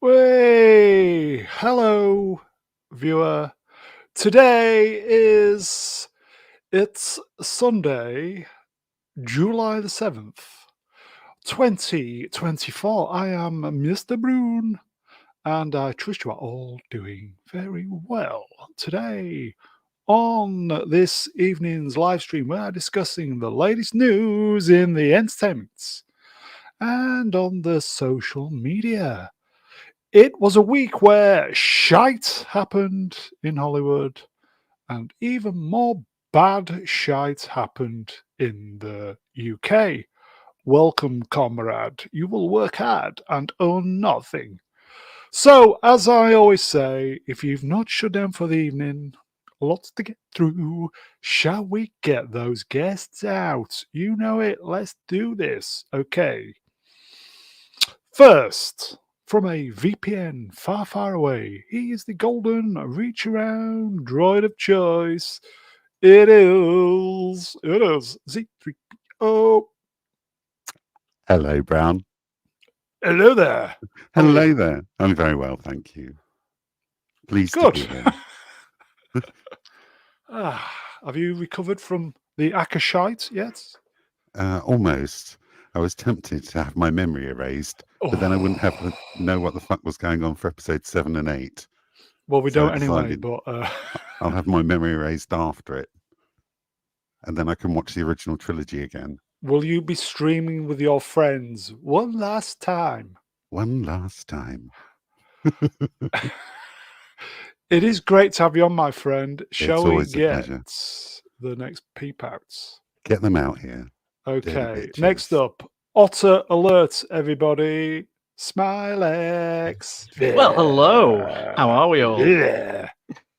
Way, hello, viewer. Today it's Sunday, July the 7th, 2024. I am Mr. Brune, and I trust you are all doing very well. Today, on this evening's live stream, we are discussing the latest news in the entertainment and on the social media. It was a week where shite happened in Hollywood, and even more bad shite happened in the UK. Welcome, comrade. You will work hard and own nothing. So, as I always say, if you've not shut down for the evening, lots to get through. Shall we get those guests out? You know it. Let's do this. Okay. First, from a VPN far, far away, he is the golden reach around droid of choice. It is Z3PO. Hello, Brown. Hello there. Hello there. I'm very well, thank you. Pleased to be here. Have you recovered from the Acolyte yet? Almost. I was tempted to have my memory erased, but then I wouldn't have to know what the fuck was going on for episode 7 and 8. Well, we don't anyway, but... I'll have my memory erased after it. And then I can watch the original trilogy again. Will you be streaming with your friends one last time? One last time. It is great to have you on, my friend. Shall we get the next peep outs? Get them out here. Okay, next up, Otter Alert, everybody. Smilex. Yeah. Well, hello. How are we all? Yeah.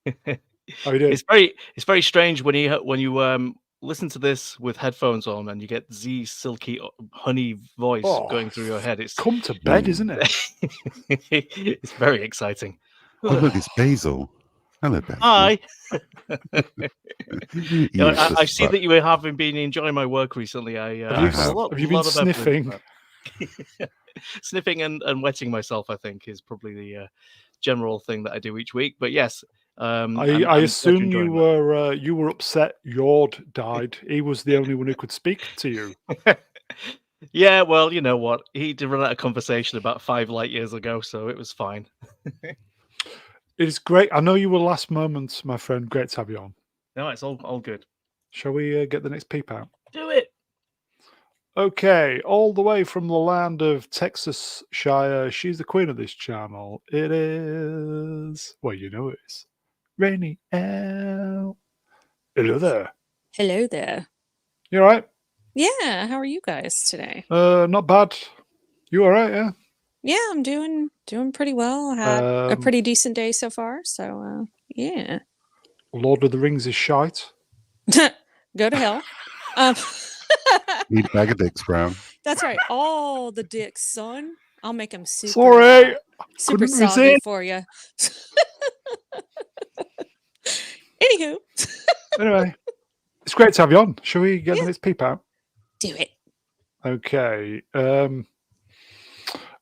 How you doing? It's very strange when you listen to this with headphones on and you get Z's silky honey voice going through your head. It's come to bed, isn't it? It's very exciting. Oh, look, it's Basil. Hello, Basil. Hi. I see that you have been enjoying my work recently. Have you been sniffing? Sniffing and wetting myself, I think, is probably the general thing that I do each week. But yes, I assume you were upset Yord died. He was the only one who could speak to you. Yeah, well, you know what? He did run out of conversation about 5 light years ago, so it was fine. It is great. I know you were last moment, my friend. Great to have you on. No, it's all good. Shall we get the next peep out? Do it. Okay, all the way from the land of Texas Shire, she's the queen of this channel. It is, well, you know it is, Rainy L. Hello there. Hello there. You all right? Yeah, how are you guys today? Not bad. You all right, yeah? Yeah, I'm doing pretty well. I had a pretty decent day so far, so yeah. Lord of the Rings is shite. Go to hell. Need a bag of dicks, Brown. That's right. All the dicks, son. I'll make them super. Sorry, super soggy for you. Anywho. Anyway, it's great to have you on. Shall we get the next peep out? Do it. Okay.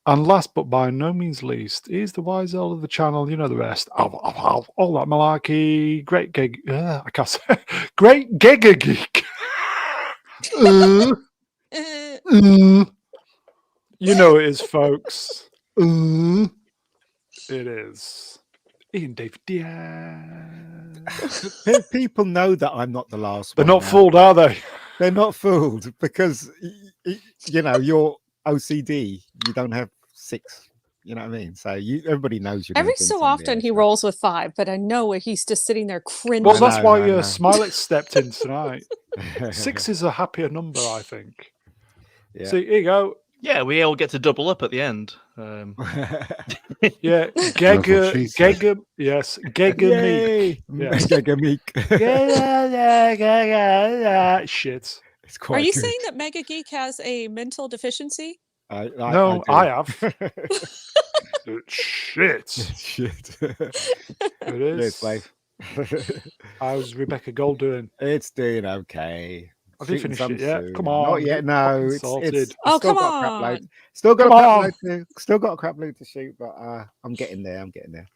And last but by no means least is the wise owl of the channel. You know the rest. All that malarkey. Great gig. I can't say. Great Giga Geek. You know it is, folks. It is Ian David Diaz. People know that I'm not the last They're one. not fooled, are they? They're not fooled because, you know, you're OCD. You don't have 6. You know what I mean? So everybody knows you. Every so often he rolls with 5, but I know he's just sitting there cringing. Well, that's why Smilex stepped in tonight. 6 is a happier number, I think. Yeah. See, here you go. Yeah, we all get to double up at the end. Yeah, Gega, yes, Gega Meek. Yes. Gega Meek. Shit. It's quite Are you good. saying that Mega Geek has a mental deficiency? No, I have. Shit. Shit. It is. How's How's Rebecca Gold doing? It's doing okay. Have you Shooting finished it some yet? soon. Come on. Not yet. get No, fucking it's sorted. Oh, still come got a crap load. on. Still got a Come crap on. load. Still got a crap load to shoot, but I'm getting there. I'm getting there.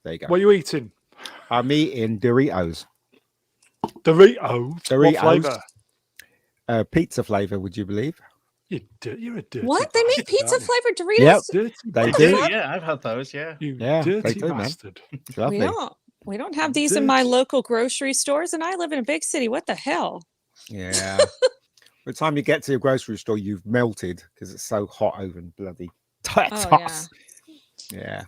There you go. What are you eating? I'm eating Doritos. Doritos? What Doritos. flavour? Pizza flavor. Would you believe? You're a dirty What? They make bastard, pizza aren't you? flavored Doritos? Yep. Dirty They They bastard. do. do, yeah. I've had those, yeah. You Yeah, they dirty do, man. bastard. It's lovely. We don't have these in my Dirty. local grocery stores, and I live in a big city. What the hell? Yeah. By the time you get to your grocery store, you've melted because it's so hot over in bloody Texas. Yeah.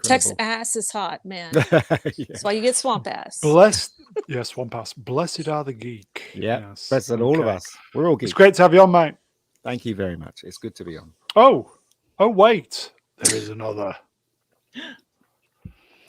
Texas Incredible. ass is hot, man. Yeah. That's why you get swamp ass. Blessed. Yes, one pass. Blessed are the geek. Yeah. Yes. Best than all of okay. us. We're all It's geeks. great to have you on, mate. Thank you very much. It's good to be on. Oh, wait. There is another.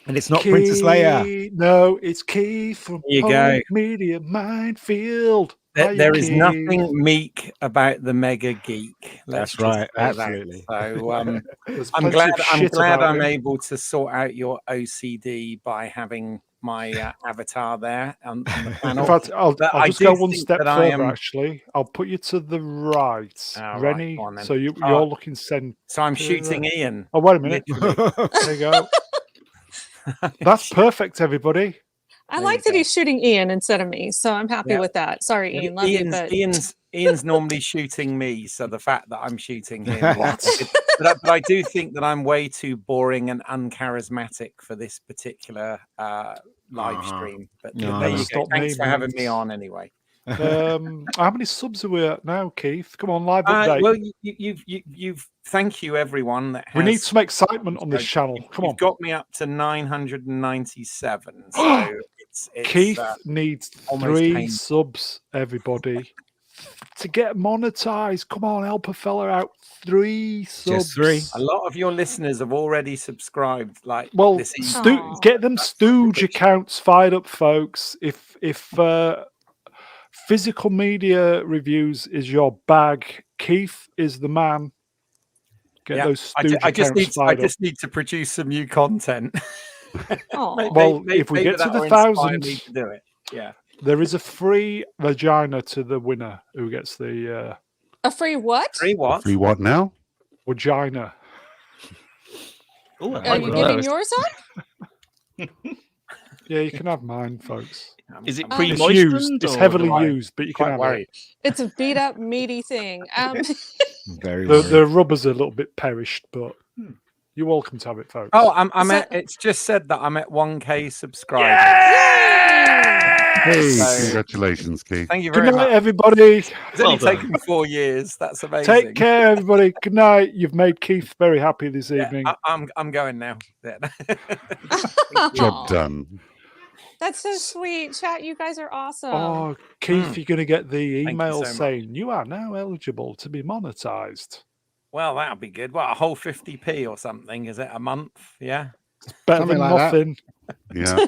And it's not Princess Leia. Keith- No, it's Keith from There you Home go. Media Minefield. There is Keith. nothing meek about the mega geek. Let's That's just right. say that. Absolutely. So There's I'm plenty glad of shit about I'm him. able to sort out your OCD by having my avatar there on the In panel. fact, I'll I just do go one think step that I further, am- actually. I'll put you to the right, Right, Rennie. go on then. So you're Oh. looking center. So I'm shooting Ian. Oh, wait a minute. Literally. There you go. That's perfect, everybody. I There like you that go. he's shooting Ian instead of me, so I'm happy Yeah. with that. Sorry, Ian, love you, but Ian's normally shooting me, so the fact that I'm shooting him. What? But I do think that I'm way too boring and uncharismatic for this particular live stream. But No. there you go. Stop Thanks me, for having mate. me on anyway. How many subs are we at now, Keith? Come on, live update. Well, you've thank you everyone that We need has. some excitement on this So channel. Come You've on. got me up to 997. So it's Keith needs almost 3 painful. subs, everybody, to get monetized. Come on, help a fella out. 3 subs. Just 3. A lot of your listeners have already subscribed. Like Well, this evening. Aw. get them That's stooge appreciated. accounts fired up, folks. If physical media reviews is your bag, Keith is the man. Get Yeah, those stooge I just accounts need fired up. to produce some new content. oh, Well, if we maybe get to that the will inspire 1,000, me to do it. Yeah. there is a free vagina to the winner who gets the a free what? Free what? Free what now? vagina. Oh, I Are like you one of giving those. yours up? Yeah, you can have mine, folks. Is it I'm It's pre-moistened? used. It's or heavily do I- used, but you can quite have worried. It's a beat up, meaty thing. Very it. worried. The rubber's a little bit perished, but you're welcome to have it, folks. Oh, I'm So- at. It's just said that I'm at 1K subscribers. Hey, So- congratulations, Keith. Thank you good very night, much. everybody. It's Well only done. taken 4 years. That's amazing. Take care, everybody. Good night. You've made Keith very happy this Yeah, evening. I'm going now. Yeah. Job Aw, done. That's so sweet. Chat, you guys are awesome. Oh, Keith, you're going to get the Thank you email so much. saying you are now eligible to be monetized. Well, that'll be good. What, a whole 50p or something? Is it a month? Yeah. Better Something than like that. nothing. Yeah.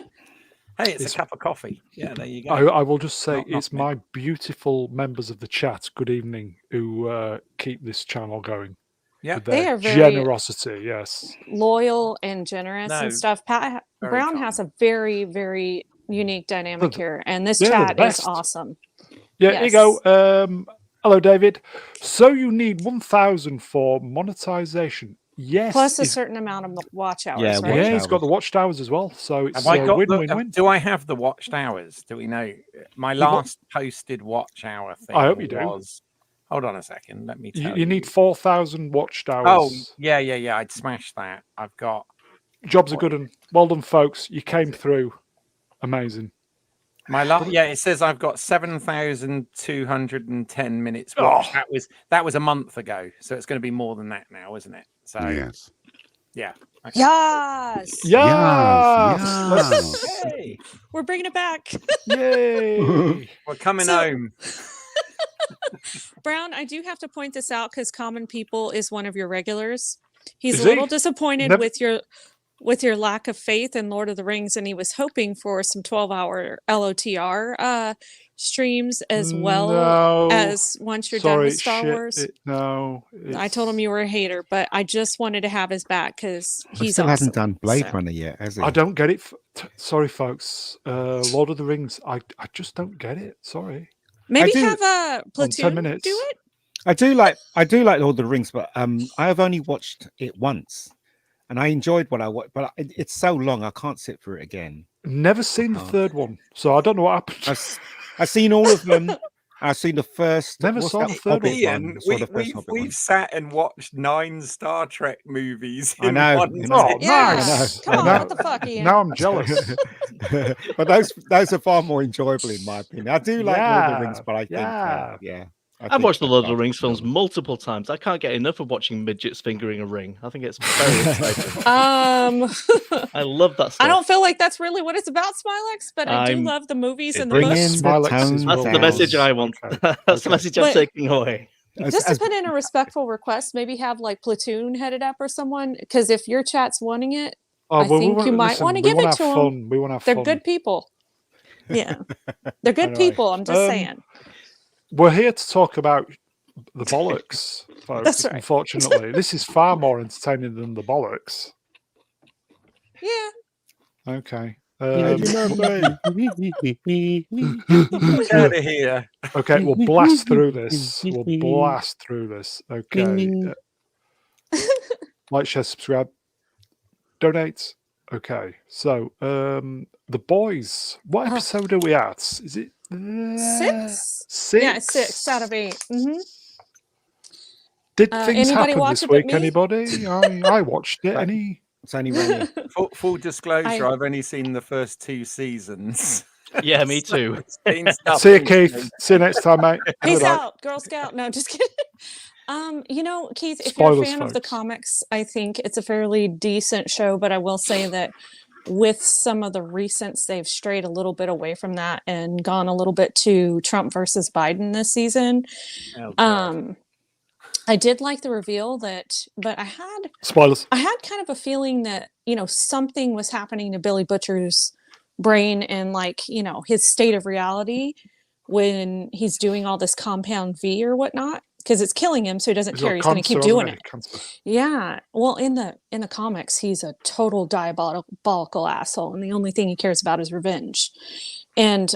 Hey, it's It's- a cup of coffee. Yeah, there you go. I will just say Not it's me. my beautiful members of the chat. Good evening, who keep this channel going. Yeah. with They their are very- generosity. Yes, Loyal and generous No, and stuff. Pat very Brown has a very, very unique dynamic They're- here, and this they're the chat is best. awesome. yeah. Here you go. Hello, David. So you need 1,000 for monetization. Yes, Plus a he's- certain amount of watch hours, Yeah, right? watch yeah, he's got hours. the watch towers as well. So it's Have I got win-win-win. do I have the watched hours? Do we know? My got- last posted watch hour thing I hope you do. was. Hold on a second. Let me tell You need 4,000 watch Oh, hours. yeah. I'd smash that. I've got. Jobs are good and well done, folks. You came through. Amazing. My last, yeah, it says I've got 7,210 minutes Oh. watched. That was a month ago, so it's going to be more than that now, isn't it? So Yes. yeah, okay. Yes. Yes. Yes. Hey, We're bringing it back. Yay. we're coming So- home. Brown, I do have to point this out because Common People is one of your regulars. He's Is a little he? disappointed Never- with your lack of faith in Lord of the Rings, and he was hoping for some 12-hour LOTR. streams as well No. as once you're done Sorry, with Star shit. Wars. No. I told him you were a hater, but I just wanted to have his back because He he's still awesome. hasn't done Blade So- Runner yet, has he? I don't get it. Sorry, folks. Lord of the Rings. I just don't get it. Sorry. Maybe do- have a 10 Platoon minutes. do it. I do like Lord of the Rings, but I have only watched it once, and I enjoyed what I watched. But it's so long, I can't sit through it again. Never seen the can't. third one, so I don't know what happened. I've seen all of them. I've seen the first. Never what's saw that the third Hobbit one. Ian, I saw the first Hobbit we've one. sat and watched 9 Star Trek movies I in know, one I know. sitting. Yeah, nice. come on, Now- what the fuck, Ian? Now I'm jealous. But those are far more enjoyable in my opinion. I do like Lord of the Rings, Yeah, but I think yeah. I've watched the Lord of the Rings films multiple times. I can't get enough of watching midgets fingering a ring. I think it's very exciting. I love that stuff. I don't feel like that's really what it's about, Smilex, but I do I'm- love the movies and the Bring books. in the Smilex tone is That's well the message down. I want. Okay. That's the message I'm But- taking away. Just to put in a respectful request, maybe have like Platoon headed up or someone, because if your chat's wanting it, I think you might wanna give it to 'em. fun. We want to have they're fun. good people. Yeah, they're good Anyway, people. I'm just um, saying. We're here to talk about the bollocks, folks. That's right. Unfortunately, this is far more entertaining than the bollocks. Yeah. Okay. Get out of here. Okay, we'll blast through this. We'll blast through this. Okay. Like, share, subscribe, donate. Okay. So, The Boys. What Oh. episode are we at? Is it 6? 6? Yeah, it's 6 out of 8. Did things anybody happen watch this it but week? me? Anybody? I watched it. Any? It's only Rennie. Full disclosure, I- I've only seen the first 2 seasons. Yeah, me too. It's been See you, nothing. Keith. See you next time, mate. Peace Good night. out, Girl Scout. No, just kidding. Keith, if Spoilers, you're a fan of the folks. comics, I think it's a fairly decent show, but I will say that with some of the recents, they've strayed a little bit away from that and gone a little bit to Trump versus Biden this season. Oh, God. I did like the reveal but I had Spoilers. kind of a feeling that, something was happening to Billy Butcher's brain and his state of reality when he's doing all this compound V or whatnot, because it's killing him. So he doesn't He's care. got He's going to keep cancer, doing hasn't it. he? Cancer. Yeah. Well, in the comics, he's a total diabolical asshole. And the only thing he cares about is revenge. And,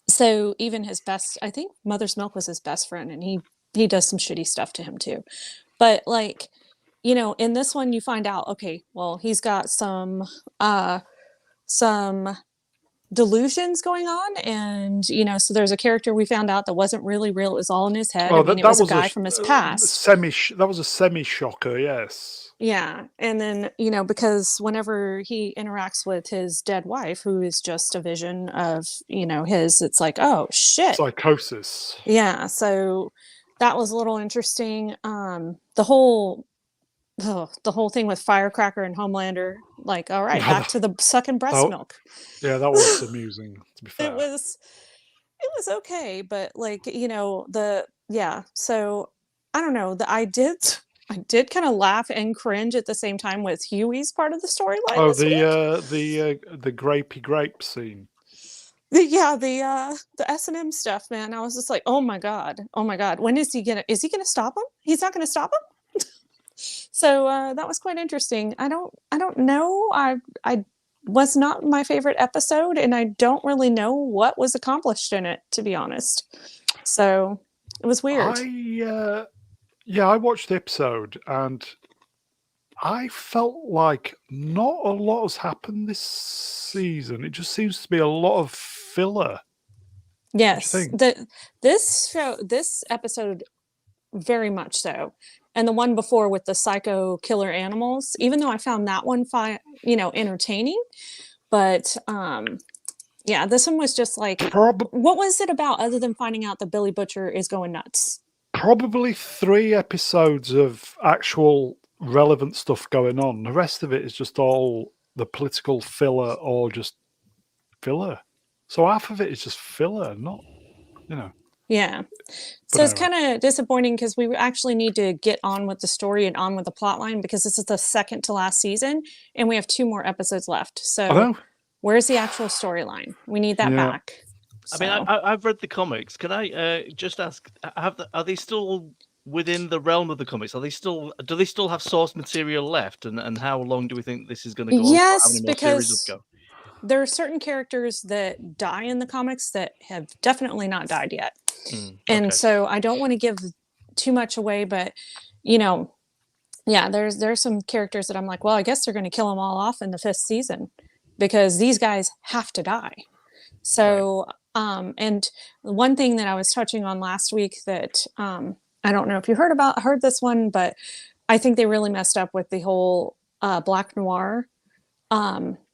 so even his best, I think Mother's Milk was his best friend, and he does some shitty stuff to him too. But in this one you find out, okay, well, he's got some delusions going on, and so there's a character we found out that wasn't really real. It was all in his head. Oh, it was a guy from his past. That was a semi-shocker, yes. Yeah. And then, because whenever he interacts with his dead wife, who is just a vision of, his, it's like, oh shit. Psychosis. Yeah. So that was a little interesting. The whole thing with Firecracker and Homelander, like, all right, back to the sucking breast milk. Yeah, that was amusing, to be fair. It was okay, but so I don't know, I did kind of laugh and cringe at the same time with Huey's part of the storyline. Oh, this week. the grapey grape scene. The S&M stuff, man. I was just like, oh my god, when is he gonna stop him? He's not gonna stop him. So that was quite interesting. I don't know. I was not my favorite episode, and I don't really know what was accomplished in it, to be honest. So it was weird. I watched the episode and I felt like not a lot has happened this season. It just seems to be a lot of filler. Yes, think? this episode, very much so, and the one before with the psycho killer animals. Even though I found that one entertaining, but this one was just like, what was it about other than finding out that Billy Butcher is going nuts? Probably 3 episodes of actual relevant stuff going on. The rest of it is just all the political filler or just filler. So half of it is just filler, not, Yeah. So But it's kind of disappointing because we actually need to get on with the story and on with the plot line, because this is the second to last season and we have 2 more episodes left. I So know. where's the actual storyline? We need that Yeah. back. I mean, I've read the comics. Can I just ask? Are they still within the realm of the comics? Do they still have source material left? And how long do we think this is going to go on? For? How Yes, many more series will because go? there are certain characters that die in the comics that have definitely not died yet. And Okay. so I don't want to give too much away, but you know, yeah, there's some characters that I'm like, well, I guess they're going to kill them all off in the 5th season because these guys have to die. So, and one thing that I was touching on last week that I don't know if you heard this one, but I think they really messed up with the whole Black Noir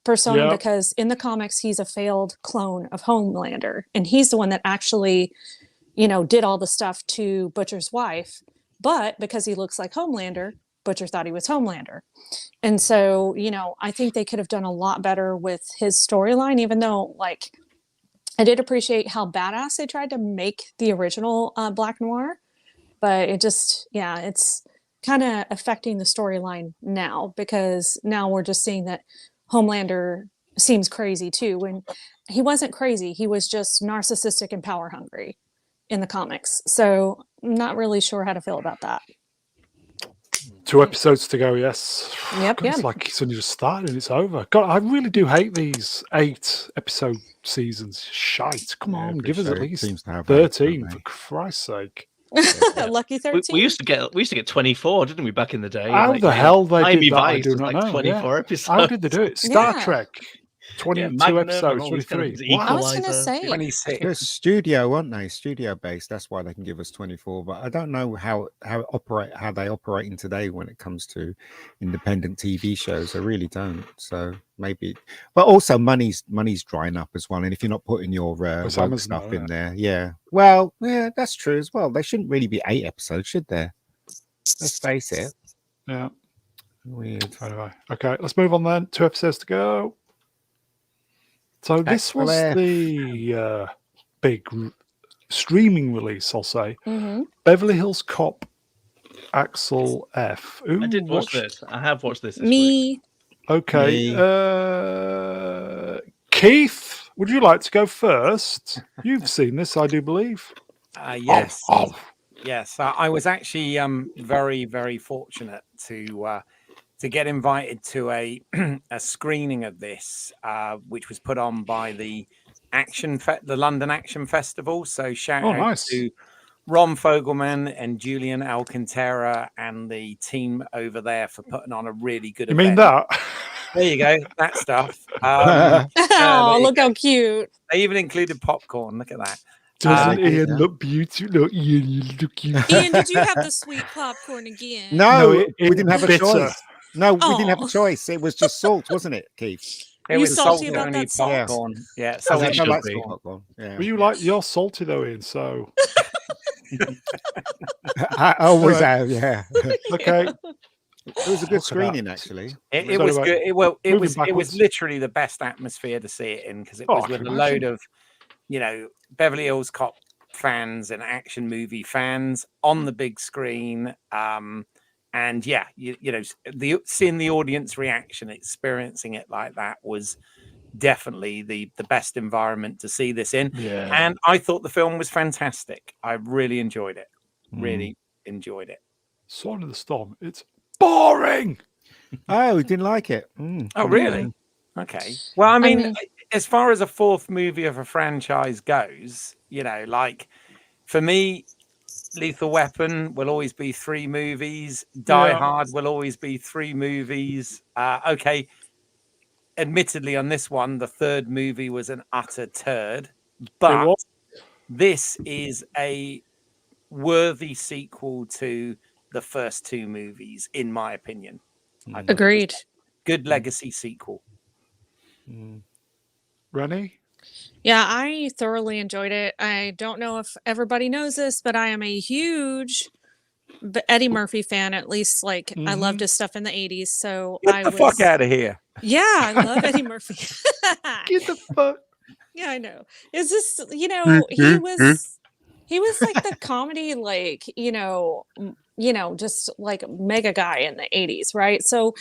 persona, because in the comics he's a failed clone of Homelander, and he's the one that actually, you know, did all the stuff to Butcher's wife, but because he looks like Homelander, Butcher thought he was Homelander. And so, you know, I think they could have done a lot better with his storyline, even though, like, I did appreciate how badass they tried to make the original Black Noir, but it just, yeah, it's kind of affecting the storyline now, because now we're just seeing that Homelander seems crazy too, when he wasn't crazy. He was just narcissistic and power hungry in the comics. So I'm not really sure how to feel about that. 2 episodes to go, yes. Yep, God, it's like it's only just started and it's over. God, I really do hate these 8-episode seasons. Shite. Come on, every give us at show least seems to have 13, eight, for don't Christ's sake. Lucky 13. We used to get 24, didn't we, back in the day? How Like, the hell they Miami did that, I Vice do was not like know. 24 episodes. How did they do it? Star Yeah. Trek, 22 Magnum and episodes, all these kind of 23. things, I was going to Equalizer. say, 26. They're studio, aren't they? Studio based. That's why they can give us 24. But I don't know how they operating today when it comes to independent TV shows. I really don't. So maybe, but also money's drying up as well. And if you're not putting your It's woke Amazon, stuff isn't in it? there, yeah. Well, yeah, that's true as well. They shouldn't really be 8 episodes, should there? Let's face it. Yeah. Weird. Anyway, okay, let's move on then. 2 episodes to go. So this was Excellent. the big streaming release, I'll say. mhm. Beverly Hills Cop, Axel F. Ooh, I did watch this. I have watched this week. Me, Okay. Me. Keith, would you like to go first? You've seen this, I do believe. Yes. Oh. Yes, I was actually very, very fortunate to get invited to a a screening of this, which was put on by the the London Action Festival. So shout out Nice. to Ron Fogelman and Julian Alcantara and the team over there for putting on a really good You event. mean that? There you go, that stuff. oh, there you look how cute. They even included popcorn. Look at that. Doesn't yeah. Ian look beautiful? No, Ian, you look cute. Ian, did you have the sweet popcorn again? No, it we didn't have a bitter. choice. No, we didn't have a Aw. choice. It was just salt, wasn't it, Keith? It You was salty salt about only that salt? popcorn. Yeah, As salt it only should like be. salt popcorn. Yeah. Were you like, you're salty though, Ian, so. I always Alright. have, yeah. Okay. It was a good Look at screening, that. actually. It So was anyway, good. It moving was backwards. literally the best atmosphere to see it in, because it Oh, was I with can a load of, you know, Beverly Hills Cop fans and action movie fans on the big screen. And yeah, you know, seeing the audience reaction, experiencing it like that was definitely the best environment to see this in. Yeah. And I thought the film was fantastic. I really enjoyed it. Really enjoyed it. Sword of the Storm. It's boring. Oh, we didn't like it. Oh, really? Okay. Well, I mean, as far as a 4th movie of a franchise goes, you know, like for me, Lethal Weapon will always be 3 movies. Die Yeah. Hard will always be 3 movies. Okay. Admittedly, on this one, the 3rd movie was an utter turd, but was. this is a worthy sequel to the first 2 movies, in my opinion. I thought it was Agreed. good legacy sequel. Rennie? Yeah, I thoroughly enjoyed it. I don't know if everybody knows this, but I am a huge Eddie Murphy fan. At least, like, I loved his stuff in the 80s. So Get the fuck out of here. Yeah, I love Eddie Murphy. Get the fuck. Yeah, I know. Is this, you know, he was like the comedy, like, you know, just like mega guy in the 80s, right? So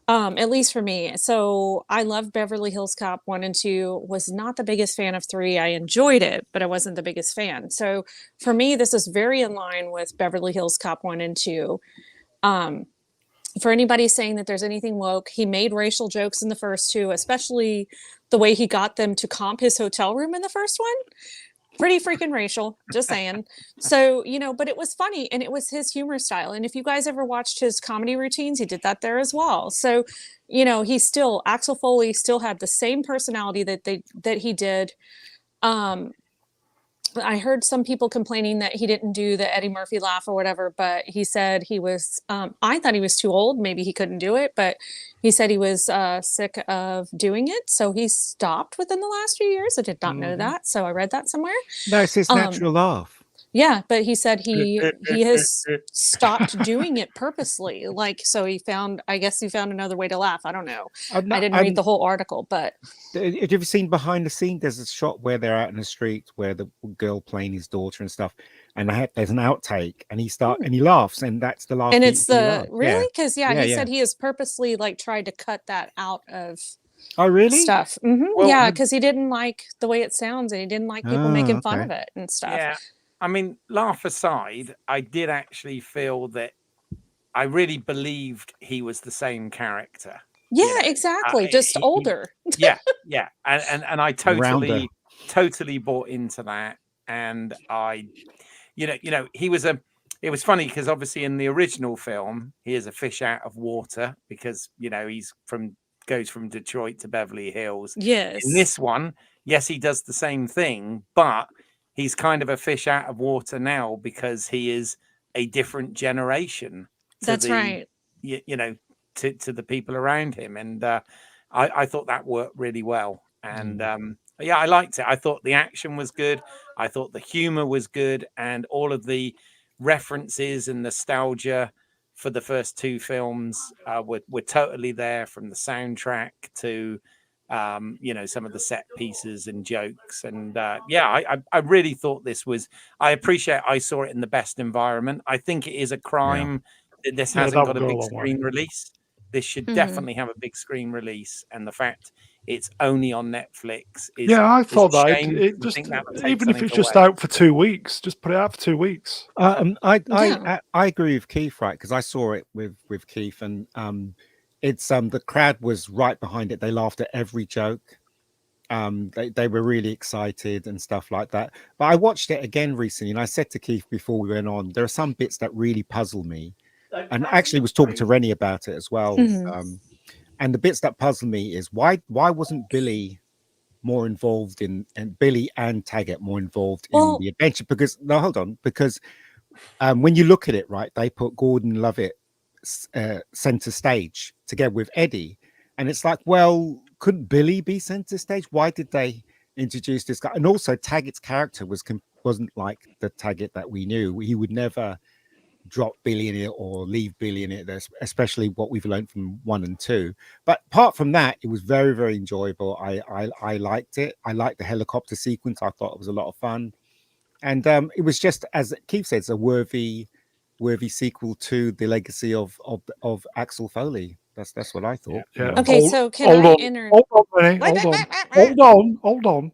At least for me. So I love Beverly Hills Cop 1 and 2. Was not the biggest fan of 3. I enjoyed it, but I wasn't the biggest fan. So for me, this is very in line with Beverly Hills Cop 1 and 2. For anybody saying that there's anything woke, he made racial jokes in the first two, especially the way he got them to comp his hotel room in the first one. Pretty freaking racial, just saying. So, but it was funny, and it was his humor style. And if you guys ever watched his comedy routines, he did that there as well. So, Axel Foley still had the same personality that he did. I heard some people complaining that he didn't do the Eddie Murphy laugh or whatever, but he said he was, I thought he was too old. Maybe he couldn't do it, but he said he was sick of doing it. So he stopped within the last few years. I did not know that. So I read that somewhere. No, it's his natural laugh. Yeah, but he said he has stopped doing it purposely. So I guess he found another way to laugh. I don't know. I didn't read the whole article, but have you seen behind the scene? There's a shot where they're out in the street where the girl playing his daughter and stuff, and there's an outtake, and he laughs, and that's the laugh. And it's really because he said he has purposely tried to cut that out of. Oh, really? Stuff. Mm-hmm. Well, because he didn't like the way it sounds, and he didn't like people making fun of it and stuff. Yeah. I mean, laugh aside, I did actually feel that I really believed he was the same character. Yeah, exactly. Just older. Yeah. And I totally bought into that. And it was funny because obviously in the original film, he is a fish out of water because, he's goes from Detroit to Beverly Hills. Yes. In this one, yes, he does the same thing, but he's kind of a fish out of water now because he is a different generation. That's right. To the people around him. And I thought that worked really well. And I liked it. I thought the action was good. I thought the humor was good. And all of the references and nostalgia for the first two films were totally there, from the soundtrack to some of the set pieces and jokes. And I really thought this was, I appreciate I saw it in the best environment. I think it is a crime that this hasn't got a big screen release. This should definitely have a big screen release. And the fact it's only on Netflix is I thought that even if it's just out for 2 weeks, just put it out for 2 weeks. I agree with Keith, right? Because I saw it with Keith, and it's the crowd was right behind it. They laughed at every joke. They were really excited and stuff like that. But I watched it again recently, and I said to Keith before we went on, there are some bits that really puzzle me, and actually was talking to Rennie about it as well. And the bits that puzzle me is why wasn't Billy more involved and Billy and Taggart more involved in the adventure? Because when you look at it, right, they put Gordon Levitt center stage together with Eddie, and it's like, well, couldn't Billy be center stage? Why did they introduce this guy? And also Taggart's character wasn't like the Taggart that we knew. He would never drop Billy in it or leave Billy in it, especially what we've learned from 1 and 2. But apart from that, it was very, very enjoyable. I liked it. I liked the helicopter sequence. I thought it was a lot of fun, and it was just, as Keith says, a worthy sequel to the legacy of Axel Foley. That's what I thought. Yeah. Okay, so can I enter? Hold on, Rennie. Hold on. Hold on.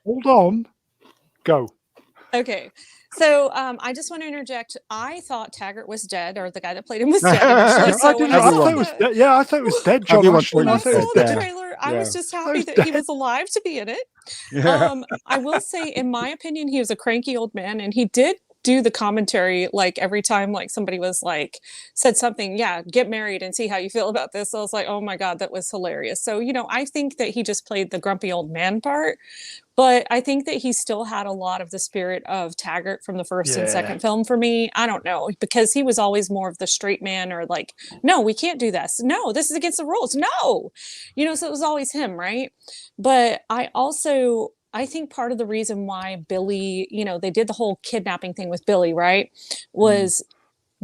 Hold on. Go. Okay. So I just want to interject. I thought Taggart was dead, or the guy that played him was dead. Actually. So I thought it was dead, John. When I saw the trailer, I was just happy that he was alive to be in it. I will say, in my opinion, he was a cranky old man, and he did do the commentary every time somebody was said something, get married and see how you feel about this. So I was like, oh my God, that was hilarious. So I think that he just played the grumpy old man part, but I think that he still had a lot of the spirit of Taggart from the first and second film for me. I don't know, because he was always more of the straight man, or no, we can't do this, no, this is against the rules, no, so it was always him, right? But I think part of the reason why Billy, they did the whole kidnapping thing with Billy, right, was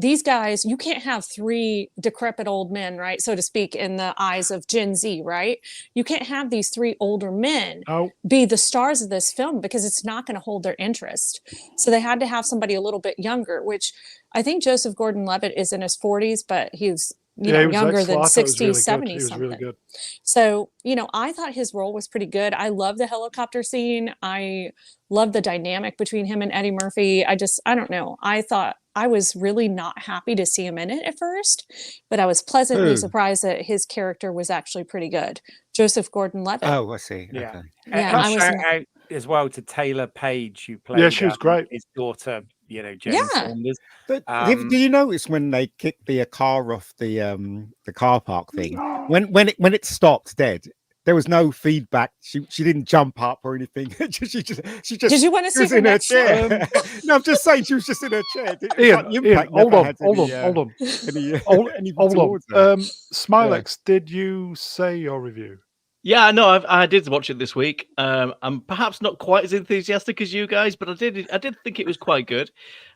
these guys, you can't have 3 decrepit old men, right, so to speak, in the eyes of Gen Z, right? You can't have these 3 older men Oh, be the stars of this film because it's not going to hold their interest. So they had to have somebody a little bit younger, which I think Joseph Gordon-Levitt is in his 40s, but he's yeah, he was younger than excellent. I thought it was 60, really good. 70 He was something. really good. So, I thought his role was pretty good. I love the helicopter scene. I love the dynamic between him and Eddie Murphy. I don't know. I thought I was really not happy to see him in it at first, but I was pleasantly Who? surprised that his character was actually pretty good. Joseph Gordon-Levitt. Oh, I see. Yeah. Okay. Yeah, And I was. shout out as well to Taylor Page, who played Yeah, she was great. his daughter, Jane Yeah. Saunders. But Um, do you notice when they kicked the car off the car park thing, when it stopped dead, there was no feedback. She didn't jump up or anything. she just Did you want to she see was her in her next shot? chair. No, I'm just saying she was just in her chair. It's Ian, like the Ian, impact hold never on, had hold on, any, hold on. anything Hold towards her. on. Smilex, did you say your review? Yeah, no, I did watch it this week. I'm perhaps not quite as enthusiastic as you guys, but I did think it was quite good.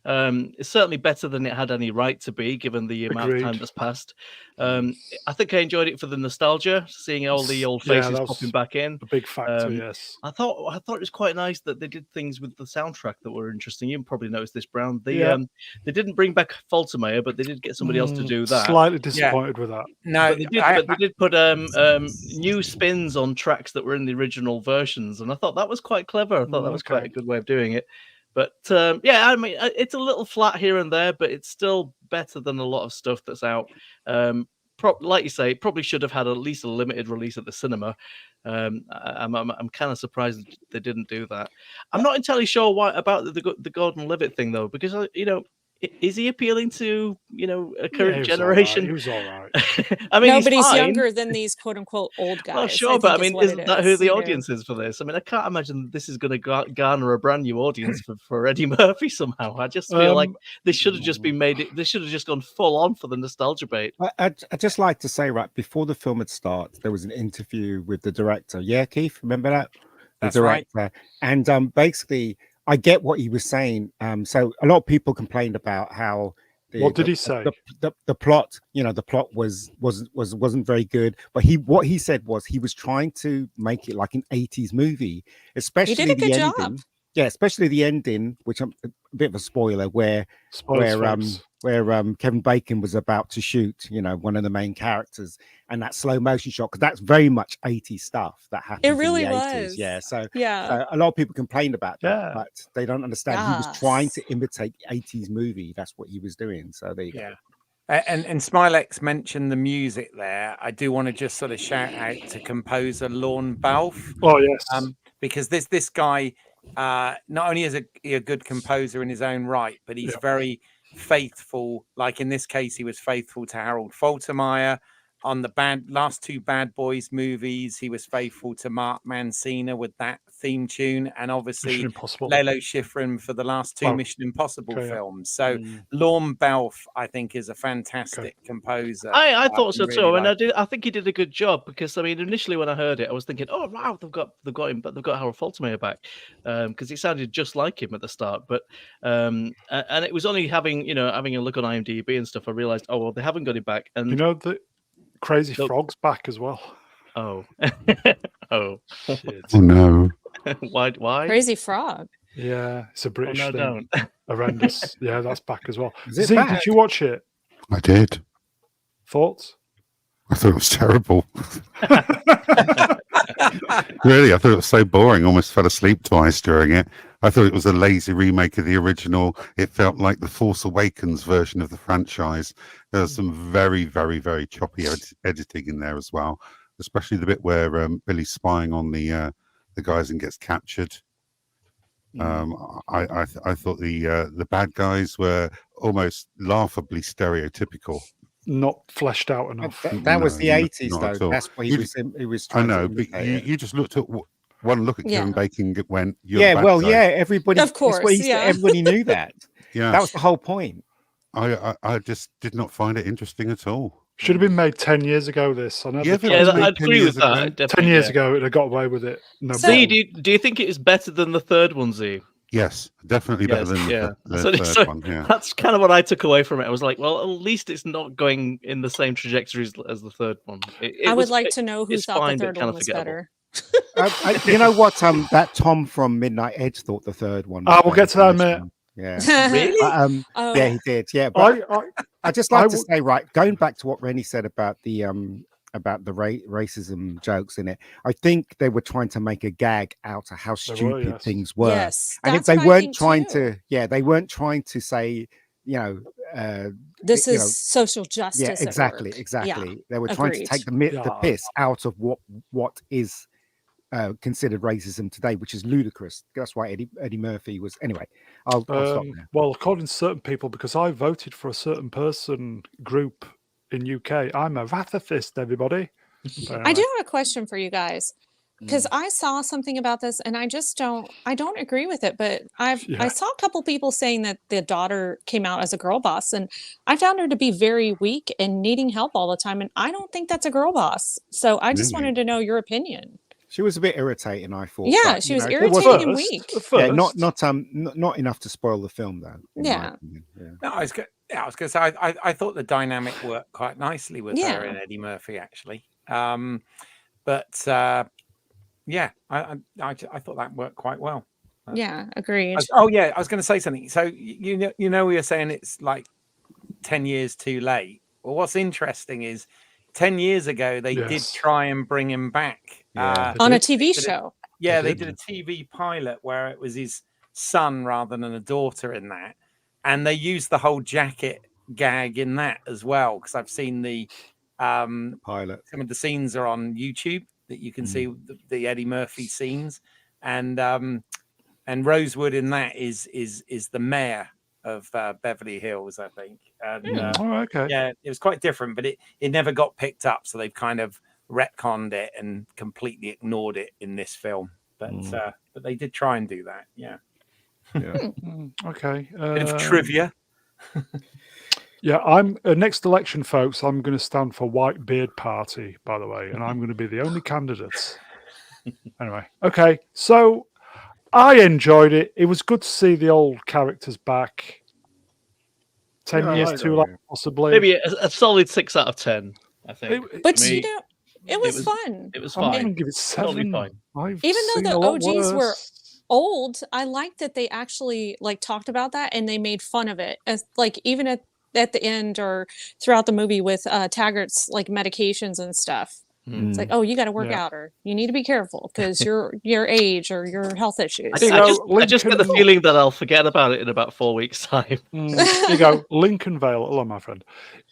It's certainly better than it had any right to be, given the amount of time Agreed. that's passed. I think I enjoyed it for the nostalgia, seeing all the old Yeah, faces that was popping back in. a big factor, Um, yes. I thought it was quite nice that they did things with the soundtrack that were interesting. You probably noticed this, Brown. Yeah. They didn't bring back Faltermeyer, but they did get somebody else to do that. Slightly disappointed with that. no, But they did put new spins on tracks that were in the original versions, and I thought that was quite clever. I thought that was quite Okay. a good way of doing it. But yeah, I mean, it's a little flat here and there, but it's still better than a lot of stuff that's out. Like you say, probably should have had at least a limited release at the cinema. I'm kind of surprised they didn't do that. I'm not entirely sure why about the Gordon Levitt thing though, because is he appealing to a current He generation? was all right. I mean, No, he's but he's fine. younger than these quote unquote old guys. Well, sure, but I mean, what isn't it that who is, the you know? audience is for this? I mean, I can't imagine this is going to garner a brand new audience for Eddie Murphy somehow. I just feel like this should have just been made. This should have just gone full on for the nostalgia bait. I'd just like to say, right before the film had started, there was an interview with the director. Yeah, Keith, remember that? The That's right. director. And basically, I get what he was saying. So a lot of people complained about how What did he say? the plot, the plot wasn't very good. But what he said was he was trying to make it like an 80s movie, especially He did a the good ending. job. Yeah, especially the ending, which I'm a bit of a spoiler, where Kevin Bacon was about to shoot, one of the main characters, and that slow motion shot, because that's very much 80s stuff that happened. It really in the 80s. was. Yeah. So Yeah. a lot of people complained about that, Yeah. but they don't understand. He was trying Yes. to imitate the 80s movie. That's what he was doing. So there you go. Yeah. And Smilex mentioned the music there. I do want to just sort of shout out to composer Lorne Balfe. Oh yes. Because this guy not only is a good composer in his own right, but he's very faithful. Like in this case, he was faithful to Harold Faltermeyer. On the last 2 Bad Boys movies, he was faithful to Mark Mancina with that theme tune, and obviously Mission Impossible. Lalo Schifrin for the last 2 Mission Impossible Okay, yeah. films. So Lorne Balfe, I think, is a fantastic composer. I thought so really too, and like I think he did a good job, because I mean, initially when I heard it, I was thinking, oh wow, they've got him, but they've got Harold Faltermeyer back, because he sounded just like him at the start. But and it was only having a look on IMDb and stuff, I realized, oh well, they haven't got him back. And the Crazy Frog's back as well. oh, oh, Shit. Oh no. why? Crazy Frog. Yeah, it's a British no, thing. don't. Horrendous. Yeah, that's back as well. Is it Z, bad? did you watch it? I did. Thoughts? I thought it was terrible. Really, I thought it was so boring. Almost fell asleep twice during it. I thought it was a lazy remake of the original. It felt like the Force Awakens version of the franchise. There was some very, very, very choppy editing in there as well, especially the bit where Billy's spying on the guys and gets captured. I thought the bad guys were almost laughably stereotypical. Not fleshed out enough. That was No, the not 80s, at though. all. That's what he You- was I trying know, to but imitate. you just looked at one look at Yeah. Kevin Bacon and went, "You're Yeah, the bad well, guy." yeah, everybody. Of that's what course, he said, yeah. everybody knew that. Yeah, That was the whole point. I just did not find it interesting at all. Should have been made 10 years ago, this. I know Yeah, they if it tried Yeah, was to made make- I'd 10 agree years with that. ago. Definitely, 10 years yeah. ago, it would have got away with it. No So- Z, problem. do you think it is better than the third one, Z? Yes, definitely better Yes, than yeah. the So- third so one. Yeah. That's kind of what I took away from it. I was like, well, at least it's not going in the same trajectory as the third one. It I would was- like to know who it's thought fine, the but third kind one of was forgettable. better. You know what? That Tom from Midnight Edge thought the third one. I Was will better get to than that, this mate. one. Yeah. Really? Oh, Yeah, he did. Yeah, but I I just I like to would- say, right, going back to what Rennie said about the racism jokes in it, I think they were trying to make a gag out of how were, stupid yes. things were. yes, And if that's they what I weren't think trying too. they weren't trying to say, you know, This you is know, social justice. yeah, at exactly, work. exactly. They were agreed. trying to take the Yeah. piss out of what is considered racism today, which is ludicrous. That's why Eddie Murphy was. Anyway, I'll stop there. Well, according to certain people, because I voted for a certain person group in UK, I'm a Rathafist, everybody. But I do anyway. have a question for you guys because I saw something about this and I just don't agree with it. But I Yeah. saw a couple people saying that the daughter came out as a girl boss, and I found her to be very weak and needing help all the time. And I don't think that's a girl boss. So I just Really? wanted to know your opinion. She was a bit irritating, I thought. Yeah, but, she you was know, irritating and First, weak. Yeah, first, not enough to spoil the film, though. in my Yeah. opinion. Yeah. No, I was going to say I thought the dynamic worked quite nicely with her Yeah. and Eddie Murphy, actually. But yeah, I thought that worked quite well. Yeah, agreed. I was going to say something. So you know we were saying it's like 10 years too late. Well, what's interesting is 10 years ago they did Yes. try and bring him back. Yeah. On a did. TV did it. show. Yeah, They they did. did a TV pilot where it was his son rather than a daughter in that, and they used the whole jacket gag in that as well. Because I've seen the Pilot. some of the scenes are on YouTube that you can see the Eddie Murphy scenes, and Rosewood in that is the mayor of Beverly Hills, I think. And Oh, okay. yeah, it was quite different, but it never got picked up, so they've kind of retconned it and completely ignored it in this film. But they did try and do that. Yeah, Yeah. Okay. bit of trivia. Yeah, I'm next election, folks. I'm going to stand for White Beard Party, by the way, and I'm going to be the only candidate. Anyway, okay. So I enjoyed it. It was good to see the old characters back. 10 Yeah, years I too know, long, yeah. possibly. Maybe a solid 6 out of 10. I think. But I mean, you know, it was fun. It was I'm fine. going to give it Totally 7. fine. I've Even though seen the a lot OGs were worse. old, I like that they actually like talked about that and they made fun of it. As like even at the end or throughout the movie with Taggart's like medications and stuff. It's like, oh, you got to work Yeah. out, or you need to be careful because your age or your health issues. I just get the Lincoln- feeling that I'll forget about it in about 4 weeks' time. Here you go. Lincoln Vale. Hello, my friend.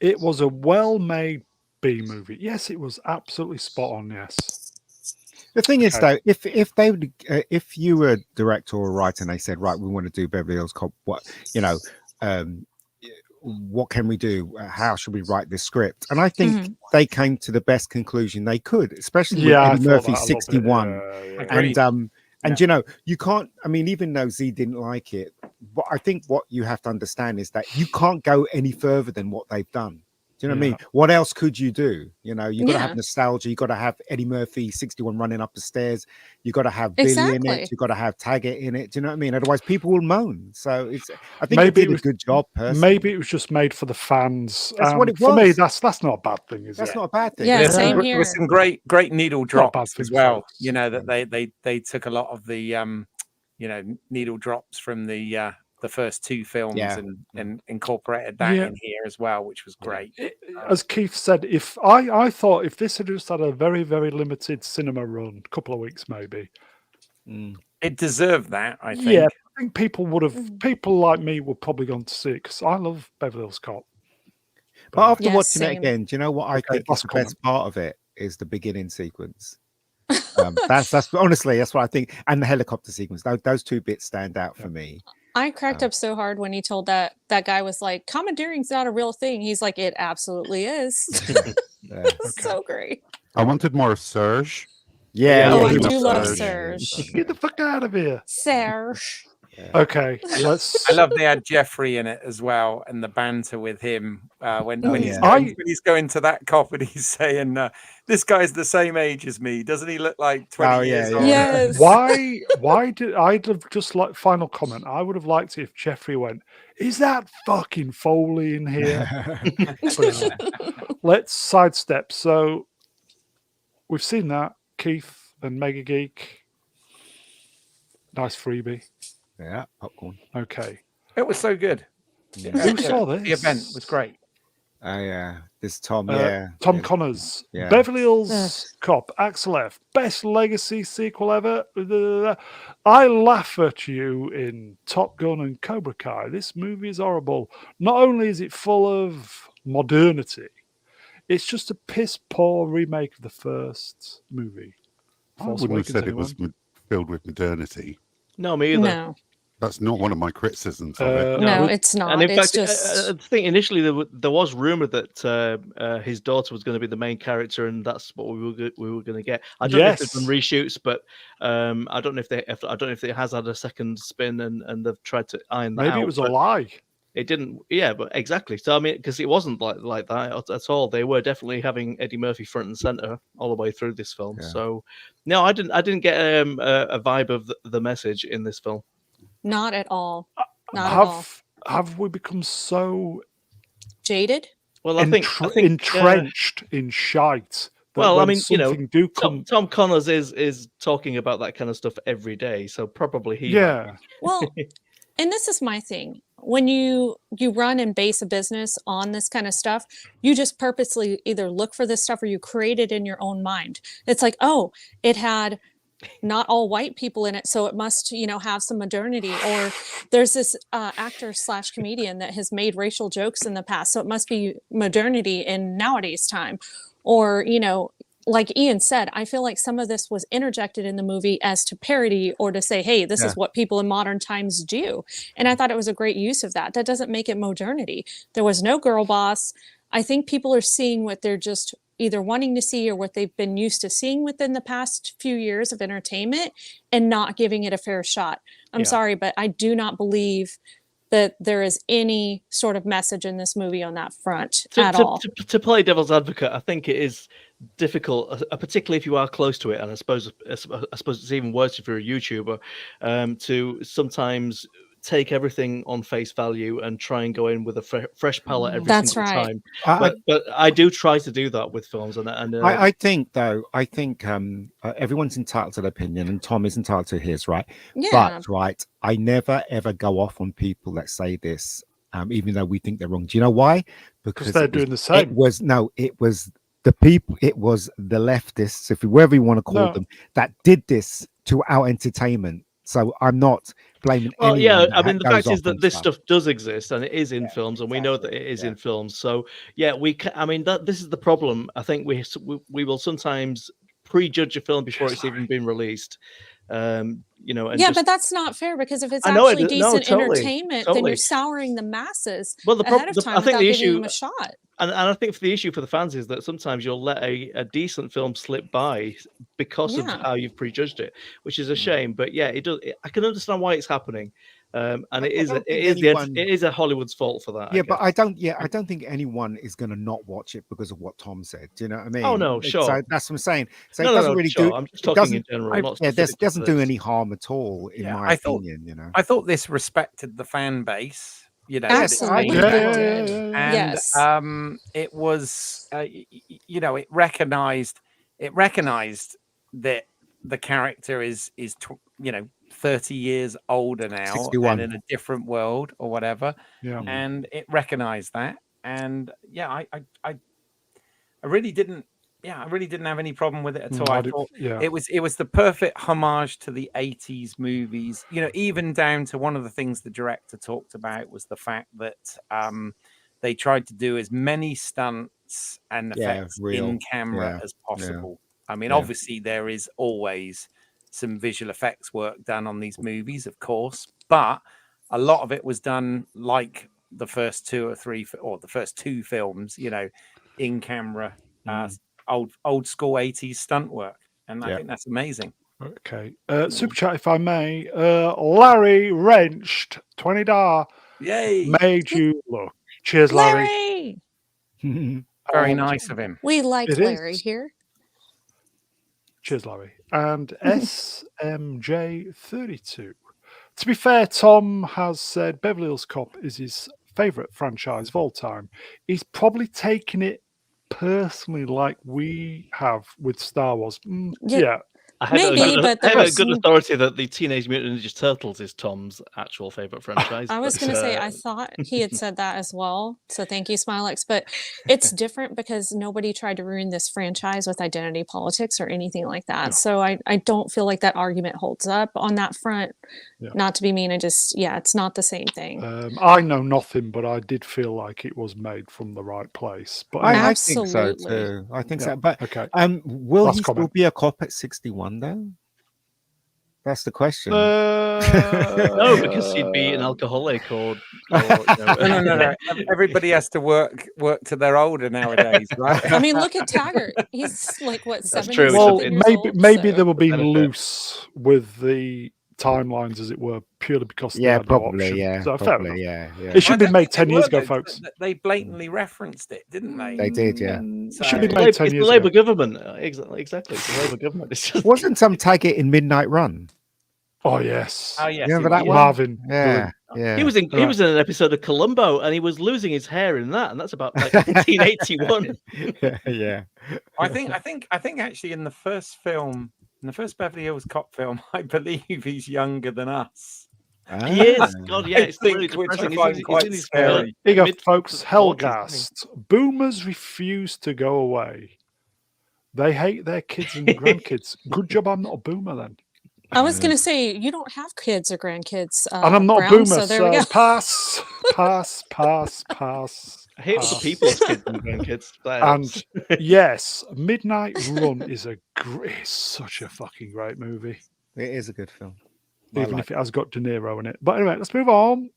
It was a well-made B movie. Yes, it was absolutely spot on. Yes. The thing is, Okay. though, if they would, if you were a director or a writer and they said, right, we want to do Beverly Hills Cop, what can we do? How should we write this script? And I think they came to the best conclusion they could, especially with I Eddie thought Murphy, that a little bit. 61. Yeah. Agreed. And you know, you can't, I mean, even though Z didn't like it, but I think what you have to understand is that you can't go any further than what they've done. Do you know what I mean? What else could you do? You know, you got to have nostalgia. You got to have Eddie Murphy, 61, running up the stairs. You got to have Billy in it. You got to have Taggart in it. Do you know what I mean? Otherwise, people will moan. So I think Maybe they did a good job. Personally. Maybe it was just made for the fans. That's what it For me, was. that's not a bad thing, is it? That's not a bad thing. Yeah, There's same some, here. there's some great needle drops thing, as well. folks. You know that they took a lot of the needle drops from the first 2 films and incorporated that in here as well, which was great. As Keith said, if I thought if this had just had a very, very limited cinema run, couple of weeks maybe, it deserved that. I think. Yeah, I think people would have. People like me would probably gone to see it because I love Beverly Hills Cop. But after Yeah, watching same. it again, do you know what I think is last the comment. best part of it is the beginning sequence. That's honestly that's what I think, and the helicopter sequence. Those 2 bits stand out for me. I cracked up so hard when he told that guy was like, commandeering's not a real thing. He's like, it absolutely is. So great. I wanted more of Serge. Yeah, Oh, yeah, I he do was love Serge. Serge. Get the fuck out of here! Serge. Okay, I let's. love they had Jeffrey in it as well, and the banter with him when Oh, he's yeah. going, when he's going to that cop and he's saying, "This guy's the same age as me. Doesn't he look like 20 Oh, yeah, years yeah. old?" Yes. Why did I'd have just like final comment? I would have liked it if Jeffrey went, "Is that fucking Foley in here?" But anyway, let's sidestep. So we've seen that Keith and Mega Geek. Nice freebie. Yeah, popcorn. Okay, It was so good. who saw this? The event was great. Oh yeah, this Tom. Tom yeah. Connors, Yeah. Beverly Hills Cop, Axel F, best legacy sequel ever. I laugh at you in Top Gun and Cobra Kai. This movie is horrible. Not only is it full of modernity, it's just a piss poor remake of the first movie. I Force wouldn't have Awakens, said it was filled with modernity. No, me either. No, That's not one of my criticisms of it. no, would- it's not. And in It's fact, I just think initially there was rumor that his daughter was going to be the main character, and that's what we were going to get. I don't know if they've done Yes. reshoots, but I don't know if I don't know if it has had a second spin, and they've tried to iron that out. Maybe it was a but lie. It didn't. Yeah, but exactly. So I mean, because it wasn't like that at all. They were definitely having Eddie Murphy front and center all the way through this film. Yeah. So no, I didn't get a vibe of the message in this film. not at all. Not at all. Have we become so Jaded. Well, I think entrenched in shite? That Well, I when mean, you know, something do come. Tom Connors is talking about that kind of stuff every day, so probably he. Yeah. Well, and this is my thing. When you run and base a business on this kind of stuff, you just purposely either look for this stuff or you create it in your own mind. It's like, oh, it had not all white people in it, so it must, have some modernity. Or there's this actor / comedian that has made racial jokes in the past, so it must be modernity in nowadays time. Or, like Ian said, I feel like some of this was interjected in the movie as to parody or to say, hey, this is what people in modern times do. And I thought it was a great use of that. That doesn't make it modernity. There was no girl boss. I think people are seeing what they're just either wanting to see or what they've been used to seeing within the past few years of entertainment and not giving it a fair shot. I'm sorry, but I do not believe that there is any sort of message in this movie on that front at all. To play devil's advocate, I think it is difficult, particularly if you are close to it, and I suppose it's even worse if you're a YouTuber, to sometimes take everything on face value and try and go in with a fresh palette every That's single right. time. But I do try to do that with films, and I think everyone's entitled to their opinion, and Tom is entitled to his, right? Yeah. But I never ever go off on people that say this, even though we think they're wrong. Do you know why? Because they're doing the same. It was the people. It was the leftists, whoever you want to call them, that did this to our entertainment. So I'm not blaming anyone. Yeah, I mean, the goes fact is off that on this stuff. stuff does exist, and it is in films, and we know that it is in films. So yeah, I mean, this is the problem. I think we will sometimes prejudge a film before it's even been released. And but that's not fair, because if it's I know actually decent totally, entertainment, then you're souring the masses ahead of time I think without the giving issue, them a shot. and I think the issue for the fans is that sometimes you'll let a decent film slip by because of how you've prejudged it, which is a shame. But yeah, it does. I can understand why it's happening. And it is a Hollywood's fault for that. Yeah, but I don't think anyone is going to not watch it because of what Tom said. Do you know what I mean? Oh no, sure. So that's what I'm saying. So no, it doesn't really do. I'm just talking in general. It doesn't do any harm at all, in my opinion. I thought this respected the fan base. Absolutely. And it was, it recognized that the character is 30 years older now 61. and in a different world or whatever. Yeah. And it recognized that. And I really didn't have any problem with it at all. I thought it was the perfect homage to the 80s movies, even down to one of the things the director talked about was the fact that they tried to do as many stunts and effects in camera as possible. I mean, obviously there is always some visual effects work done on these movies, of course, but a lot of it was done like the first two or three, or the first two films, in camera, old school 80s stunt work. And I think that's amazing. Okay. Super chat, if I may. Larry Wrenched, $20 Yay! made you look. Cheers, Larry. Larry, Very And nice of him. we like It Larry is. here. Cheers, Larry. And SMJ32. To be fair, Tom has said Beverly Hills Cop is his favourite franchise of all time. He's probably taken it personally like we have with Star Wars. Yeah, Yeah. I have, maybe, but I have a there's good authority that the Teenage Mutant Ninja Turtles is Tom's actual favorite franchise. I was but, going to say, I thought he had said that as well. So thank you, Smilex. But it's different because nobody tried to ruin this franchise with identity politics or anything like that. No. So I don't feel like that argument holds up on that front. Yeah. Not to be mean, it's not the same thing. I know nothing, but I did feel like it was made from the right place. But anyway, I think so Absolutely. too. I think Yeah, so. But okay. will Last he still comment. be a cop at 61 though? That's the question. no, because he'd be an alcoholic or No. Everybody has to work to their older nowadays, right? I mean, look at Taggart. He's like, what, 70 true. Well, something years maybe old? maybe So- they were being benefit. loose with the timelines, as it were, purely because they Yeah, had no probably. option. Yeah, So fair probably. enough. Yeah. It should I be don't made think 10 they years were, ago, though. folks. They blatantly referenced it, didn't they? They did, yeah. It should be So- made 10 It's the years Labour ago. government. Exactly. It's the Labour government. It's just... Wasn't some Taggart in Midnight Run? Oh, yes. Oh yes, You remember it that was. one? Marvin. Yeah, Brilliant. yeah. He was in an episode of Columbo, and he was losing his hair in that, and that's about like 1981. Yeah. I think actually in the first Beverly Hills Cop film, I believe he's younger than us. He is. Ah. God, yeah, I it's think, really which I depressing. find He's quite in his scary. Here you go, mid- folks. 40s, isn't he? Hellgast. Boomers refuse to go away. They hate their kids and grandkids. Good job I'm not a boomer then. I was going to say, you don't have kids or grandkids. And I'm not Brown, a boomer, so there we go. pass. I hate other pass. people's kids and grandkids. That And helps. yes, Midnight Run is it's such a fucking great movie, It is a good film. even if it has got De Niro in it. But anyway, let's move on.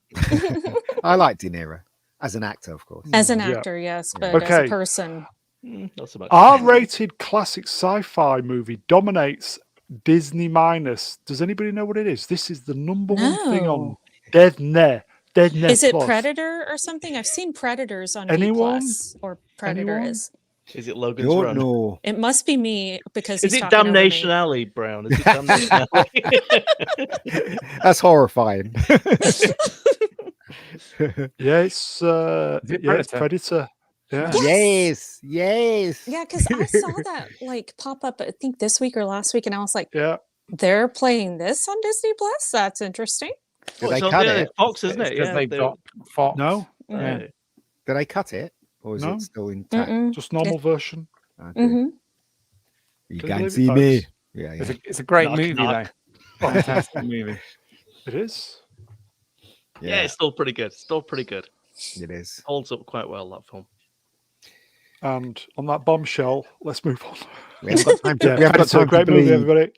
I like De Niro as an actor, of course. As an Yeah. actor, yes, but as Okay. a person, Not so much. R-rated classic sci-fi movie dominates Disney minus. Does anybody know what it is? This is the number one thing on No. Disney. is it Plus. Predator or something? I've seen Predators on Anyone? B+, or Predator Anyone? is. Is it Logan's Don't Run? know. It must be me because Is he's it talking over Damnation me. Alley, Brown? Is it Damnation Alley? That's horrifying. Yeah, it's it's Predator? Predator. Yeah. Yes! yes. Yeah, because I saw that like pop up, I think this week or last week, and I was like, Yeah. they're playing this on Disney Plus? That's interesting. Did Oh, they it's on- cut yeah, it? it's Fox, isn't it? Because Yeah, they've they- got Fox. No, yeah. Did they cut it? Or is No. it still intact? Mm-mm. just normal version. Okay. Mhm. You Can you can't believe it, see me. folks? Yeah, It's yeah. a great Knock, movie knock. though. Fantastic movie. It is. Yeah, it's still pretty good. Still pretty good. It is. Holds up quite well, that film. And on that bombshell, let's move on. We haven't got time to, Yeah, we haven't got Predator, time great to movie, believe. everybody.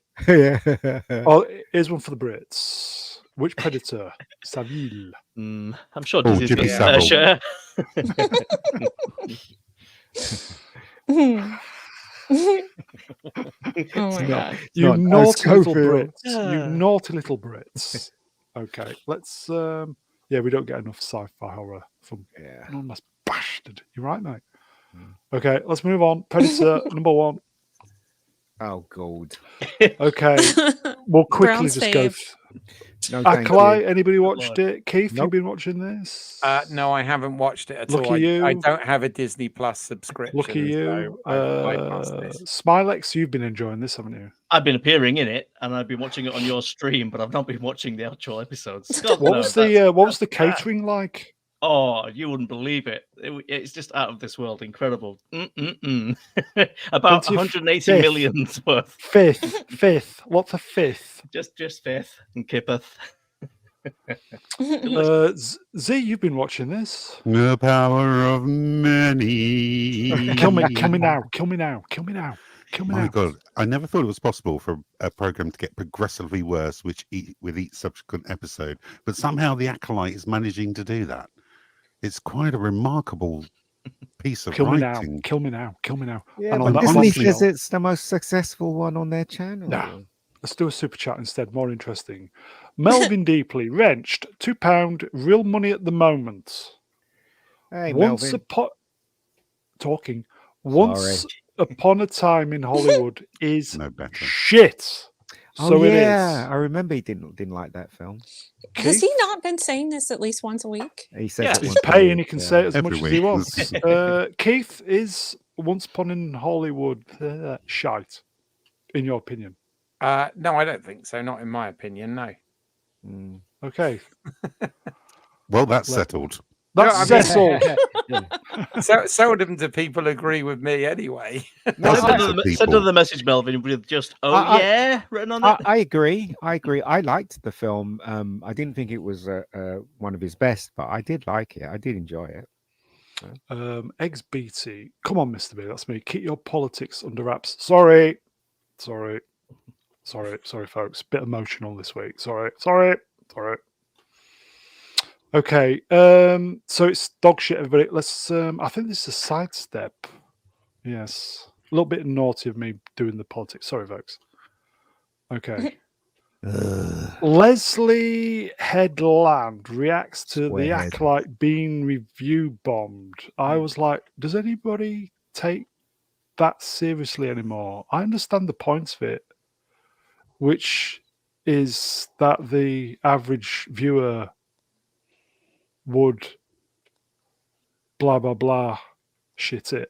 Yeah. Oh, here's one for the Brits. Which Predator? Savile. I'm sure Oh, Disney's Jimmy got a Savile. share. Oh my No. god. You not naughty little Schofield. Brits. You naughty little Brits. Okay, let's. Yeah, we don't get enough sci-fi horror from Yeah. anonymous bastard. You're right, mate. Mm. Okay, let's move on. Predator number one. Oh, God. Okay, we'll quickly Brown's just go. fave. No, thank Acolyte, you. anybody watched Lord. it? Keith, Nope. you've been watching this? No, I haven't watched it at Lucky all. I you. don't have a Disney Plus subscription. Lucky you. So I bypassed this. Smilex, you've been enjoying this, haven't you? I've been appearing in it, and I've been watching it on your stream, but I've not been watching the actual episodes. God, What no, was that's- the what was the that's bad. catering like? Oh, you wouldn't believe it. It's just out of this world. Incredible. About 25th. 180 million's worth. Fifth. What's a fifth? Just Faith and Kippeth. Z, you've been watching this. The power of many. Kill me now. Kill me now. Kill me now. Kill me My now. God, I never thought it was possible for a program to get progressively worse with each subsequent episode, but somehow the Acolyte is managing to do that. It's quite a remarkable piece of Kill me now. writing. Kill me now. Kill me now. Yeah, And on but that Disney honestly- says it's the most successful one on their channel. No. Let's do a super chat instead. More interesting. Melvin Deeply, wrenched, £2, real money at the moment. Hey, Once Melvin. upon Sorry. once upon a time in Hollywood is No better. shit. Oh So yeah, it I remember he didn't like that film. is. Has he Keith? not been saying this at least once a week? He says Yeah. it He's once a paying, week, he can yeah. say it as Every much as he week. wants. Keith, is Once Upon in Hollywood shite, in your opinion? No, I don't think so. Not in my opinion. No. Mm. Okay, Well, that's Let- settled. that's I mean- settled. So seldom do people agree with me anyway. No, Send I, another- Send another message, Melvin, with just I- yeah written on it. I agree. I agree. I liked the film. I didn't think it was one of his best, but I did like it. I did enjoy it. Eggs BT. Come on, Mr. B, that's me. Keep your politics under wraps. Sorry, folks. Bit emotional this week. Sorry. Okay, so it's dog shit, everybody. Let's. I think this is a sidestep. Yes, a little bit naughty of me doing the politics. Sorry, folks. Okay. Leslie Headland reacts to the Squarehead. Acolyte being review bombed. I was like, does anybody take that seriously anymore? I understand the points of it, which is that the average viewer would blah blah blah shit it.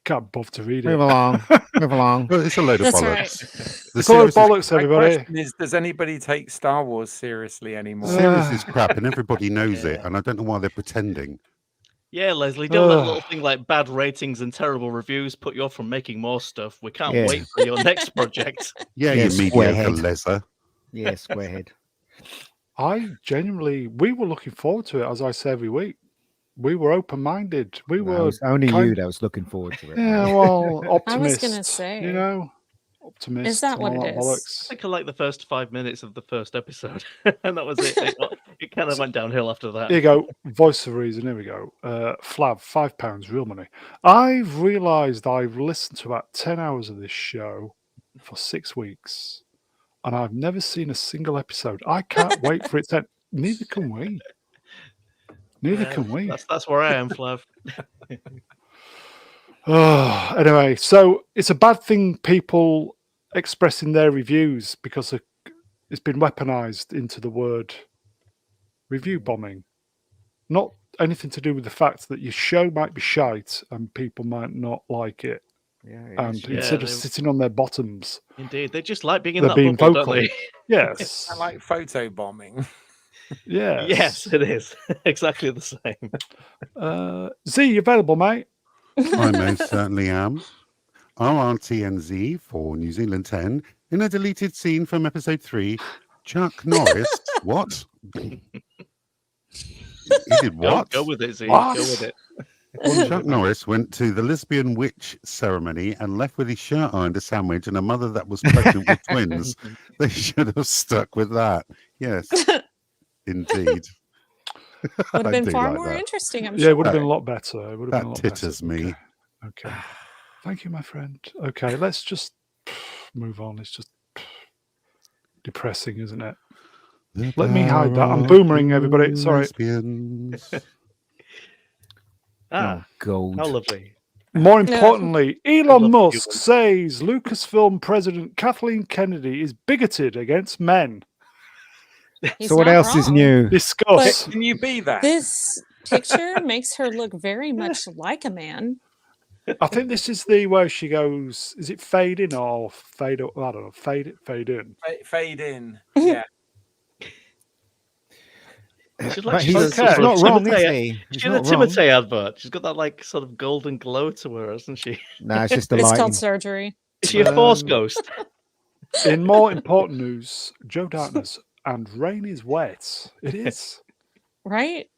Can't bother to read it. Move along. Move along. Well, it's a load of That's bollocks. right. The It's all series, is, bollocks, My everybody. question is, does anybody take Star Wars seriously anymore? series is crap, and everybody knows it, Yeah. and I don't know why they're pretending. Yeah, Leslie, don't let Ugh. little thing like bad ratings and terrible reviews put you off from making more stuff. We can't Yeah. wait for your next project. Yeah, Yeah, you mediocre squarehead. leather. Yeah, squarehead. I genuinely, we were looking forward to it, as I say every week. We were open-minded. We No, it were was only you kind- that was looking forward to it. Yeah, mate. well, I optimist. was gonna say. you know, optimist. Is that and what all it that is? I bollocks. think I liked the first 5 minutes of the first episode, and that was it. It kind of went downhill after that. Here you go. Voice of reason. Here we go. Flav, £5, real money. I've realised I've listened to about 10 hours of this show for 6 weeks, and I've never seen a single episode. I can't wait for it to. Neither can we. Neither Yeah, can we. That's where I am, Flav. Oh, anyway, so it's a bad thing people expressing their reviews because it's been weaponized into the word review bombing. Not anything to do with the fact that your show might be shite and people might not like it. Yeah, it And is. Yeah, instead of they- sitting on their bottoms, Indeed, they just like being in they're that being bubble, vocal. don't they? Yes. I like photo bombing. Yes. Yes, it is exactly the same. Z, you available, mate? I most certainly am. RRTNZ for New Zealand 10 in a deleted scene from episode 3. Chuck Norris. What? He did what? Go with it, Z. What? Go with it. Chuck Norris went to the lesbian witch ceremony and left with his shirt ironed, a sandwich, and a mother that was pregnant with twins. They should have stuck with that. Yes, indeed. Would have I been do far like more that. interesting, I'm Yeah, it sure. would have been a lot better. It would have been a That lot better. titters me. Okay. Thank you, my friend. Okay, let's just move on. It's just depressing, isn't it? Let me hide that. I'm boomering, everybody. Sorry. Lesbians. Ah, Oh, gold. how lovely. More Yeah. importantly, love Elon Musk humans. says Lucasfilm president Kathleen Kennedy is bigoted against men. He's So what not else is wrong. new? Discuss. Can you be that? This picture makes her look very much like a man. I think this is the where she goes. Is it fade in or fade up? I don't know. Fade in. Fade in. Yeah. She's But she's he's, a okay. he's not wrong, Timotei- is he? He's She's in a not wrong. Timotei advert. She's got that like sort of golden glow to her, hasn't she? No, it's just the It's lighting. called surgery. Is she a force Um, ghost? In more important news, Joe Darkness and rain is wet. It is. Right?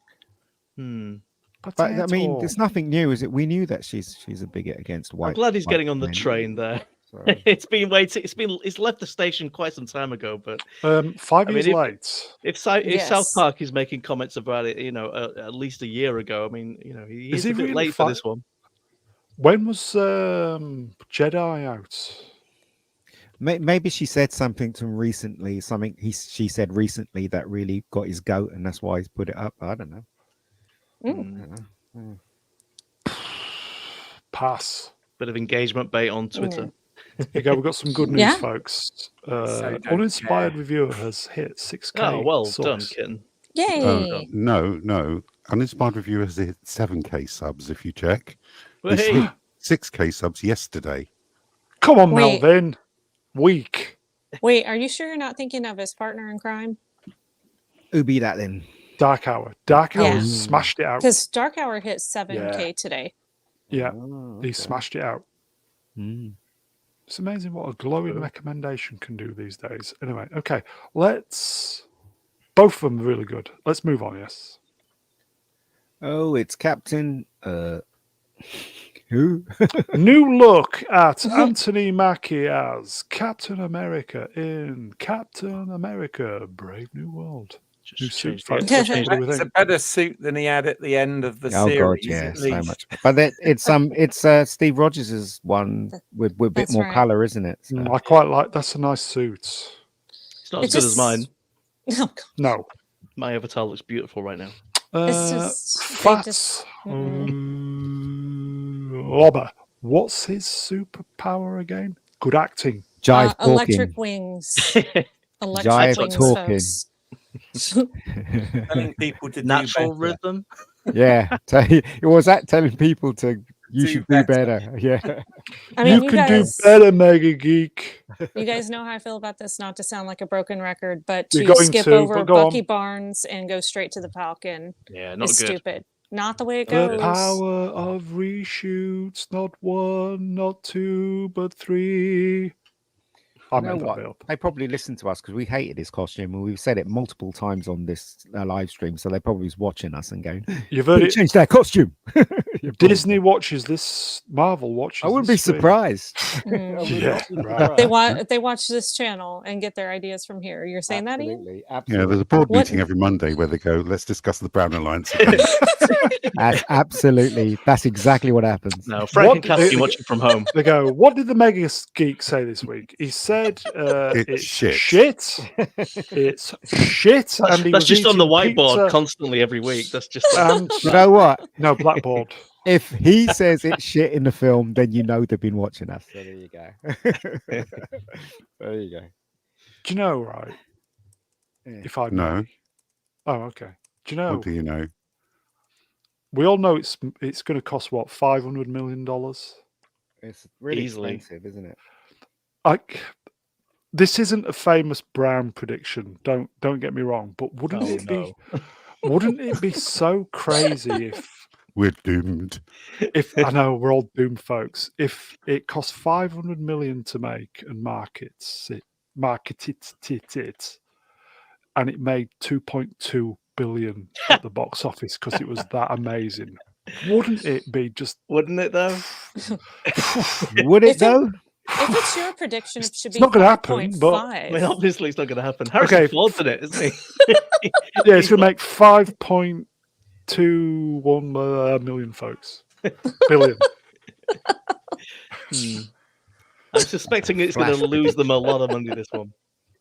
Hmm. But I mean, Potato. there's nothing new, is it? We knew that she's a bigot against white. I'm glad he's white getting on the men, train there. so- It's been waiting. It's left the station quite some time ago. But 5 I mean, years if- late. if South Yes. Park is making comments about it, at least a year ago. I mean, he Is is he a bit really late for this one. When was Jedi out? Maybe she said something to him recently. She said recently that really got his goat, and that's why he's put it up. I don't know. Mm. I don't know. Pass. Bit of engagement bait on Twitter. Here you go. We've got some good news, Yeah. folks. So don't Uninspired care. reviewer has hit 6K. Oh, well done, subs. kitten. Yay! No. Uninspired reviewer has hit 7K subs. If you check, Well, He's hey, hit 6K subs yesterday. Come on, Wait. Melvin. Weak. Wait, are you sure you're not thinking of his partner in crime? Who be that then? Dark Hour. Dark Yeah. Hour smashed it out. Because Dark Hour hit 7K today. Yeah, Oh, he okay. smashed it out. Mm. It's amazing what a glowing True. recommendation can do these days. Anyway, okay, let's. Both of them are really good. Let's move on. Yes. Oh, it's Captain. Who? New look at Anthony Mackie as Captain America in Captain America: Brave New World. New just suit, change folks. the What do we It's a think? better suit than he had at the end of the Oh series. God, yeah, at so least. much. But it's Steve Rogers' one with a bit That's more right. color, isn't it? So. I quite like. That's a nice suit. It's not It as good as just- mine. Oh, God. No. My avatar looks beautiful right now. It's just- they Fats. just- Robber. What's his superpower again? Good acting. Jive talking. electric wings. Electric Jive wings, talking. folks. Telling people to Natural do better. rhythm. Yeah, was that telling people to you Do should do better? Yeah. I mean, you can guys, do better, Mega Geek. You guys know how I feel about this. Not to sound like a broken record, but You're to going skip to, over but go Bucky on. Barnes and go straight to the Falcon Yeah, not is good. stupid. Not the way it The goes. power of reshoots, not one, not two, but three. I You know made that what? bit up. They probably listened to us because we hated his costume, and we've said it multiple times on this live stream. So they probably was watching us and going, You've heard "They it. changed that costume." Disney watches this. Marvel watches. I wouldn't this be stream. surprised. Mm. I would Yeah, not be right. surprised. They watch this channel and get their ideas from here. You're saying that, Ian? Absolutely, Yeah, absolutely. there's a board What- meeting every Monday where they go, let's discuss the Brown Alliance again. That's exactly what happens. No, Frank and What- Capt are watching from home. They go, what did the Mega Geek say this week? He said It's shit. It's shit. And he That's was just on the eating whiteboard pizza constantly every week. That's just and You know what? no blackboard. If he says it's shit in the film, then you know they've been watching us. So there you go. There you go. Do you know, right? Yeah. If I No. may. Oh, okay. Do you know? What do you know? We all know it's going to cost what, $500 million. It's really Easily. expensive, isn't it? This isn't a famous Brown prediction. Don't get me wrong, but wouldn't Oh, it be? no. Wouldn't it be so crazy We're doomed. if I know we're all doomed, folks? If it cost 500 million to make and market it, and it made 2.2 billion at the box office because it was that amazing, wouldn't it be just? Wouldn't it though? Would it If it- though? If it's your prediction, it should It's be not gonna happen, but- 5.5. I mean, obviously it's not going to happen. Harrison Okay. Ford's in it, isn't he? Yeah, it's going to make 5.21 million, folks. Billion. I'm suspecting it's going to Flash lose them a lot of money. This one,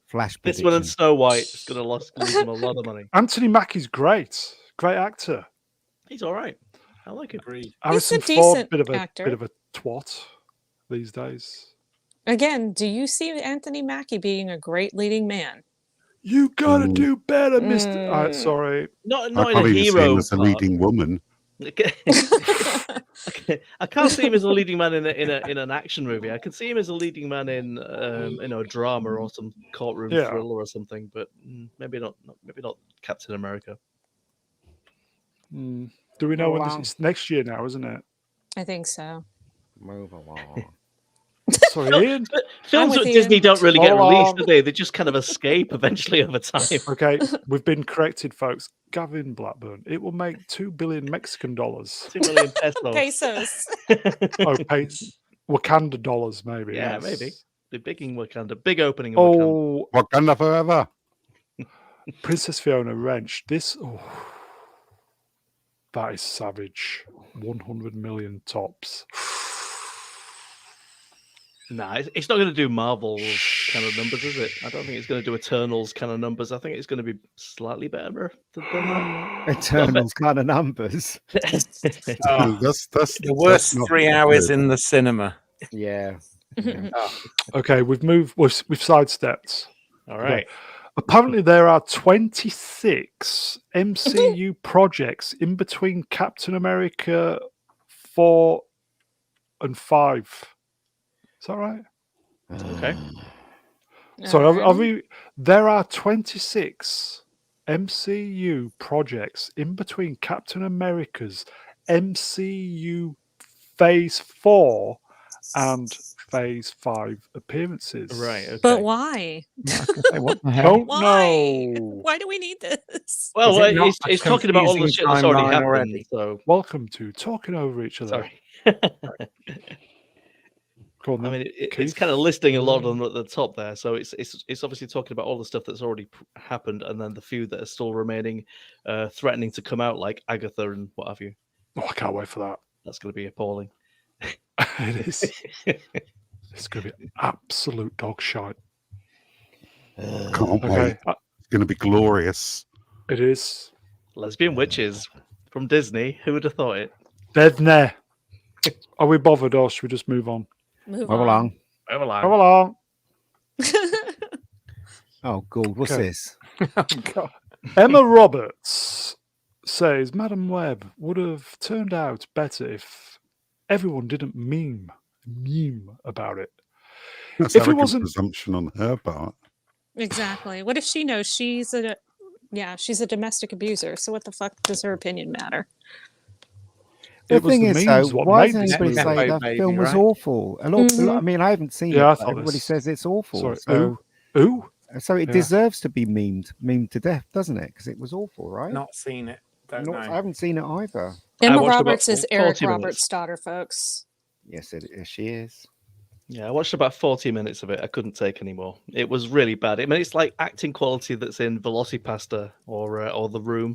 Flash this one, and prediction. Snow White is going to lose them a lot of money. Anthony Mackie's great actor. He's all right. I like it. Harrison Ford, decent bit of actor. a twat these days. Again, do you see Anthony Mackie being a great leading man? You gotta Mm. do better, Mister. Mm. Sorry, Not I in a can't even see him hero. as a part. leading woman. I can't see him as a leading man in an action movie. I can see him as a leading man in a drama or some courtroom Yeah. thriller or something. But maybe not Captain America. Do we know when this? Wow. It's next year now, isn't it? I think so. Move along. Sorry, Ian. Films with at Disney Ian. don't really get Hold released, on. do they? They just kind of escape eventually over time. Okay, we've been corrected, folks. Gavin Blackburn. It will make 2 billion Mexican dollars. 2 million pesos. Pesos. Oh, Wakanda dollars, maybe. Yeah, yes. maybe. The big in Wakanda. Big opening in Wakanda. Oh, Wakanda forever. Princess Fiona Wrench. This. Oh, that is savage. 100 million tops. Nah, it's not going to do Marvel's kind of numbers, is it? I don't think it's going to do Eternals kind of numbers. I think it's going to be slightly better than that. Eternals kind of numbers. Oh, That's the worst not 3 hours good. in the cinema. Yeah. Okay, we've sidestepped. All right. Apparently, there are 26 MCU projects in between Captain America 4 and 5. Is that right? Okay. Sorry, there are 26 MCU projects in between Captain America's MCU Phase 4 and Phase 5 appearances. Right. Okay. But why? What the hell? Don't Why? know. Why do we need this? Well, Is it not it's a talking about all the confusing shit that's already timeline happened. already? So Welcome to Talking Over Each Other. sorry. Go on I then. mean, it's Keith? kind of listing a lot of them at the top there. So it's obviously talking about all the stuff that's already happened, and then the few that are still remaining, threatening to come out, like Agatha and what have you. Oh, I can't wait for that. That's going to be appalling. It is. It's going to be absolute dog shite. Can't wait. Okay, It's going to be glorious. it is. Lesbian witches from Disney. Who would have thought it? Disney. Are we bothered or should we just move on? Move Move on. along. Come along. Come along. Oh, God. What's Okay. this? Emma Roberts says Madam Web would have turned out better if everyone didn't meme about it. That's If it arrogant wasn't- presumption on her part. Exactly. What if she knows she's a domestic abuser? So what the fuck does her opinion matter? The It was thing the is, memes though, what why made does this anybody movie. say Nepo that baby, film was right? awful? I mean, I haven't seen Yeah, I it, but thought everybody this- says it's awful. Sorry, So, Ooh. so it Yeah. deserves to be memed to death, doesn't it? Because it was awful, right? Not seen it. Don't Not- I know. haven't seen it either. Emma watched about Roberts is Eric 40 minutes. Roberts' daughter, folks. Yes, she is. Yeah, I watched about 40 minutes of it. I couldn't take any more. It was really bad. I mean, it's like acting quality that's in Velocipasta or The Room.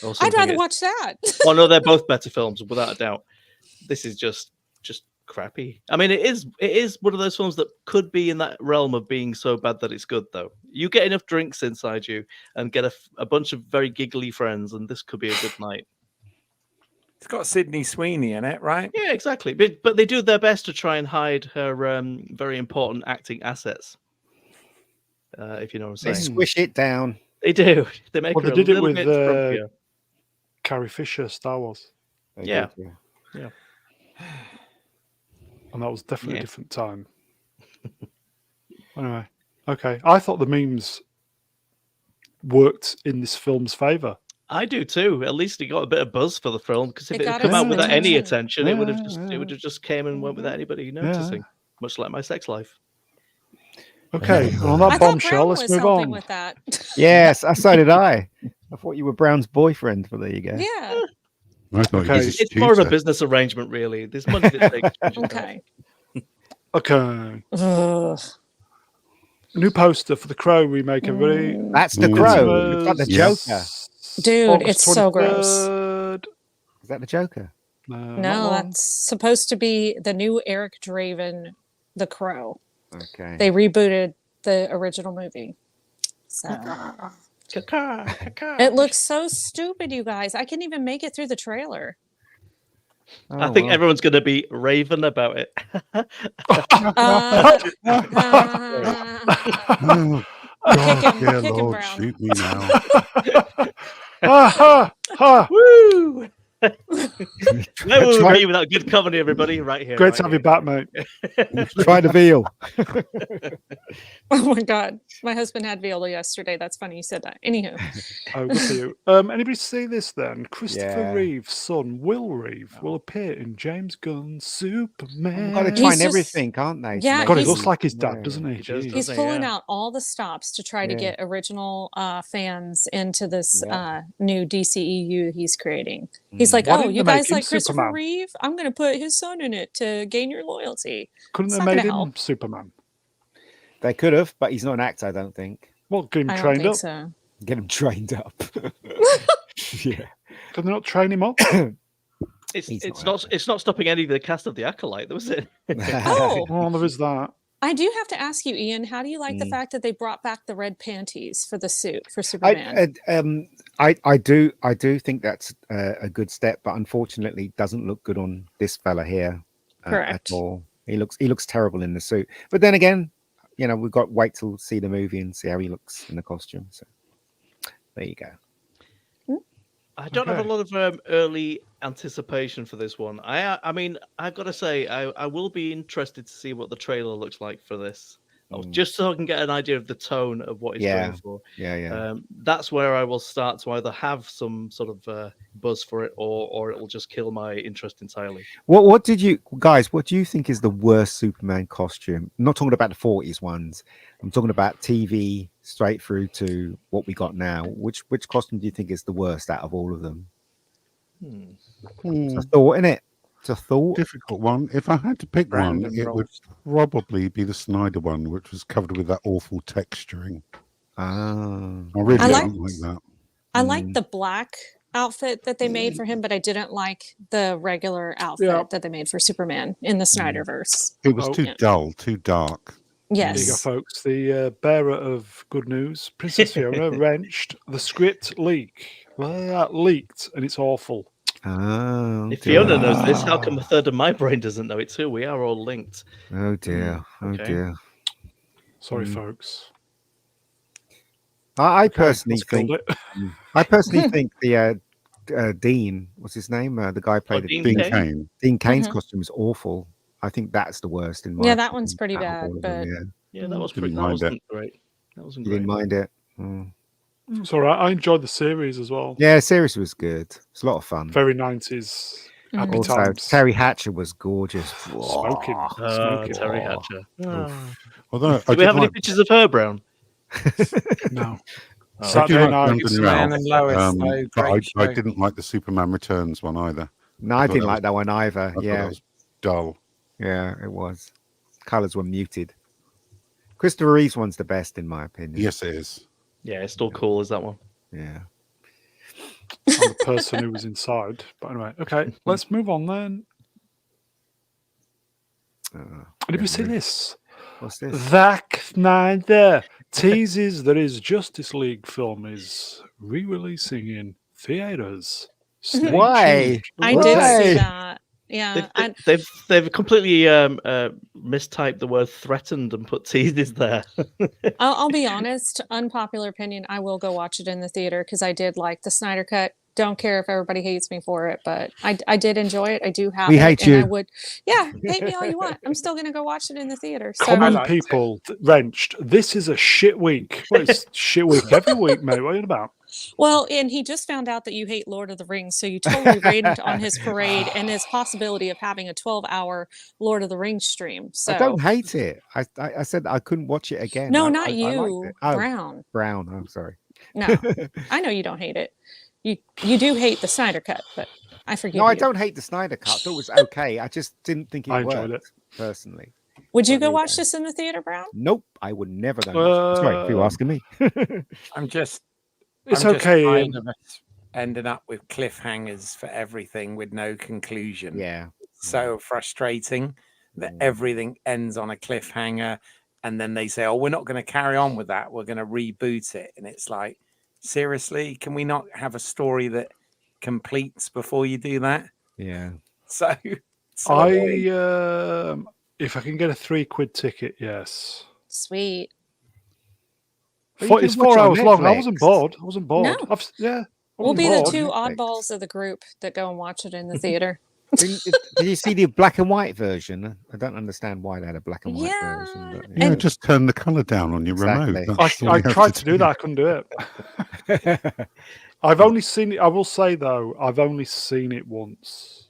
Or I'd something. rather It's- watch that. Oh no, they're both better films without a doubt. This is just crappy. I mean, it is one of those films that could be in that realm of being so bad that it's good. Though you get enough drinks inside you and get a bunch of very giggly friends, and this could be a good night. It's got Sydney Sweeney in it, right? Yeah, exactly. But they do their best to try and hide her very important acting assets. If you know what I'm They saying. squish it down. They do. They make Well, her they a did it little with bit grumpier. Carrie Fisher, Star Wars. They Yeah. did, And that was definitely Yeah. a different time. Anyway, okay. I thought the memes worked in this film's favour. I do too. At least it got a bit of buzz for the film, because if It it had got come us out some without any attention. attention, it would have just came and went without anybody noticing. Much like my sex life. Okay, and on I that thought bombshell, Brown let's was move helping on. with that. Yes, so did I. I thought you were Brown's boyfriend, but there you go. Yeah. I thought Okay. he was his It's more of a tutor. business arrangement, really. There's money that takes. Okay. Okay. Ugh. New poster for the Crow remake, everybody. That's the Mm. Crow. It's like the Yes. Joker. Dude, August it's so gross. 23rd. Is that the Joker? Not No, long. that's supposed to be the new Eric Draven, The Crow. Okay. They rebooted the original movie. So it looks so stupid, you guys. I can't even make it through the trailer. I Oh, think well. everyone's going to be raving about it. Uh, Oh, Kick God, him, dear kick him, Lord, Brown. shoot me now. Ha, ha, ha. Woo! No will Try- be without good company, everybody. Right here. Great right to have you here. back, mate. Try the veal. Oh my god. My husband had viola yesterday. That's funny you said that. Anywho. Oh, good for you. Anybody see this then? Christopher Yeah. Reeve's son, Will Reeve, will appear in James Gunn's Superman. Got to He's find just- everything, can't they? to Yeah, make God, he he's- looks like his dad, Yeah. doesn't he? He does, Jeez. He's doesn't he? pulling Yeah. out all the stops to try to Yeah. get original fans into this Yeah. new DCEU he's creating. He's Mm. like, Why oh, didn't you they make guys him like Christopher Superman? Reeve? I'm going to put his son in it to gain your loyalty. Couldn't It's they not made gonna him help. Superman? They could have, but he's not an actor, I don't think. Well, get him I don't trained think up. so. Get him trained up. Yeah. Can they not train him up? He's It's not stopping any of the cast of the Acolyte, though, is it? Oh, Oh, there is that. I do have to ask you, Ian, how do you like the Mm. fact that they brought back the red panties for the suit for Superman? I do think that's a good step, but unfortunately, it doesn't look good on this fella here at Correct. all. He looks terrible in the suit. But then again, you know, we've got to wait till see the movie and see how he looks in the costume. So there you go. I don't have a Okay. lot of early anticipation for this one. I mean, I've got to say, I will be interested to see what the trailer looks like for this, just so I can get an idea of the tone of what he's going for. Yeah. That's where I will start to either have some sort of buzz for it, or it will just kill my interest entirely. What did you guys? What do you think is the worst Superman costume? I'm not talking about the 40s ones. I'm talking about TV straight through to what we got now. Which costume do you think is the worst out of all of them? It's a thought, isn't it? It's a thought. Difficult one. If I had to pick one, Random it would probably be the Snyder one, which was covered with that awful texturing. Ah, I really I don't like that. I like the black outfit that they made for him, but I didn't like the regular outfit Yeah. that they made for Superman in the Snyderverse. It was Oh. too Yeah. dull, too dark. There you go, Yes. folks. The bearer of good news, Princess Fiona, wrenched. The script leaked, and it's awful. If Fiona dear. knows this, how come a third of my brain doesn't know it too? We are all linked. Oh dear. Oh Okay. dear. Sorry, folks. I Okay, personally that's killed think. it. I personally think the Dean, what's his name? The guy who played Dean Dean Cain? Cain. Dean Kane's Mhm. costume is awful. I think that's the worst in my. Yeah, that one's pretty opinion, out of bad, all of but them, Yeah, that was Didn't that mind wasn't great. That wasn't you great. didn't mind it. Mm. It's all right. I enjoyed the series as well. Yeah, series was good. It's a lot of fun. Very 90s. Happy Also, times. Terry Hatcher was gorgeous. Smoking. Smoking. Terry Oh. Hatcher. Although Do we have any pictures of her, Brown? No. I do Saturday like night. Brandon Superman Routh, and Lois, though, but great I show. didn't like the Superman Returns one either. No, I thought didn't that like that one either. I thought Yeah, that was dull. yeah, it was. Colors were muted. Christopher Reeve's one's the best in my opinion. Yes, it is. Yeah, it's still cool as that one. Yeah. I'm the person who was inside. But anyway, okay, let's move on then. Did we see this? What's this? Zack Snyder teases that his Justice League film is re-releasing in theaters. Stay Why? tuned. I did Why? see that. Yeah. They've completely mistyped the word threatened and put teases there. I'll be honest, unpopular opinion, I will go watch it in the theater because I did like the Snyder Cut. Don't care if everybody hates me for it, but I did enjoy it. I do have We it. hate and I you. would, yeah, hate me all you want. I'm still gonna go watch it in the theater. So Common liked it. people wrenched. This is a shit week. Well, it's shit week every week, mate. What are you about? well, and he just found out that you hate Lord of the Rings, so you totally rained on his parade and his possibility of having a 12-hour Lord of the Rings stream. So I don't hate it. I said I couldn't watch it again. no, I not liked you, it. Oh, Brown. Brown. I'm sorry. No, I know you don't hate it. You do hate the Snyder Cut, but I forgive No, you. I don't hate the Snyder Cut. I thought it was okay. I just didn't think it I enjoyed worked personally. Would you But there go you watch go. this in the theater, Brown? Nope, I would never go. Sorry, if you were asking me. I'm just It's I'm just okay. tired Ian. of us ending up with cliffhangers for everything with no conclusion. Yeah. So frustrating that Mm. everything ends on a cliffhanger and then they say, oh, we're not going to carry on with that. We're going to reboot it. And it's like, seriously, can we not have a story that completes before you do that? Yeah. So, annoying. If I can get a £3 ticket, yes. Sweet. But you It's can watch 4 it on hours long. I wasn't Netflix. bored. I wasn't bored. No. Yeah. I We'll wasn't be the bored. two Netflix. oddballs of the group that go and watch it in the theater. Did you see the black and white version? I don't understand why they had a black and white Yeah, version. But, Yeah, And- just turn the colour down on your Exactly. remote. That's all I you have tried to do that. I couldn't do it. yeah. I've only seen it. I will say though, I've only seen it once,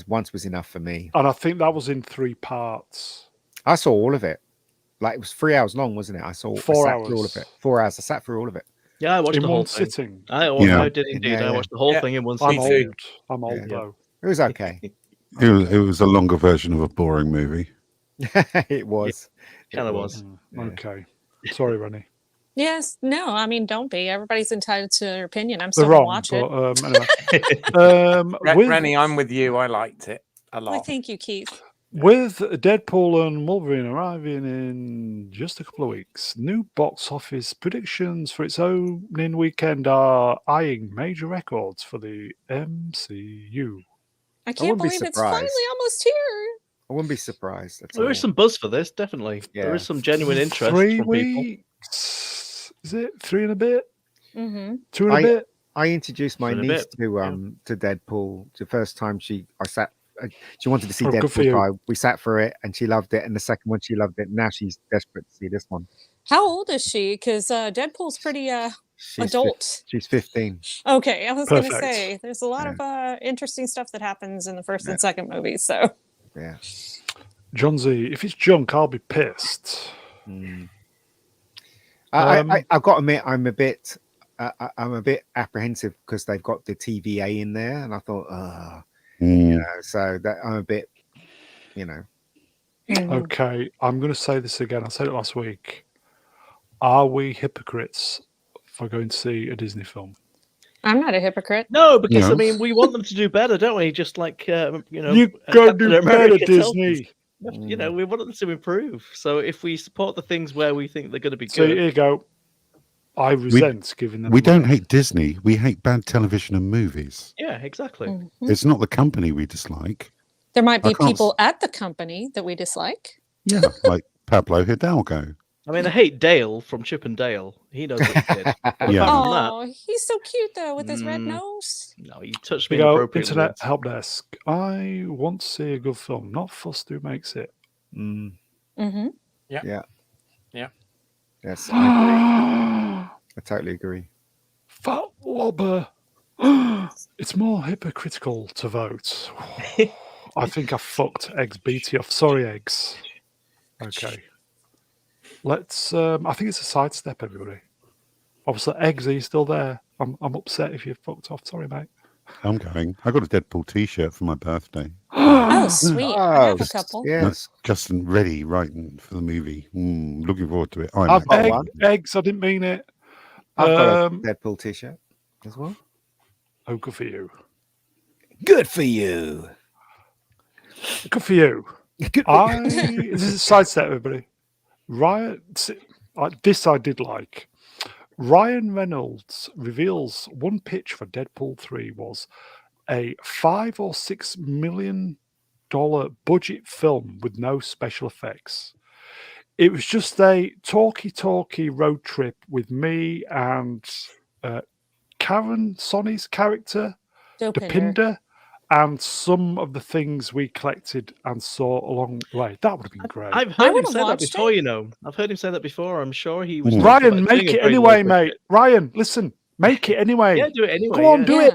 Once was enough for me. and I think that was in 3 parts. I saw all of it. Like it was 3 hours long, wasn't it? I 4 sat through all hours. of it. 4 hours. I sat through all of it. Yeah, I watched In the whole one thing. sitting. Yeah. I did indeed. Yeah, I yeah. watched the whole Yeah. thing in one I'm sitting. Me too. old. I'm old Yeah. though. It was okay. It was a longer version of a boring movie. It was. Kind It of was. Yeah. Okay. Sorry, Rennie. Yes, no, I mean, don't be. Everybody's entitled to their opinion. I'm They're still gonna wrong, watch but it. anyway. With Rennie, I'm with you. I liked it a Why, lot. thank you, Keith. With Deadpool and Wolverine arriving in just a couple of weeks, new box office predictions for its opening weekend are eyeing major records for the MCU. I can't wouldn't be believe it's finally surprised. almost here. I wouldn't be surprised. At There all. is some buzz for this, definitely. There Yeah. is some genuine interest 3 from people. weeks? Is it 3 and a bit? Mm-hmm. 2 and a bit? I introduced my In a niece bit, to Deadpool. The first time she wanted to see Oh, good for Deadpool you. 5. We sat for it and she loved it. And the second one she loved it. Now she's desperate to see this one. How old is she? Because Deadpool's pretty She's adult. She's 15. Okay, I was gonna Perfect. say there's a lot Yeah. of interesting stuff that happens in the first Yeah. and second movies. So Yeah. John Z, if it's junk, I'll be pissed. Mm. Um, I've got to admit, I'm a bit apprehensive because they've got the TVA in there, and I thought, so that I'm a bit, Okay, I'm going to say this again. I said it last week. Are we hypocrites for going to see a Disney film? I'm not a hypocrite. No, because No. I mean, we want them to do better, don't we? Just like You Captain go do better, America tells us. Disney. We want them to improve. So if we support the things where we think they're going to be So good, here you go. I resent giving them. We don't money. hate Disney. We hate bad television and movies. yeah, exactly. Mhm. It's not the company we dislike. There might I be can't people at the company that we dislike. Yeah, like Pablo Hidalgo. I mean, I hate Dale from Chip and Dale. He knows what he did. But Yeah. apart from that, Oh, he's so cute though with his red Mm. nose. no, he touched me Here you go. inappropriately. Internet once. help desk. I want to see a good film, not fussed who makes it. Mm-hmm. yes, I totally agree. Fat lobber. It's more hypocritical to vote. I think I fucked Eggs BT off. Sorry, Eggs. Okay. Let's. I think it's a sidestep, everybody. Obviously, Eggs, are you still there? I'm upset if you fucked off. Sorry, mate. I'm going. I got a Deadpool T-shirt for my birthday. Oh, sweet. I have a just- couple. Yes. Just ready, writing for the movie. Looking forward to it. I'm I've got actually- one. Eggs, I didn't mean it. I've got a Um, Deadpool t-shirt as well. Oh, good for you. Good for you. Good for you. This is a sidestep, everybody. This I did like. Ryan Reynolds reveals one pitch for Deadpool 3 was a $5 or $6 million budget film with no special effects. It was just a talky road trip with me and Karen Sonny's character, Dopinder. Dopinder, and some of the things we collected and saw along the way. That would have been great. I've heard him would've say that watched before, it. you know. I've heard him say that before. I'm sure he was. Mm. talking Ryan, about doing make a it very anyway, low mate. budget. Ryan, listen, make it anyway. Yeah, do it anyway. Go on, yeah. do it.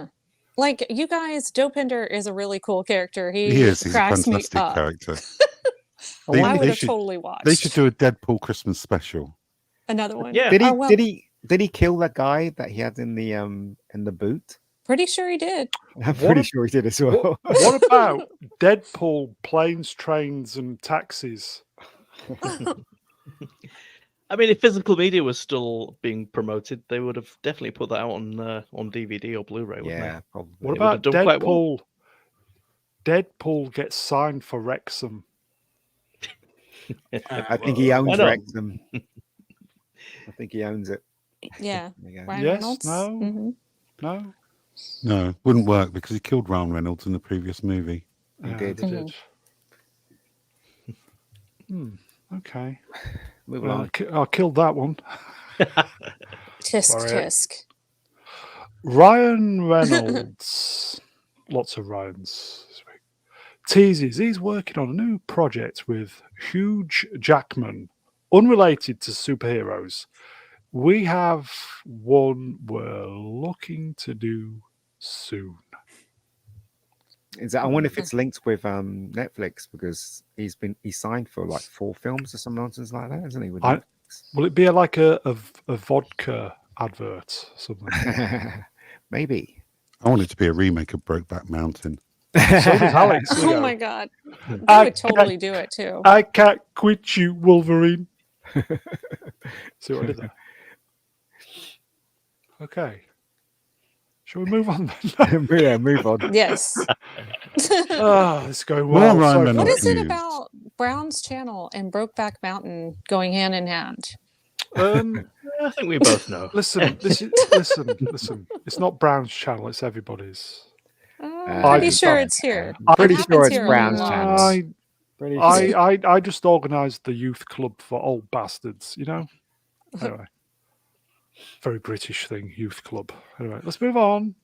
Like you guys, Dopinder is a really cool character. He is. He's a cracks me fantastic up. character. I They- would they have should- totally watched. They should do a Deadpool Christmas special. Another one. Yeah. Did he? Oh, well. Did he kill that guy that he had in the boot? Pretty sure he did. I'm What pretty a- sure he did as well. What about Deadpool planes, trains, and taxis? I mean, if physical media was still being promoted, they would have definitely put that out on DVD or Blu-ray. Wouldn't Yeah, probably. What It would have about done quite well. Deadpool? Deadpool gets signed for Wrexham. I think he owns Why not? Wrexham. I think he owns it. Yeah. There you go. Ryan Yes, Reynolds. no. Mhm. No, No, wouldn't work because he killed Ryan Reynolds in the previous movie. He Yeah, did. they did. Okay. Move Well, along. I killed that one. Tisk Sorry. tisk. Ryan Reynolds, lots of Ryans this week, teases he's working on a new project with Hugh Jackman, unrelated to superheroes. We have one we're looking to do soon. Is that? I wonder if it's linked with Netflix because he's signed for like 4 films or some nonsense like that, isn't he? With I- Netflix? Will it be like a vodka advert? Something. Maybe. I want it to be a remake of Brokeback Mountain. So does Alex. There you Oh go. my god. I I would totally do it too. I can't quit you, Wolverine. See what I did there? Okay. Shall we move on then? Yeah, move on. Yes. Oh, it's going Well, well. Ryan Sorry. What Reynolds is it news. about Brown's channel and Brokeback Mountain going hand in hand? I think we both know. Listen. Listen. It's not Brown's channel. It's everybody's. I'm I pretty just- sure it's here. Pretty It sure happens it's here a Brown's lot. channel. Pretty sure. I just organised the youth club for old bastards. You know. Anyway, very British thing, youth club. Anyway, let's move on.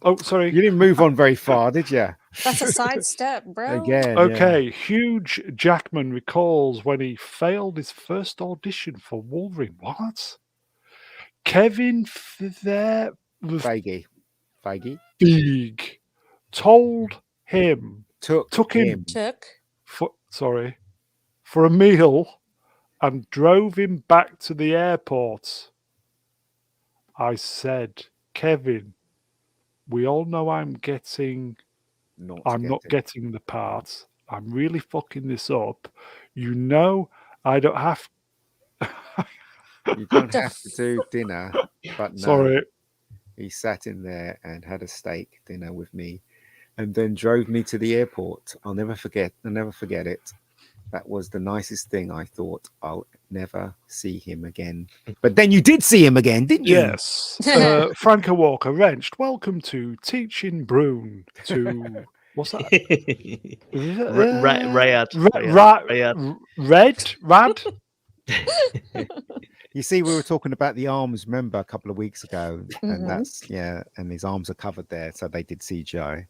Oh, sorry. You didn't move on very far, did you? That's a sidestep, bro. Again. yeah. Okay, Hugh Jackman recalls when he failed his first audition for Wolverine. What? Kevin Feige told him, took him Took. for a meal and drove him back to the airport. I said, Kevin, we all know I'm not getting the part. I'm really fucking this up. You know, I don't have. You don't have to do dinner, but no. Sorry. He sat in there and had a steak dinner with me, and then drove me to the airport. I'll never forget it. That was the nicest thing. I thought I'll never see him again. But then you did see him again, didn't you? Yes. Franco Walker wrenched. Welcome to Teaching Brune. To what's that? Rad. You see, we were talking about the arms, remember, a couple of weeks ago, Mhm. and that's and his arms are covered there, so they did CGI.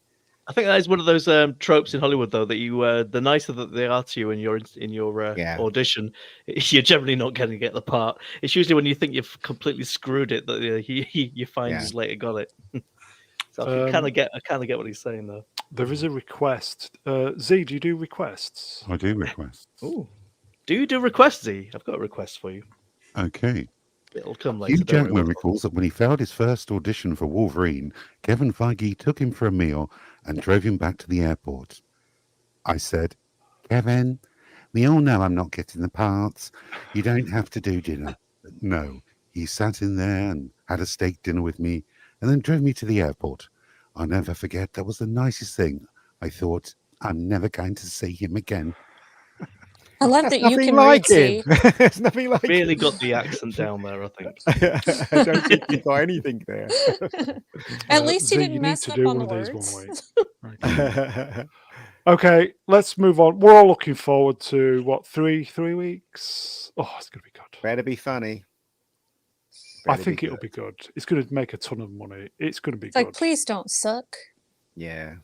I think that is one of those tropes in Hollywood, though, that you the nicer that they are to you in your audition, you're generally not going to get the part. It's usually when you think you've completely screwed it that you find you later got it. So I kind of get what he's saying, though. There is a request. Z, do you do requests? I do requests. Ooh. Do you do requests, Z? I've got a request for you. Okay. It'll come later. Hugh Jackman recalls that when he failed his first audition for Wolverine, Kevin Feige took him for a meal and drove him back to the airport. I said, Kevin, we all know I'm not getting the parts. You don't have to do dinner. But no, he sat in there and had a steak dinner with me and then drove me to the airport. I'll never forget. That was the nicest thing. I thought, I'm never going to see him again. I love That's that you nothing can like read. him. It's nothing like Really him. got the accent down there, I think. I don't think you got anything there. At least he Z, didn't you mess need up to do on the one of these words. 1 week. Okay, let's move on. We're all looking forward to what, three weeks? Oh, it's gonna be good. Better be funny. I think it'll be good. It's gonna make a ton of money. It's gonna be It's good. like, please don't suck. Yeah.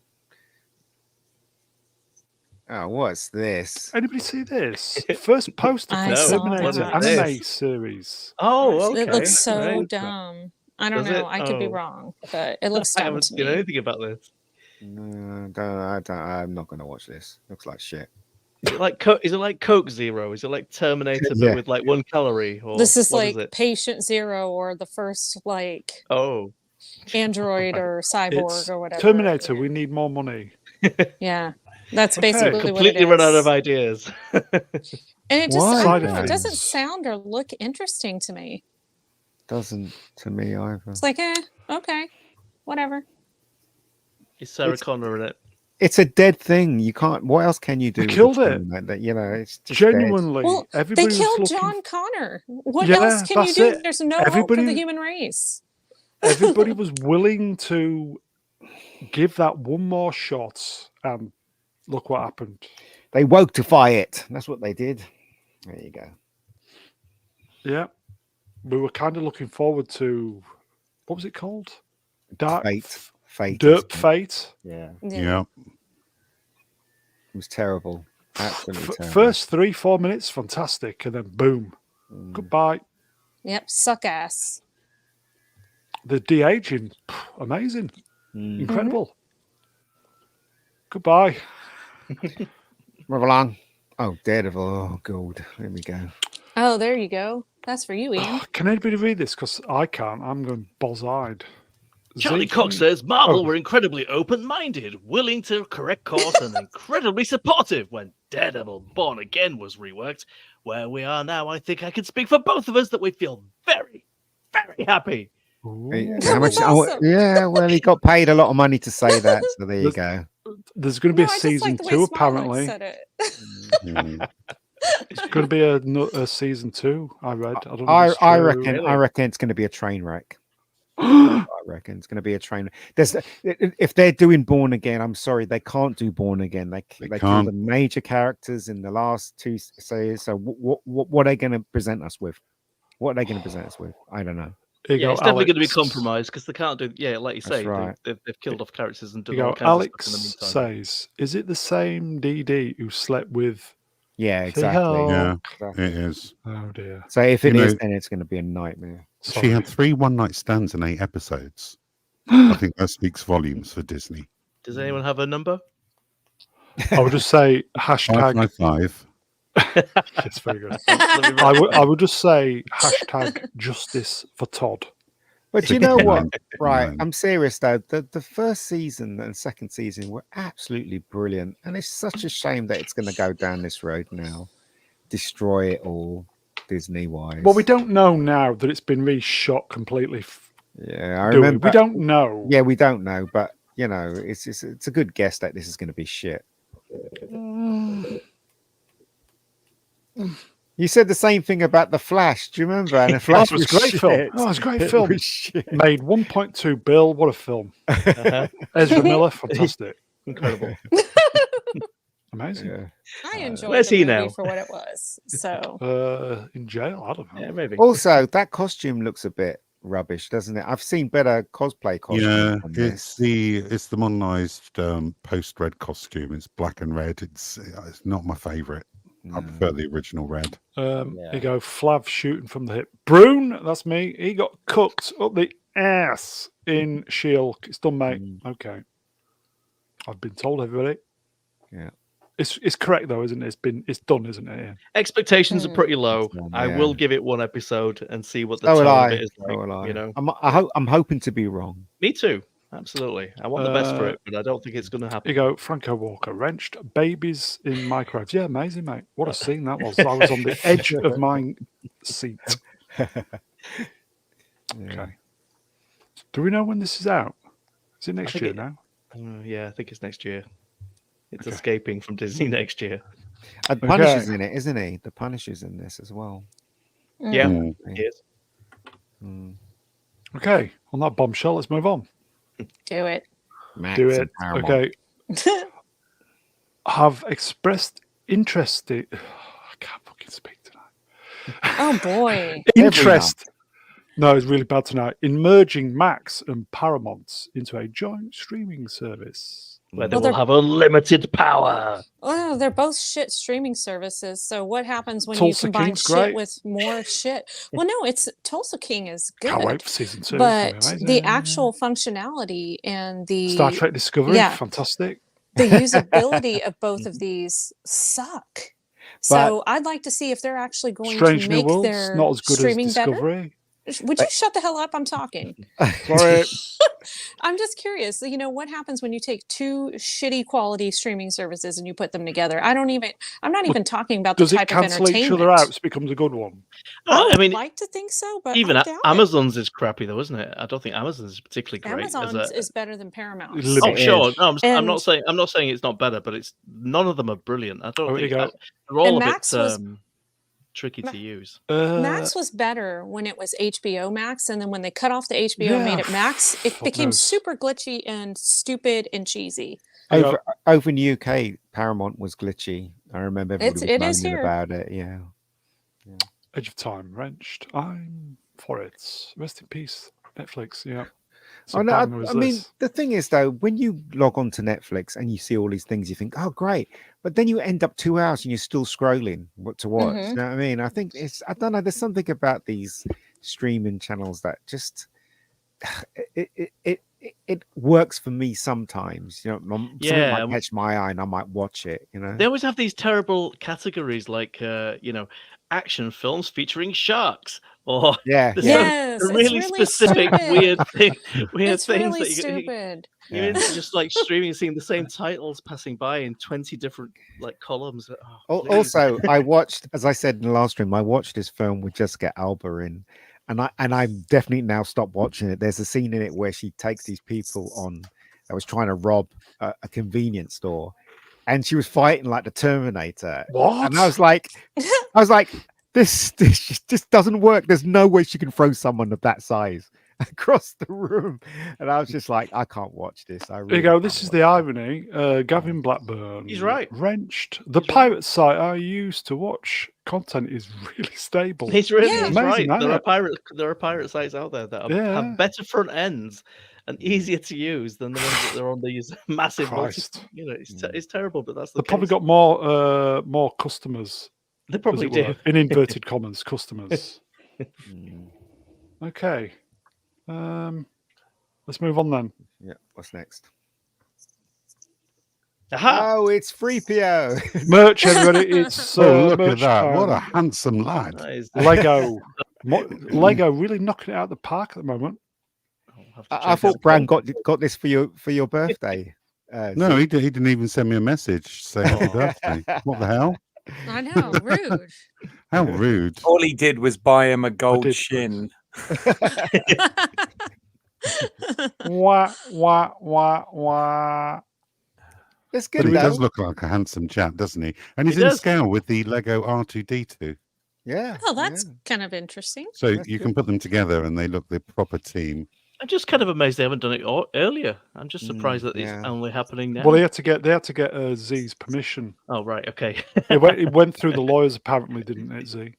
Oh, what's this? Anybody see this? First poster I for saw Terminator that. anime series. Oh, okay. It looks so Right. dumb. I don't Does know. it? I could be Oh. wrong, but it looks I dumb haven't to seen me. anything about this. No, I'm not going to watch this. Looks like shit. Is it like Coke Zero? Is it like Terminator Yeah. but with like 1 calorie? Or This is what like it? Patient Zero or the first like Oh, android or cyborg It's or whatever. Terminator. We need more money. Yeah, that's Okay. basically what it completely is. run out of ideas. And it just Why? I Side don't know, it doesn't effects. sound or look interesting to me. Doesn't to me either. It's like, okay, whatever. Is Sarah It's- Connor in it? It's a dead thing. You can't. What else can you do? They with killed a it. thing like that? It's just dead. Genuinely, Well, everybody they was killed looking. John Connor. What Yeah, else can you that's do? it. There's no hope for Everybody- the human race. Everybody was willing to give that one more shot, and look what happened. They wokeify it. That's what they did. There you go. Yeah, we were kind of looking forward to what was it called? Dark Fate. Derp isn't it? Fate. Yeah, Yeah. it was terrible. Absolutely terrible. First 3-4 minutes, fantastic, and then boom, Mm. goodbye. Yep, suck ass. The de-aging, amazing, Mm. incredible. Goodbye. Move along. Oh, Daredevil. Oh, God. Here we go. Oh, there you go. That's for you, Ian. Can anybody read this? Because I can't. I'm going balls-eyed. Charlie Z, Cox can- says Marvel Oh. were incredibly open-minded, willing to correct course, and incredibly supportive when Daredevil Born Again was reworked. Where we are now, I think I can speak for both of us that we feel very, very happy. That How much? was awesome. Yeah, well, he got paid a lot of money to say that, so there you There's- go. There's going to be No, a I just season like the way 2, Smilox apparently. said it. Mm. It's going to be a season 2, I read. I don't know if it's I true. reckon. I Really? reckon it's going to be a train wreck. I reckon it's going to be a train. If they're doing Born Again, I'm sorry, they can't do Born Again. They killed can't. the major characters in the last 2 series. So what are they going to present us with? What are they going to present us with? I don't know. Here you Yeah, go, it's definitely going to be Alex. compromised because they can't do. Yeah, like you That's say, right. they've killed off characters and done You all go, kinds Alex of stuff in the meantime. says, is it the same DD who slept with Yeah, exactly. Yeah, Exactly. it is. Oh dear. So if You it is, know- then it's going to be a nightmare. She had 3 one-night stands in 8 episodes. I think that speaks volumes for Disney. Does anyone have a number? I would just say hashtag. 555. It's very good. Let me I would just say hashtag justice for Todd. But you know what? 69. Right, I'm serious though. The first season and second season were absolutely brilliant, and it's such a shame that it's going to go down this road now, destroy it all, Disney wise. Well, we don't know now that it's been reshot completely. Yeah, I Do we? remember. We don't know. Yeah, we don't know, but you know, it's a good guess that this is going to be shit. You said the same thing about the Flash. Do you remember? And the Flash was a great shit. film. Oh, it was a great It film. was shit. Made 1.2 bill. What a film. Uh-huh. Ezra Miller, fantastic. Incredible. Amazing. Yeah. I enjoyed Where's the he movie now? for what it was. So In jail? I don't know. Yeah, maybe. Also, that costume looks a bit rubbish, doesn't it? I've seen better cosplay costumes. Yeah, than it's this. the modernized post-red costume. It's black and red. It's not my favorite. I prefer the original red. Here you go. Flav shooting from the hip. Brune, that's me. He got cooked up the ass in She-Hulk. It's done, mate. Okay. I've been told, everybody. Yeah. It's correct though, isn't it? It's done, isn't it? Yeah. Expectations are pretty low. done, I yeah. will give it one episode and see what the So will tone I. of it is So like. will I. You know, I'm hoping to be wrong. me too. Absolutely, I want the best for Uh, it, but I don't think it's going to Here happen. you go. Franco Walker wrenched babies in microwaves. Yeah, amazing, mate. What a scene that was. I was on the edge of my seat. Okay. Do we know when this is out? Is it next think year it- now? Yeah, I think it's next year. It's Okay. escaping from Disney next year. And Punisher's in it, isn't he? The Punisher's in this as well. Yeah, Mm. it is. Mm. Okay. On that bombshell, let's move on. do it. Max Do and it. Paramount. Okay. Have expressed interest. I can't fucking speak tonight. Oh boy. Interest. No, it's really bad tonight. In merging Max and Paramount into a joint streaming service. Where they Well, will they're- have unlimited power. Oh, they're both shit streaming services. So what happens when Tulsa you combine King's shit great. with more shit? Well, no, it's Tulsa King is Can't wait good, for season 2. It's gonna be but amazing. the actual functionality and the Star Trek Discovery, yeah. fantastic. the usability of both of these suck. So I'd like to see if they're actually going Strange to New make Worlds, their not as good as streaming better. Discovery. Would you shut the hell up? I'm talking. Sorry. I'm just curious. You know, what happens when you take two shitty quality streaming services and you put them together? I'm not even talking about the Does it type of cancel entertainment. each other out so it becomes a good one? I I mean, like to think so, but even I doubt it. Amazon's is crappy though, isn't it? I don't think Amazon's is particularly great. as Amazon a- is better than Paramount. Limited. Oh, It sure. is. No, I'm not And- saying it's not better, but it's none of them are brilliant. I don't Oh, here you think go. they're all And a Max bit was- tricky to use. Max was better when it was HBO Max, and then when they cut off the HBO and made it Max, it fuck became knows. super glitchy and stupid and cheesy. Here you go. Over in the UK, Paramount was glitchy. I remember everybody It was is moaning here. about it. Yeah. Edge of Time, wrenched. I'm for it. Rest in peace, Netflix. Yeah. So I know. banger as I mean, this. the thing is, though, when you log on to Netflix and you see all these things, you think, "Oh, great," but then you end up 2 hours and you're still scrolling what to watch. Mhm. You know what I mean? I think I don't know. There's something about these streaming channels that just it works for me sometimes. You know, something Yeah. might catch my eye and I might watch it. You know. They always have these terrible categories like action films featuring sharks or Yeah. there's Yeah. Yes, some it's really really specific stupid. weird things It's really that stupid. you're into just like streaming, seeing the same titles passing by in 20 different like columns. Oh, please. Also, I watched, as I said in the last stream, I watched this film with Jessica Alba in, and I've definitely now stopped watching it. There's a scene in it where she takes these people on that was trying to rob a convenience store, and she was fighting like the Terminator. What? And I was like, this just doesn't work. There's no way she can throw someone of that size across the room. And I was just like, I can't watch this. There you go. This is the irony. Gavin Blackburn. He's right. Wrenched. The He's right. pirate site I used to watch content is really stable. He's really Yeah. he's Amazing, right. isn't There are pirate sites out there that Yeah. have better front ends and easier to use than the ones that are on these massive Christ. it's terrible, but that's the They've probably case. got more customers. They as probably it do. were, in inverted commas, customers. Mm, Okay. Let's move on then. yeah. What's next? Aha! Oh, it's 3PO. Merch, everybody. It's Oh, look at merch that! What a time. handsome lad. That is- Lego. Lego really knocking it out of the park at the moment. I'll have to I check thought out Bran the- got this for your birthday. No, he didn't even send me a message saying happy Oh. birthday. What the hell? I know, rude. How rude! All he did was buy him a gold did. shin. Wah, wah, wah, wah. That's But good he though. does look like a handsome chap, doesn't he? And he's He in does. scale with the Lego R2D2, Yeah. Oh, that's yeah. kind of interesting. so That's you good. can put them together and they look the proper team. I'm just kind of amazed they haven't done it earlier. I'm just surprised that yeah. it's only happening now. Well, they had to get Z's permission. Oh right, okay. It went through the lawyers, apparently, didn't it, Z?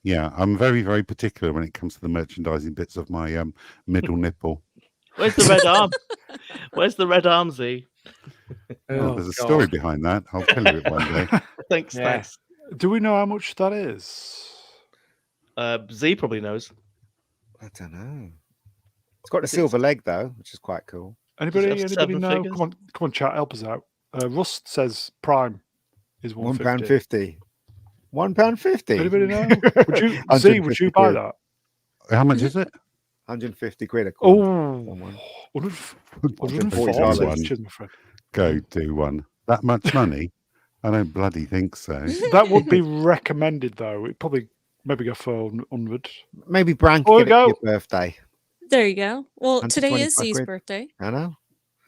Yeah, I'm very, very particular when it comes to the merchandising bits of my middle nipple. Where's the red arm? Where's the red arm, Z? Oh, there's a story behind that. I'll tell you it one day. Thanks, Yeah. thanks. Do we know how much that is? Z probably knows. I don't know. It's got a silver leg though, which is quite cool. Anybody have 7 know? figures? Come on, chat, help us out. Rust says Prime is £1.50. £1.50. Anybody know? Would you, Z, would you buy that? How much is it? 150 quid a coin. Oh, Someone. 140 $140. dollars. Cheers, my friend. Go do one. That much money? I don't bloody think so. That would be recommended, though. It probably maybe go for 100. Maybe Bran Oh, could get it go. for your birthday. There you go. Well, today 125 is Z's quid. birthday. I know.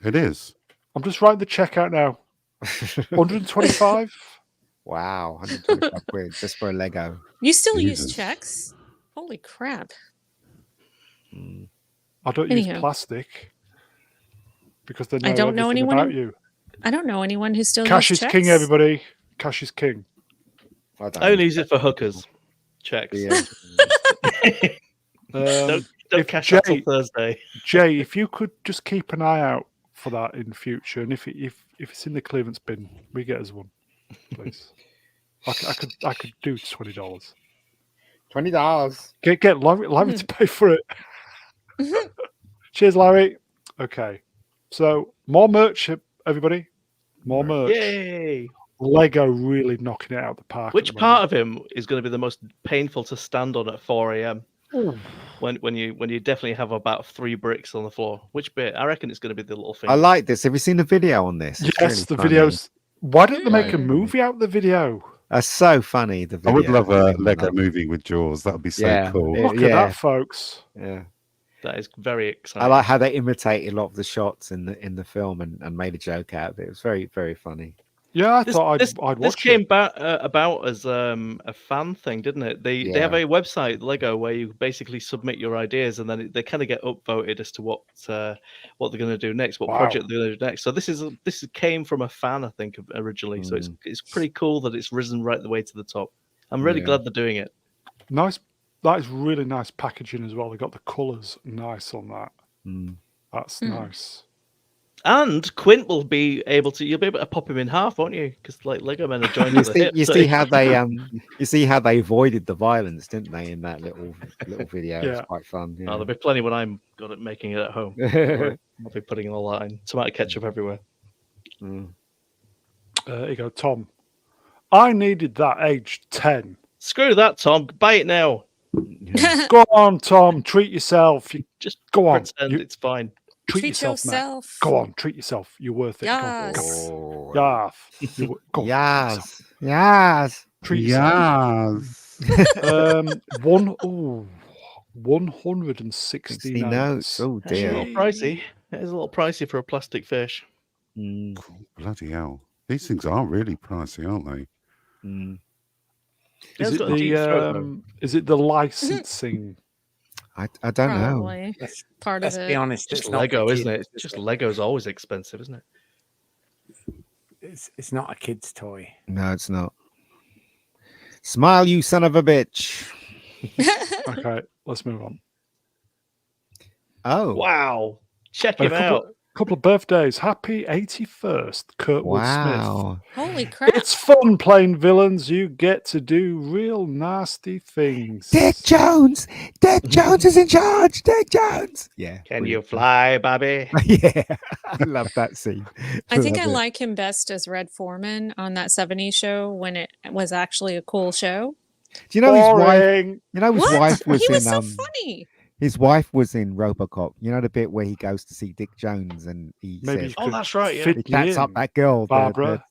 It is. I'm just writing the check out now. 125. Wow, 125 quid just for a Lego. You still Jesus. use checks? Holy crap. Mm. I don't Anyhow. use plastic because they know I don't know everything anyone about who you. I don't know anyone who still Cash is uses king, checks. everybody. Cash is king. I don't I only know. use it for hookers. Checks. Yeah. Don't if cash that till Jay- Thursday. Jay, if you could just keep an eye out for that in future, and if it's in the clearance bin, we get us one, please. I could do $20. $20. Get Larry to pay for it. Cheers, Larry. Okay, so more merch, everybody. More merch. Yay! Lego really knocking it out of the park. Which part of him is going to be the most painful to stand on at 4 a.m. Ooh. when you definitely have about 3 bricks on the floor? Which bit? I reckon it's going to be the little thing. I like this. Have you seen the video on this? It's Yes, the really funny. videos. Why don't they make a Mm. movie out of the video? That's so funny. The I video. would love a Really Lego love- movie with Jaws. That would be so Yeah, cool. yeah. Look at that, folks. Yeah. That is very exciting. I like how they imitated a lot of the shots in the film and made a joke out of it. It was very, very funny. Yeah, I This, thought this, I'd this watch came it. about as a fan thing, didn't it? They have Yeah. a website, Lego, where you basically submit your ideas, and then they kind of get upvoted as to what they're going to do next, what Wow. project they're going to do next. So this came from a fan, I think, originally. So it's pretty cool that it's risen right the way to the top. I'm really Yeah. glad they're doing it. Nice. That is really nice packaging as well. They got the colours nice on that. Mm. That's nice. And Quint will be able to. You'll be able to pop him in half, won't you? Because like Lego men are joining You at the see, hip. you so- see how they you see how they avoided the violence, didn't they, in that little video? It was Yeah. quite fun. Oh, there'll be plenty when I'm good at making it at home. I'll be putting in a line. Tomato ketchup everywhere. Mm. Here you go, Tom. I needed that aged 10. Screw that, Tom. Buy it now. Yeah. Go on, Tom. Treat yourself. You Just go on. pretend You, it's fine. treat Treat yourself, mate. yourself. Go on, treat yourself. You're worth it. Go on, Yes. go on. Oh, Yes. Go on. yes, yes. Treat yourself. Yes. One. Ooh. 160 60 notes. Oh That's a little dear. pricey. It is a little pricey for a plastic fish. Mm, Bloody hell. These things are really pricey, aren't they? mm. Yeah, Is it's it got a deep throat, though. the licensing? I don't know. Probably part Let's of be it. honest, Just it's not Lego, for isn't it? kids, It's just is it? Lego's always expensive, isn't it? It's not a kid's toy. No, it's not. Smile, you son of a bitch. Okay, let's move on. Oh, Wow. Check A him out. couple of birthdays. Happy 81st, Kurtwood Smith. wow. Holy crap! It's fun playing villains. You get to do real nasty things. Dick Jones. Dick Jones is in charge. Dick Jones. Yeah. Can you brilliant. fly, Bobby? Yeah. I love that scene. I think I Love it. like him best as Red Foreman on that 70s show when it was actually a cool show. Do you know his wife? Boring. You know his What? wife was He was in so funny. his wife was in RoboCop. You know the bit where he goes to see Dick Jones and he Maybe says you Oh, could that's right, yeah. fit he me chats up in, that girl, Barbara.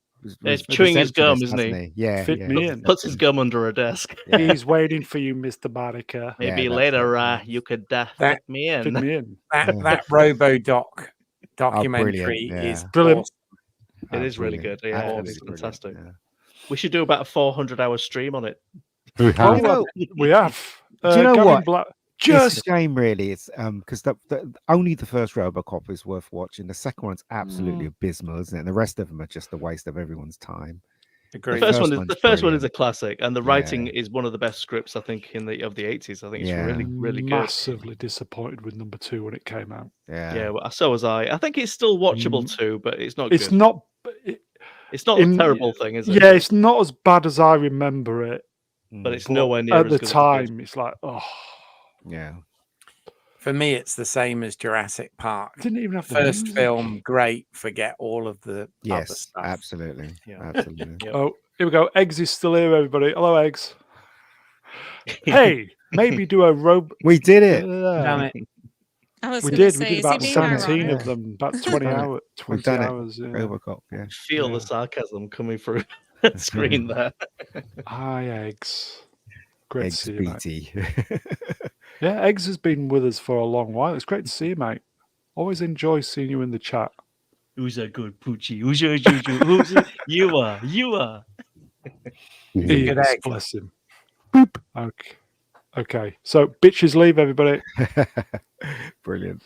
It's chewing his gum, isn't hasn't he? Yeah, Fit yeah. me in. Puts his gum under a desk. Yeah. He's waiting for you, Mr. Barricker. Maybe that's later, it, yeah. you could That- fit me in. Fit me in. That RoboDoc documentary yeah. is Brilliant. awesome. It is really brilliant. good. Yeah, Absolutely it's brilliant, fantastic. yeah. We should do about a 400-hour stream on it. We Oh, have. You know- we have. Do you know Gavin what? Black. It's Just a shame, really. It's because only the first RoboCop is worth watching. The second one's absolutely abysmal, isn't it? And the rest of them are just a waste of everyone's time. The Agreed. first first one is one's a classic, and the Yeah. writing is one of the best scripts I think of the 80s. I think it's Yeah. really, really good. massively disappointed with number 2 when it came out. Yeah, well, so was I. I think it's still watchable too, but it's not It's good. not. It's not in- a terrible thing, is it? Yeah, it's not as bad as I remember it. But it's but nowhere near at as the good as the time. It's like, oh, yeah. For me, it's the same as Jurassic Park. didn't even have the First music. film, great. Forget all of the other Yes, stuff. absolutely, Yeah. absolutely. Yep. Oh, here we go. Eggs is still here, everybody. Hello, Eggs. Hey, maybe do a robe. We did it. Damn it. I was We going to did. say, We did is he about being 17 ironic? of them, about 20 done it. hours. 20 done it. hours. Yeah. RoboCop. Yeah. Feel Yeah. the sarcasm coming through the screen there. Hi, Eggs. Great to Eggs see you, mate. BT. Yeah, Eggs has been with us for a long while. It's great to see you, mate. Always enjoy seeing you in the chat. Who's a good poochie? You are. He's a good Yes, egg. bless him. Boop. Okay. Okay. So, bitches leave, everybody. Brilliant.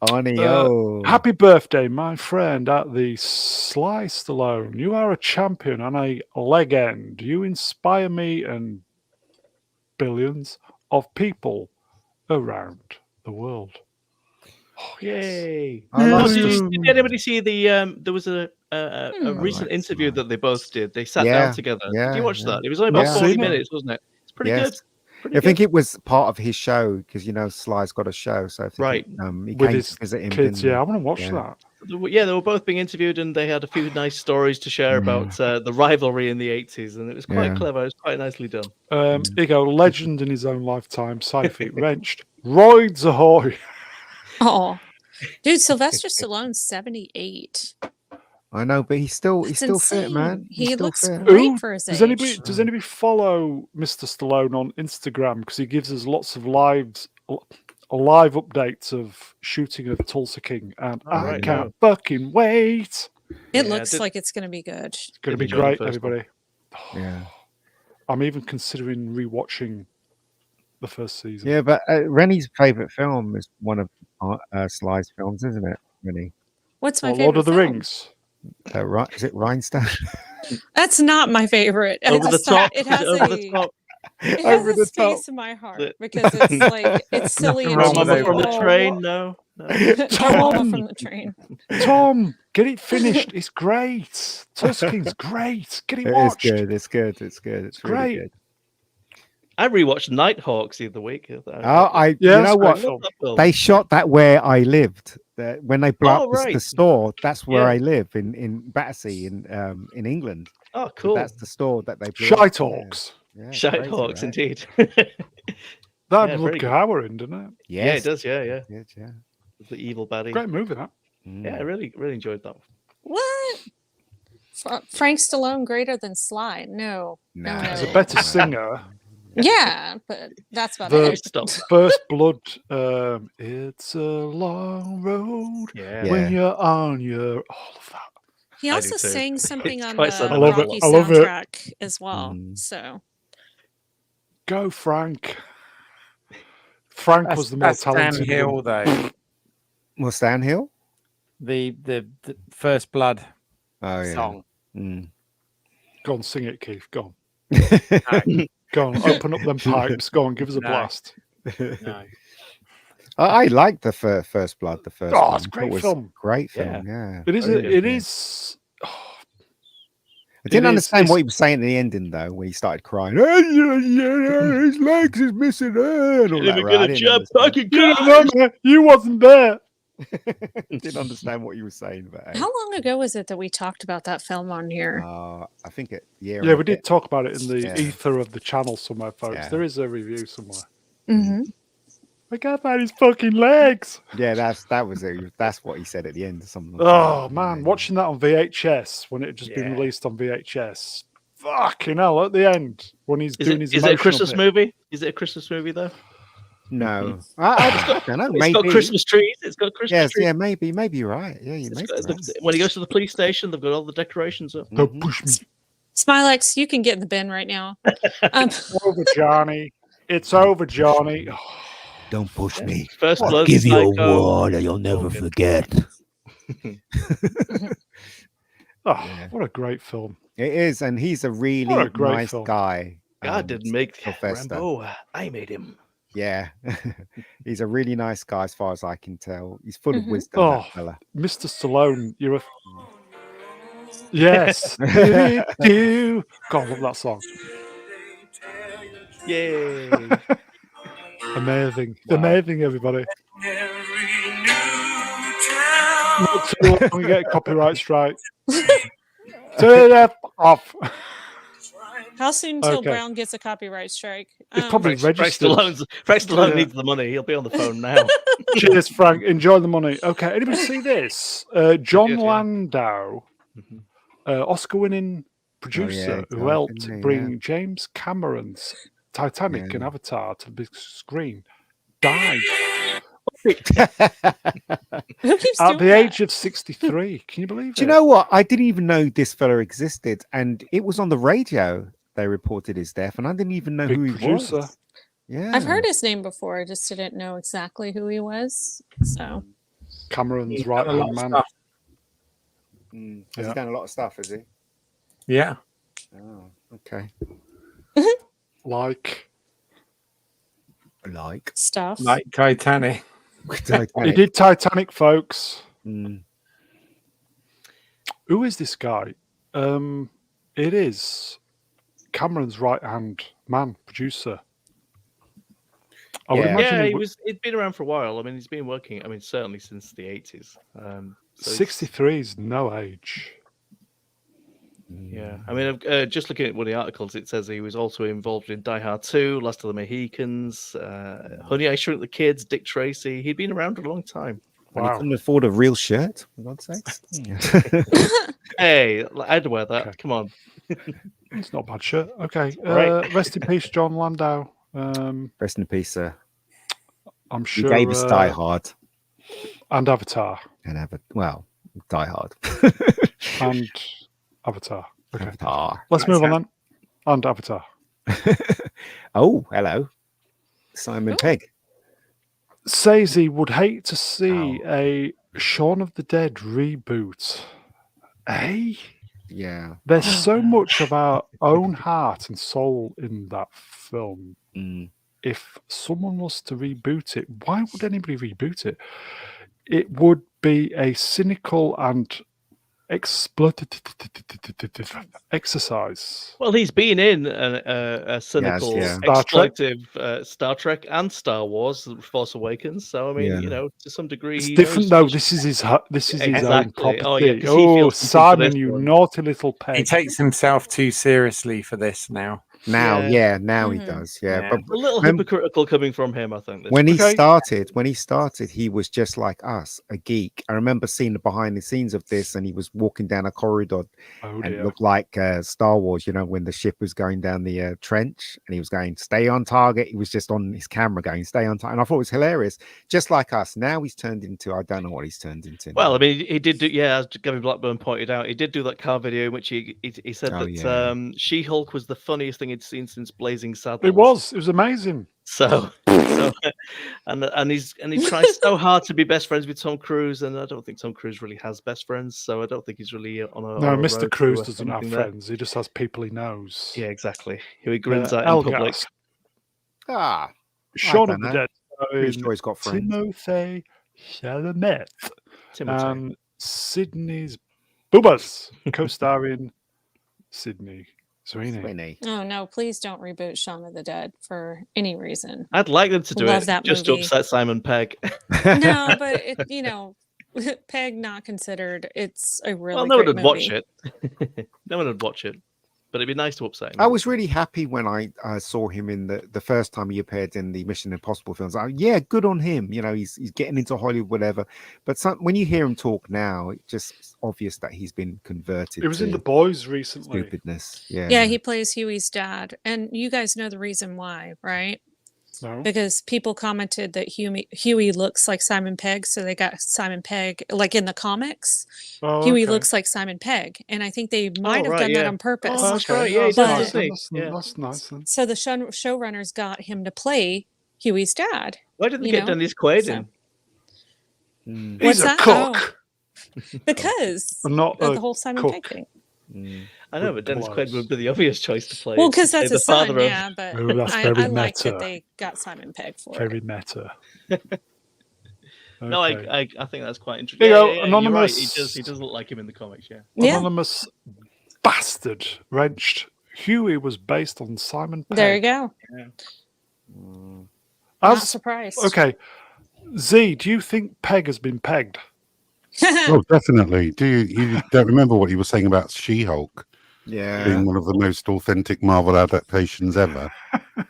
Arnie, oh. Happy birthday, my friend at the Sly Stallone. You are a champion and a legend. You inspire me and billions of people around the world. Oh, yes. Yay! I Oh, lost did anybody see the? There was a Hmm. recent like interview Sly. that they both did. They sat Yeah, down together. yeah, Did you watch yeah. that? It was only about Not 40 seen it. minutes, wasn't it? It's pretty Yes. good. Pretty I think good. it was part of his show because Sly's got a show, so I think Right. he With came his to visit him. kids. didn't Yeah, I he? want to watch Yeah. that. Yeah, they were both being interviewed, and they had a few nice stories to share about the rivalry in the 80s, and it was quite Yeah. clever. It was quite nicely done. Here you go. Legend in his own lifetime. Side feet wrenched. Roids ahoy. Oh, dude, Sylvester Stallone's 78. I know, but he's still That's fit, man. insane. He's He still looks fit. great Ooh, for his Does age. anybody follow Mr. Stallone on Instagram? Because he gives us lots of live updates of shooting of Tulsa King, and Oh, I right, can't fucking wait. It Yeah, looks did- like it's going to be good. It's going to Did be enjoy the great, first one. everybody. Yeah, I'm even considering rewatching the first season. yeah. But Rennie's favorite film is one of Sly's films, isn't it? Rennie, What's my Well, favorite Lord of the film? Rings. right? Is it Rhinestone? That's not my favorite. I Over the just top. thought it has Over the a top. it has Over a the space top. in my heart The- because it's like it's silly and wrong with cheesy. it. From the Oh, train? No. Travolta Tom! from the train. Tom, get it finished. It's great. Tulsa King's great. Get it It is watched. good. It's good. It's good. It's really Great. good. I rewatched Nighthawks the other week. Oh, Yeah, you that's know a great what? film. They shot that where I lived. When they blew Oh, up the right. store, that's where Yeah. I live in Battersea in England. Oh, So cool. that's the store that they blew up. Shite Hawks. Yeah, it's Shite crazy, Hawks, right? indeed. That Yeah, had very Rutger good. Hauer in, didn't it? Yeah, Yes. it does. Yeah, yeah. Yes, yeah. The evil baddie. Great movie, that. Yeah, I really enjoyed that. What? Frank Stallone greater than Sly? No. No. No, He's no. a better singer. Yeah, but that's about The it. Stop. First Blood. It's a long road Yeah. when Yeah. you're on your all of that. He I also do too. sang something It's on quite the I love it. Rocky I love it. soundtrack as well. Mm. So Go, Frank. Frank was the more That's Dan talented Hill, one. though. What's downhill? The First Blood Oh yeah. song. Mm. Go on, sing it, Keith. Go on. No, Go on, open up them pipes. Go on, give us a No. blast. no. I like the First Blood. The first Oh, one. it's a I thought great it was film. Great Yeah. film. Yeah. It is. Really It good. is. Oh, I didn't It is- understand it's- what he was saying at the ending though, when he started crying. His legs is missing. And all that, right? I didn't understand. you don't know, you wasn't there. Didn't understand what you were saying, but hey. how long ago was it that we talked about that film on here? I think yeah, Yeah, we did talk about it in the Yeah. ether of the channel somewhere, folks. Yeah. There is a review somewhere. hmm I can't find his fucking legs. Yeah, that was it. That's what he said at the end. Something. Oh man, watching that on VHS when it had just been Yeah. released on VHS. Fucking hell! At the end when he's Is doing it, his is it a emotional Christmas bit. movie? Is it a Christmas movie though? No, I don't know. It's Maybe. got Christmas trees. It's got Christmas Yes, trees. yeah, maybe you're right. Yeah, you It's maybe. got Right. when he goes to the police station, they've got all the decorations up. Don't Mhm. push me. Smilex, you can get in the bin right now. It's over, Johnny. It's over, Johnny. Oh, Don't push me. First I'll I'll Blood, give you a Psycho. word that you'll never Logan. forget. Yeah. what a great film. It is, and he's a really What a great nice film. guy. God didn't make Sylvester. Rambo. I made him. Yeah, he's a really nice guy, as far as I can tell. He's full of Mhm. wisdom, Oh. that fella. Mr. Stallone, you're a. Yes. do. God, I love that song. Yay! Amazing. It's Wow. amazing, everybody. Not too long, we get a copyright strike. Turn it F off. How soon till Okay. Brown gets a copyright strike? It's probably Frank registered. Stallone Yeah. needs the money. He'll be on the phone now. Cheers, Frank. Enjoy the money. Okay, anybody see this? John Yes, yeah. Landau, Mhm. Oscar-winning producer he who died, helped didn't he? bring James Cameron's Titanic and Yeah. Avatar to the big screen, died Who keeps at doing the that? age of 63. Can you believe Do you it? know what? I didn't even know this fella existed, and it was on the radio. They reported his death, and I didn't even know Big who he producer. was. Yeah, I've heard his name before. I just didn't know exactly who he was. So Cameron's He's right done a lot hand of man. stuff. Has Yeah. he done a lot of stuff? Has he? Yeah. Oh, okay. Like stuff. Like Titanic. he Titanic. did Titanic, folks. Mm. Who is this guy? It is Cameron's right hand man, producer. I would Yeah. imagine Yeah, he would- he'd been around for a while. I mean, he's been working. I mean, certainly since the 80s. So he's- 63 is no age. Yeah, I mean, just looking at one of the articles, it says he was also involved in Die Hard 2, Last of the Mohicans, Honey, I Shrunk the Kids, Dick Tracy. He'd been around a long time. And he Wow. couldn't afford a real shirt, for God's sake. Hey, I'd wear that. Okay. Come on. It's not a bad shirt. Okay. Right. Rest in peace, John Landau. Rest in peace, sir. I'm He sure. gave us Die Hard And Avatar. and Die Hard. And Avatar. Okay. Avatar. Let's move on then. And Avatar. Oh, hello, Simon Pegg. Says he would hate to see a Shaun of the Dead reboot. Eh? Yeah. There's so much of our own heart and soul in that film. Mm. If someone was to reboot it, why would anybody reboot it? It would be a cynical and exploitative exercise. Well, he's been in a cynical, yeah. Star Trek. exploitive Star Trek and Star Wars: The Force Awakens. So, I mean, Yeah. you know, to some degree, It's he different knows- though. This is his own Exactly. property. Oh, yeah, 'cause he feels something for Simon, this you one. naughty little He peg. takes himself too seriously for this now. Now, Yeah. now he Mhm. does. Yeah, Yeah. but A little when- hypocritical coming from him, I think. when he Okay. started, he was just like us, a geek. I remember seeing the behind the scenes of this, and he was walking down a corridor Oh and it dear. looked like Star Wars, when the ship was going down the trench and he was going, stay on target. He was just on his camera going, stay on target. And I thought it was hilarious, just like us. Now he's turned into, I don't know what he's turned into. Well, now. I mean, he did do, yeah, as Gavin Blackburn pointed out, he did do that car video in which he said Oh, that yeah. She-Hulk was the funniest thing he'd seen since Blazing Saddles. It was amazing. So and he tries so hard to be best friends with Tom Cruise, and I don't think Tom Cruise really has best friends, so I don't think he's really on a No, on a Mr. road Cruise to doesn't have anything there. friends. He just has people he knows. Yeah, exactly. Who he grins at in public. Elgas, Ah, Shaun don't of the know. Dead, pretty starring sure he's got friends. Timothy Chalamet Timothy. and Sydney's Boobas, co-starring Sydney Sweeney. Sweeney. Oh no, please don't reboot Shaun of the Dead for any reason. I'd like them to do Love it that just to movie. upset Simon Pegg. No, but Peg not considered. It's a really Well, no one great would watch movie. it. No one would watch it, but it'd be nice to upset him. I was really happy when I saw him in the first time he appeared in the Mission Impossible films. Yeah, good on him. He's getting into Hollywood, whatever. But when you hear him talk now, it's just obvious that he's been converted. It was in to The Boys recently. stupidness. Yeah. Yeah, he plays Huey's dad, and you guys know the reason why, right? No? Because people commented that Huey looks like Simon Pegg, so they got Simon Pegg, like in the comics. Oh, Huey okay. looks like Simon Pegg, and I think they might have right, done that yeah. on purpose. Oh, that's okay. right. Yeah, he That's does, nice doesn't he? then. Yeah. That's nice then. So the showrunners got him to play Huey's dad. Why didn't they you get know, Dennis Quaid so- in? Mm, He's What's a that? cook. Because But not of a the whole Simon cook. Pegg thing. mm. I know, Good but Dennis close. Quaid would be the obvious choice to play. Well, because that's the his son, father of. yeah. But Oh, that's I very like meta. that they got Simon Pegg for Very it. meta. No, Okay. I think that's quite interesting. Here you go, You're right. anonymous. He does look like him in the comics. Yeah. Yeah, Anonymous bastard wrenched. Huey was based on Simon Pegg. there you go. Mm. Not As, surprised. okay. Z, do you think Peg has been pegged? Oh, definitely. You don't remember what you were saying about She-Hulk Yeah. being one of the most authentic Marvel adaptations ever? He can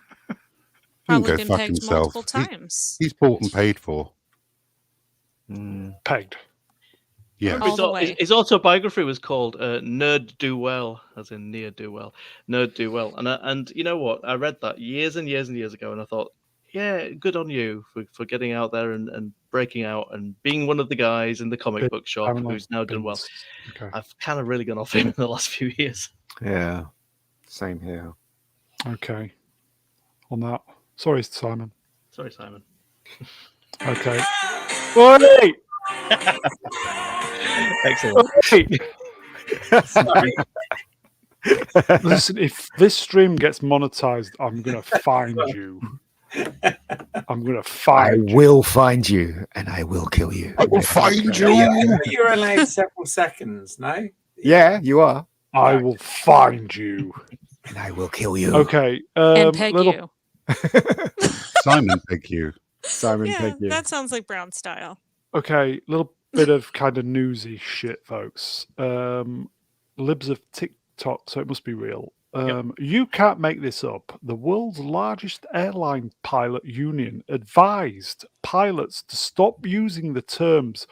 Probably go been fuck pegged himself. multiple times. He's bought and paid for. Mm. Pegged. Yeah. All the way. His autobiography was called "Nerd Do Well," as in near do well, nerd do well. And you know what? I read that years and years and years ago, and I thought, yeah, good on you for getting out there and breaking out and being one of the guys in the comic book shop Pamela who's now done well. Binns. Okay. I've kind of really gone off him in the last few years. Yeah. Same here. Okay. On that. Sorry, Simon. Sorry, Simon. Okay. Wait! Excellent. Wait! Listen, if this stream gets monetized, I'm going to find you. I'm going to I find you. will find you and I will kill you. I will find you. You're allowed several seconds, no? Yeah, you are. I will find you. And I will kill you. Okay. And peg little, you. Simon, thank you. Simon Yeah, Pegg you. that sounds like Brown style. Okay, little bit of kind of newsy shit, folks. Libs of TikTok, so it must be real. You can't make this up. The world's largest airline pilot union advised pilots to stop using the terms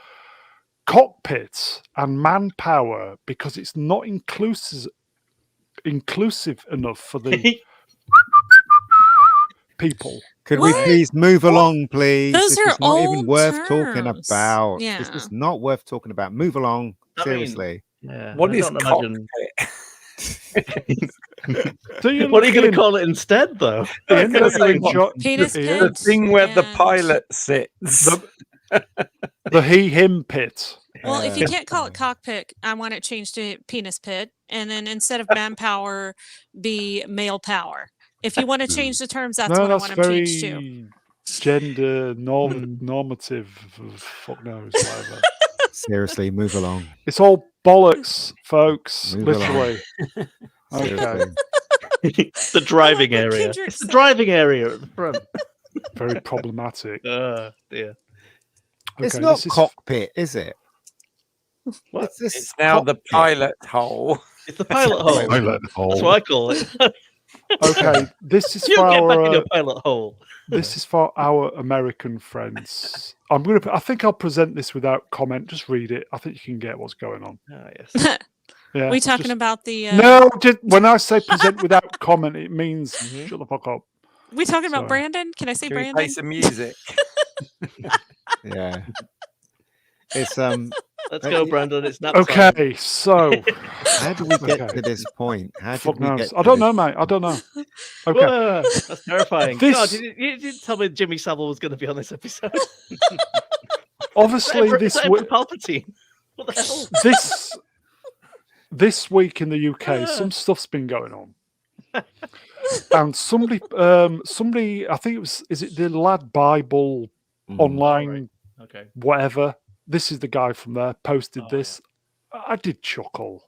cockpit and manpower because it's not inclusive enough for the people. Could we What? please move along, please? Those This are is not even old worth talking terms. about. This Yeah. is not worth talking about. Move along. I mean, Seriously. Yeah. What I is don't imagine- Do you What are you going look to call it instead, though? in- gonna do you say enjoy- Penis Ian, The pit. thing where the and- pilot sits. the he/him pit. Well, if you Uh, can't call it cockpit, I want it changed to penis pit, and then instead of manpower, be male power. If you want to change the terms, that's No, what I that's want them changed to. very gender normative. Fuck knows, whatever. Seriously, move along. It's all bollocks, folks. Move along. Literally. Okay. Seriously. The driving what area. Kendrick It's the said. driving area at the front. Very problematic. Dear. It's Okay, not this is- cockpit, is it? What? It's this It's now the cockpit. pilot hole. It's the pilot hole. Pilot hole. That's what I call it. Okay, this is You for get back in our your pilot hole. this is for our American friends. I think I'll present this without comment. Just read it. I think you can get what's going on. Ah, yes. Yeah. we talking just- about the No, just when I say present without comment, it means Mhm. shut the fuck up. we talking about Sorry. Brandon? Can I say Should we play Brandon? some music? Yeah. It's Let's go, Brandon. It's nap time. Okay, so how do we get Okay. to this point? How fuck did we knows. get I to don't this- know, mate. I don't know. Okay. Whoa, that's terrifying. This- God, you didn't tell me Jimmy Savile was going to be on this episode. Obviously, this week, Palpatine. What the hell? this week in the UK, some stuff's been going on. And somebody, I think it was, is it the Lad Bible Mhm. online, Okay. whatever? This is the guy from there, posted Oh, this. I did chuckle.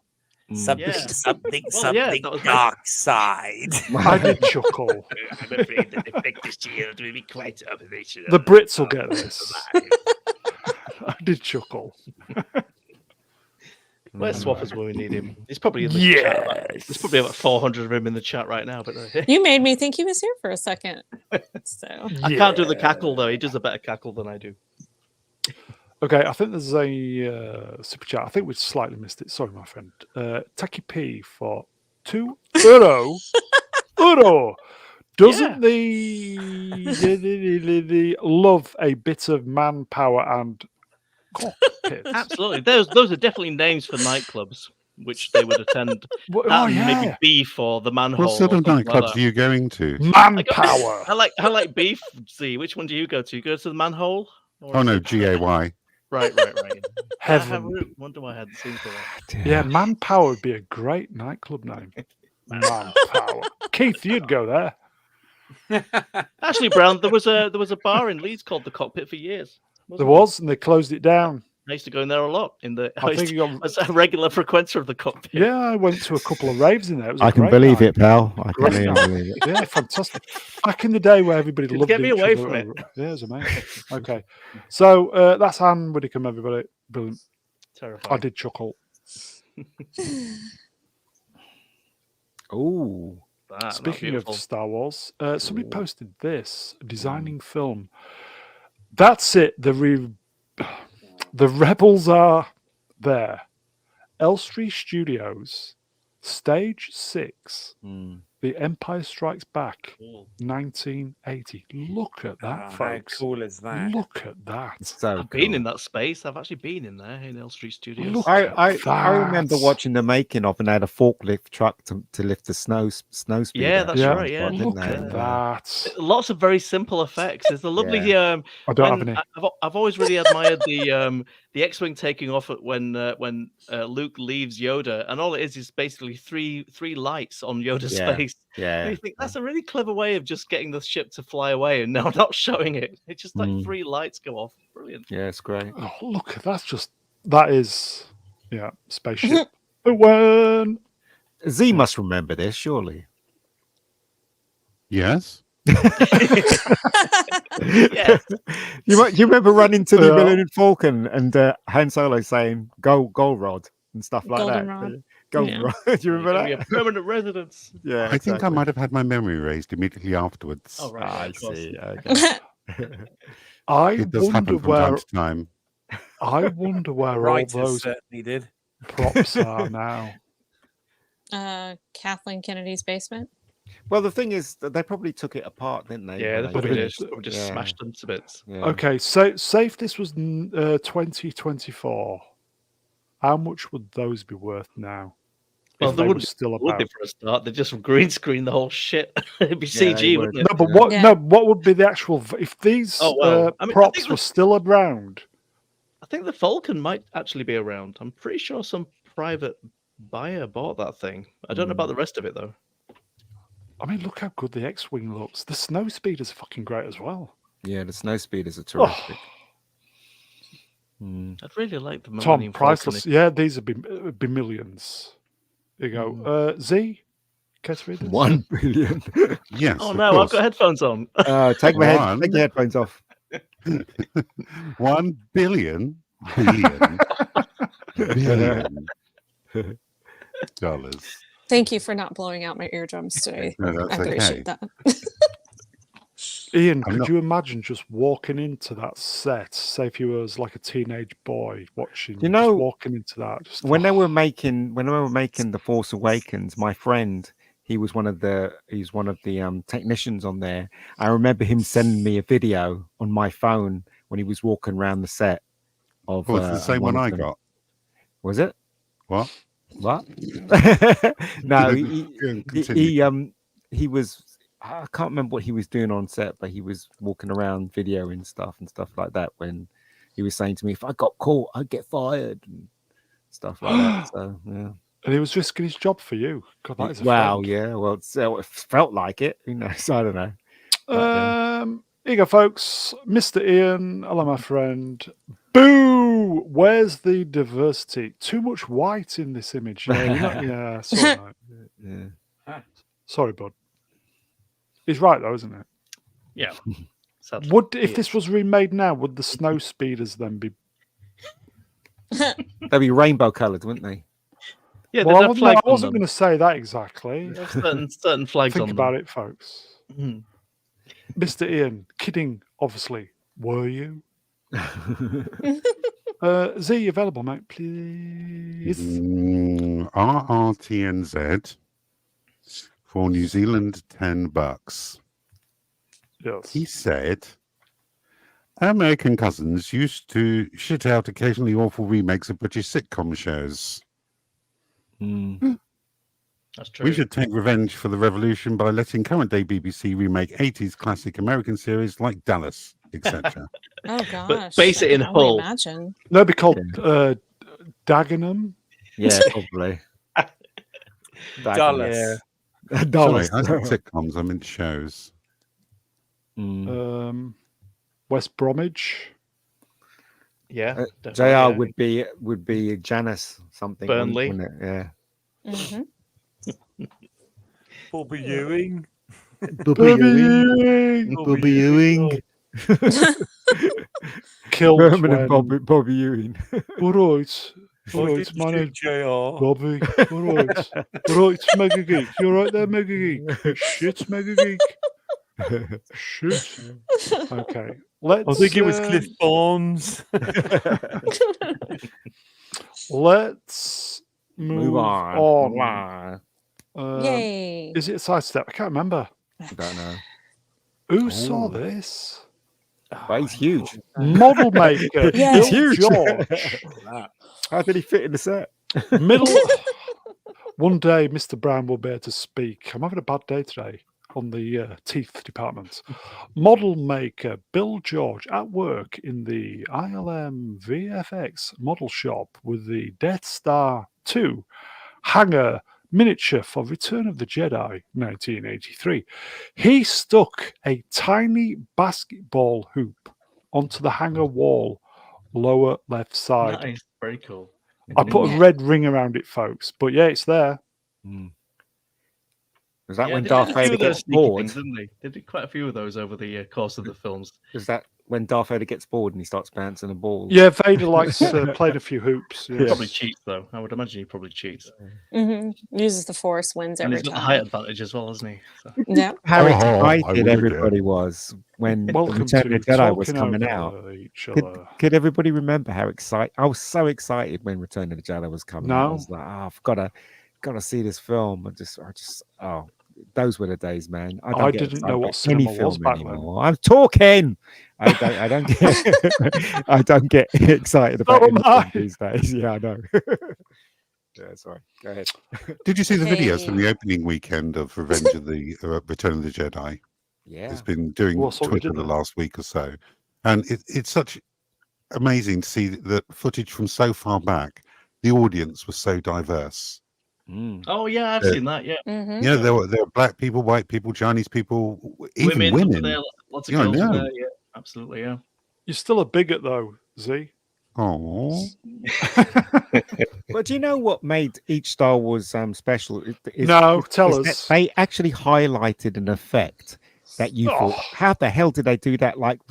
Something, Yeah. something, Well, yeah, something that was my- dark side. I did chuckle. I'm afraid that the Vector Shield will be quite operational. The Brits will get this. I did chuckle. Where's Swaffers when we need him? He's probably in the chat. There's probably about 400 of him in the chat right now. But You made me think he was here for a second. So I can't do the cackle though. He does a better cackle than I do. Okay, I think there's a super chat. I think we slightly missed it. Sorry, my friend. Taki P for €2. Euro. Doesn't the love a bit of manpower and cockpit? Absolutely. Those are definitely names for nightclubs, which they would attend. Oh, And yeah. maybe B for the manhole. What sort or of something like nightclubs that. are you going to? Manpower. I like beef. See, which one do you go to? You go to the manhole? Or Oh is no, it- GAY. Right. Heaven. Wonder why I hadn't seen for that. Yeah, Manpower would be a great nightclub name. Manpower. Keith, you'd go there. Actually, Brown, there was a bar in Leeds called the Cockpit for years. There was, and they closed it down. I used to go in there a lot. I think you got, I was a regular frequencer of the Cockpit. yeah, I went to a couple of raves in there. It was a I can great believe night. it, pal. I can Great really night. believe it. Yeah, fantastic. Back in the day where everybody Just loved get me each away other. from it. Yeah, it was amazing. Okay. So that's Anne Widdicombe, everybody. Brilliant. Terrifying. I did chuckle. Oh, Not Speaking of beautiful. Star Wars, somebody posted this designing film. That's it. The rebels are there. Elstree Studios, Stage 6, mm. The Empire Strikes Back, Cool. 1980. Look at that, How folks. cool is that? Look at that. So I've been cool. in that space. I've actually been in there in Elstree Studios. Look I at remember that. watching the making of, and they had a forklift truck to lift the snow speeder. Yeah, that's Yeah. right. Yeah. Didn't Look they? at that. Lots of very simple effects. There's a lovely. I don't have when- any. I've always really admired the X-wing taking off at when Luke leaves Yoda, and all it is basically three lights on Yoda's Yeah. face. Yeah. And you think that's a really clever way of just getting the ship to fly away and now not showing it. It's just like Mm. 3 lights go off. Brilliant. Yeah, it's great. Oh, look, that is, yeah, spaceship. When Z must remember this, surely. Yes. Yes. You remember running to the Yeah. Millennium Falcon and Han Solo saying "Go Rod" and stuff like Goldenrod. that. Golden Yeah. Rod. Do you remember Gonna be a that? permanent residence. Yeah, I think I might have had my memory raised immediately afterwards. Oh, right. I of course. see. Okay. I It does wonder happen from time where to time. I wonder where all Writers those certainly did. props are now. Kathleen Kennedy's basement. Well, the thing is that they probably took it apart, didn't they? Yeah, when they probably finished? just, just Yeah. smashed them to bits. Yeah. Okay, so say if this was 2024, how much would those be worth now? Well, If they they were wouldn't- still Would about. they for a start? They just green screen the whole shit. It'd be Yeah, they CG, would. wouldn't it? No, but Yeah. what? Yeah. No, what would be the actual? If these Oh, well, I mean, I props think were the- still around? I think the Falcon might actually be around. I'm pretty sure some private buyer bought that thing. I don't know about the rest of it though. I mean, look how good the X-wing looks. The snow speeders are fucking great as well. Yeah, the snow speeders are Oh, terrific. Mm. I'd really like the Tom, Millennium Falcon. priceless. Yeah, these would be millions. There you go. Z, care to read this? 1 billion. Yes. Oh of no, I've course. got headphones on. Take One. your headphones off. 1 billion billion billion dollars. Thank you for not blowing out my eardrums today. No, I that's okay. appreciate that. Ian, I'm could not- you imagine just walking into that set? Say if you was like a teenage boy watching, You just know, walking into that. Just, when they were making The Force Awakens, my friend, he's one of the technicians on there. I remember him sending me a video on my phone when he was walking around the set of Oh, it's the of same one of I them. got. Was it? What? What? No, Continue. he was. I can't remember what he was doing on set, but he was walking around videoing stuff and stuff like that. When he was saying to me, "If I got caught, I'd get fired," and stuff like that. So yeah. and he was risking his job for you. God, that is a Wow, friend. yeah. Well, it felt like it. Who knows? I don't know. But, Here you go, folks. Mr. Ian, hello, my friend. Boo! Where's the diversity? Too much white in this image. Yeah, you're not. Yeah, sorry, mate. yeah. Sorry, bud. He's right though, isn't it? Yeah. Sadly, Would if he this is. was remade now, would the snow speeders then be? They'd be rainbow coloured, wouldn't they? Yeah, Well, there's a flag I on wasn't them. going to say that exactly. There's certain flags Think on about them. it, folks. Mhm. Mr. Ian, kidding, obviously. Were you? Z, available, mate, please. RRTNZ for New Zealand, $10. Yes. He said, American cousins used to shit out occasionally awful remakes of British sitcom shows. That's true. We should take revenge for the revolution by letting current day BBC remake 80s classic American series like Dallas, etc. Oh gosh. base it I in can only Hull. imagine. No, it'd be called Dagenham. Yeah, probably. Dallas. Dallas. Sorry, I said sitcoms, I meant shows. West Bromwich. Yeah. JR definitely, would be Janice something. Burnley. Wouldn't it? Yeah. Mhm. Bobby Ewing. Bobby Ewing. Killed Permanent when... Bobby Ewing. All right. All right, my name's JR. Bobby. All right. All right, Mega Geek. You all right there, Mega Geek? You shit, Mega Geek. Shit. Okay. Let's, I think it was Cliff Barnes. Let's move on. Yay. Is it a sidestep? I can't remember. I don't know. Who saw this? But he's huge. Model maker. Yeah. Bill He's huge. George. How did he fit in the set? Middle. One day, Mr. Brown will be able to speak. I'm having a bad day today on the teeth department. Model maker Bill George at work in the ILM VFX model shop with the Death Star 2 hangar miniature for Return of the Jedi 1983. He stuck a tiny basketball hoop onto the hangar wall, lower left side. Nice. Very cool. I put a red ring around it, folks. But yeah, it's there. Was that when they Darth did a few Vader of those gets sneaky bored? things, didn't they? They did quite a few of those over the course of the films. Is that when Darth Vader gets bored and he starts bouncing a ball? Yeah, Vader likes played a few hoops. Yes. Probably cheats though. I would imagine he probably cheats. Uses the Force, wins And every he's got the height time. advantage as well, hasn't he? So. Yeah. How I excited wouldn't everybody was when Welcome Return to of the Jedi was talking coming over out. each other. Could everybody remember how excited? I was so excited when Return of the Jedi was coming out. I No. was like, I've got to see this film. Those were the days, man. I get didn't know excited what about any cinema was film back then. anymore. I'm talking. I don't get. I don't get excited about So am I. anything these days. Yeah, I know. Yeah, sorry. Go ahead. Did you see the videos from Hey. the opening weekend of Revenge of the Return of the Jedi? Yeah. It's been doing Well, I saw you Twitter did the that. last week or so. And it's such amazing to see that footage from so far back. The audience was so diverse. Oh yeah, I've seen that. Yeah, Mhm. Yeah, there were black people, white people, Chinese people, even were women. there, lots of Yeah, I girls were know. there. Yeah, absolutely. Yeah. You're still a bigot, though, Z. Oh, But do you know what made each Star Wars special? Tell that us. they actually highlighted an effect that you thought, how the hell did they do that? Like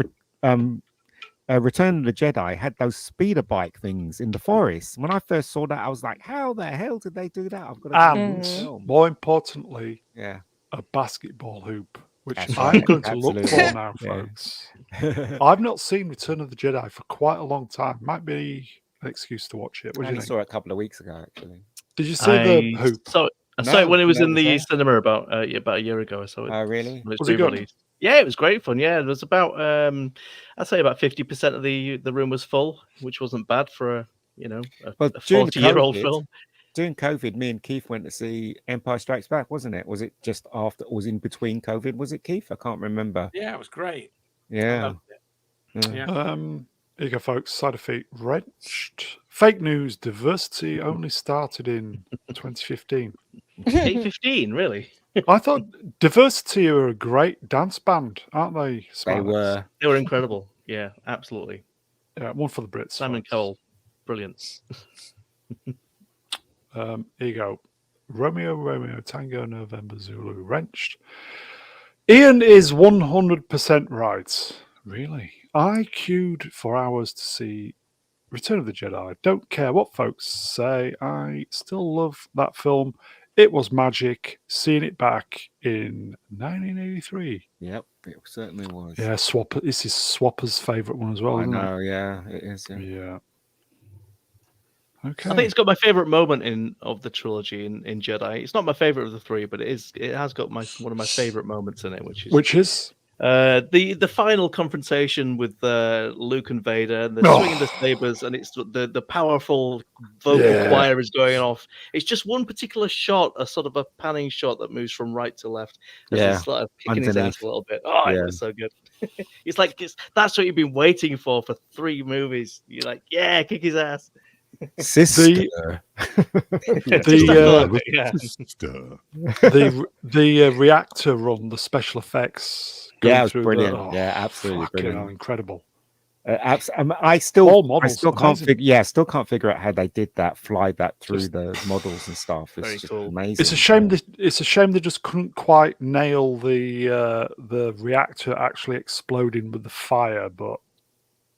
Return of the Jedi had those speeder bike things in the forest. When I first saw that, I was like, "How the hell did they do that?" I've got to go and And film. more importantly, Yeah, a basketball hoop, which that's I'm right. going to look for Absolutely. now, Yeah. folks. I've not seen Return of the Jedi for quite a long time. Might be an excuse to watch it. What I do you only think? saw it a couple of weeks ago, actually. Did you see the hoop? I saw it when it was No, in was the there? cinema about a year ago. I saw it. Oh, really? When Was it good? re-released. Yeah, it was great fun. Yeah, it was about I'd say about 50% of the room was full, which wasn't bad for a Well, a during 40-year-old COVID, film. During COVID, me and Keith went to see Empire Strikes Back, wasn't it? Was it just after? Or was in between COVID? Was it, Keith? I can't remember. Yeah, it was great. I Yeah. loved it. Yeah. Here you go, folks. Side of feet wrenched. Fake news. Diversity only started in 2015. 8:15, really? I thought Diversity are a great dance band, aren't they? They Smiles? were. They were incredible. Yeah, absolutely. Yeah, one for the Brits. Simon folks. Cowell, brilliant. Here you go. Romeo, Tango, November, Zulu, wrenched. Ian is 100% right. Really? I queued for hours to see Return of the Jedi. Don't care what folks say. I still love that film. It was magic. Seeing it back in 1983. Yep, it certainly was. Yeah, Swapper. This is Swapper's favourite one as well, I isn't know. Yeah, it is. it? Yeah. Yeah. Okay. I think it's got my favorite moment of the trilogy in Jedi. It's not my favorite of the three, but it has got one of my favorite moments in it, which is the final confrontation with Luke and Vader, and they're swinging the sabers, and it's the powerful vocal choir is going off. It's just one particular shot, a sort of a panning shot that moves from right to left, as he's sort of kicking his ass a little bit. Oh, it was so good. It's like that's what you've been waiting for 3 movies. You're like, yeah, kick his ass. Sister. The reactor run, the special effects. Yeah, it was brilliant. Yeah, absolutely brilliant. Incredible. I still can't amazing. still can't figure out how they did that, fly that through the models and stuff. It's very just cool. amazing. It's a shame. It's a shame they just couldn't quite nail the reactor actually exploding with the fire. But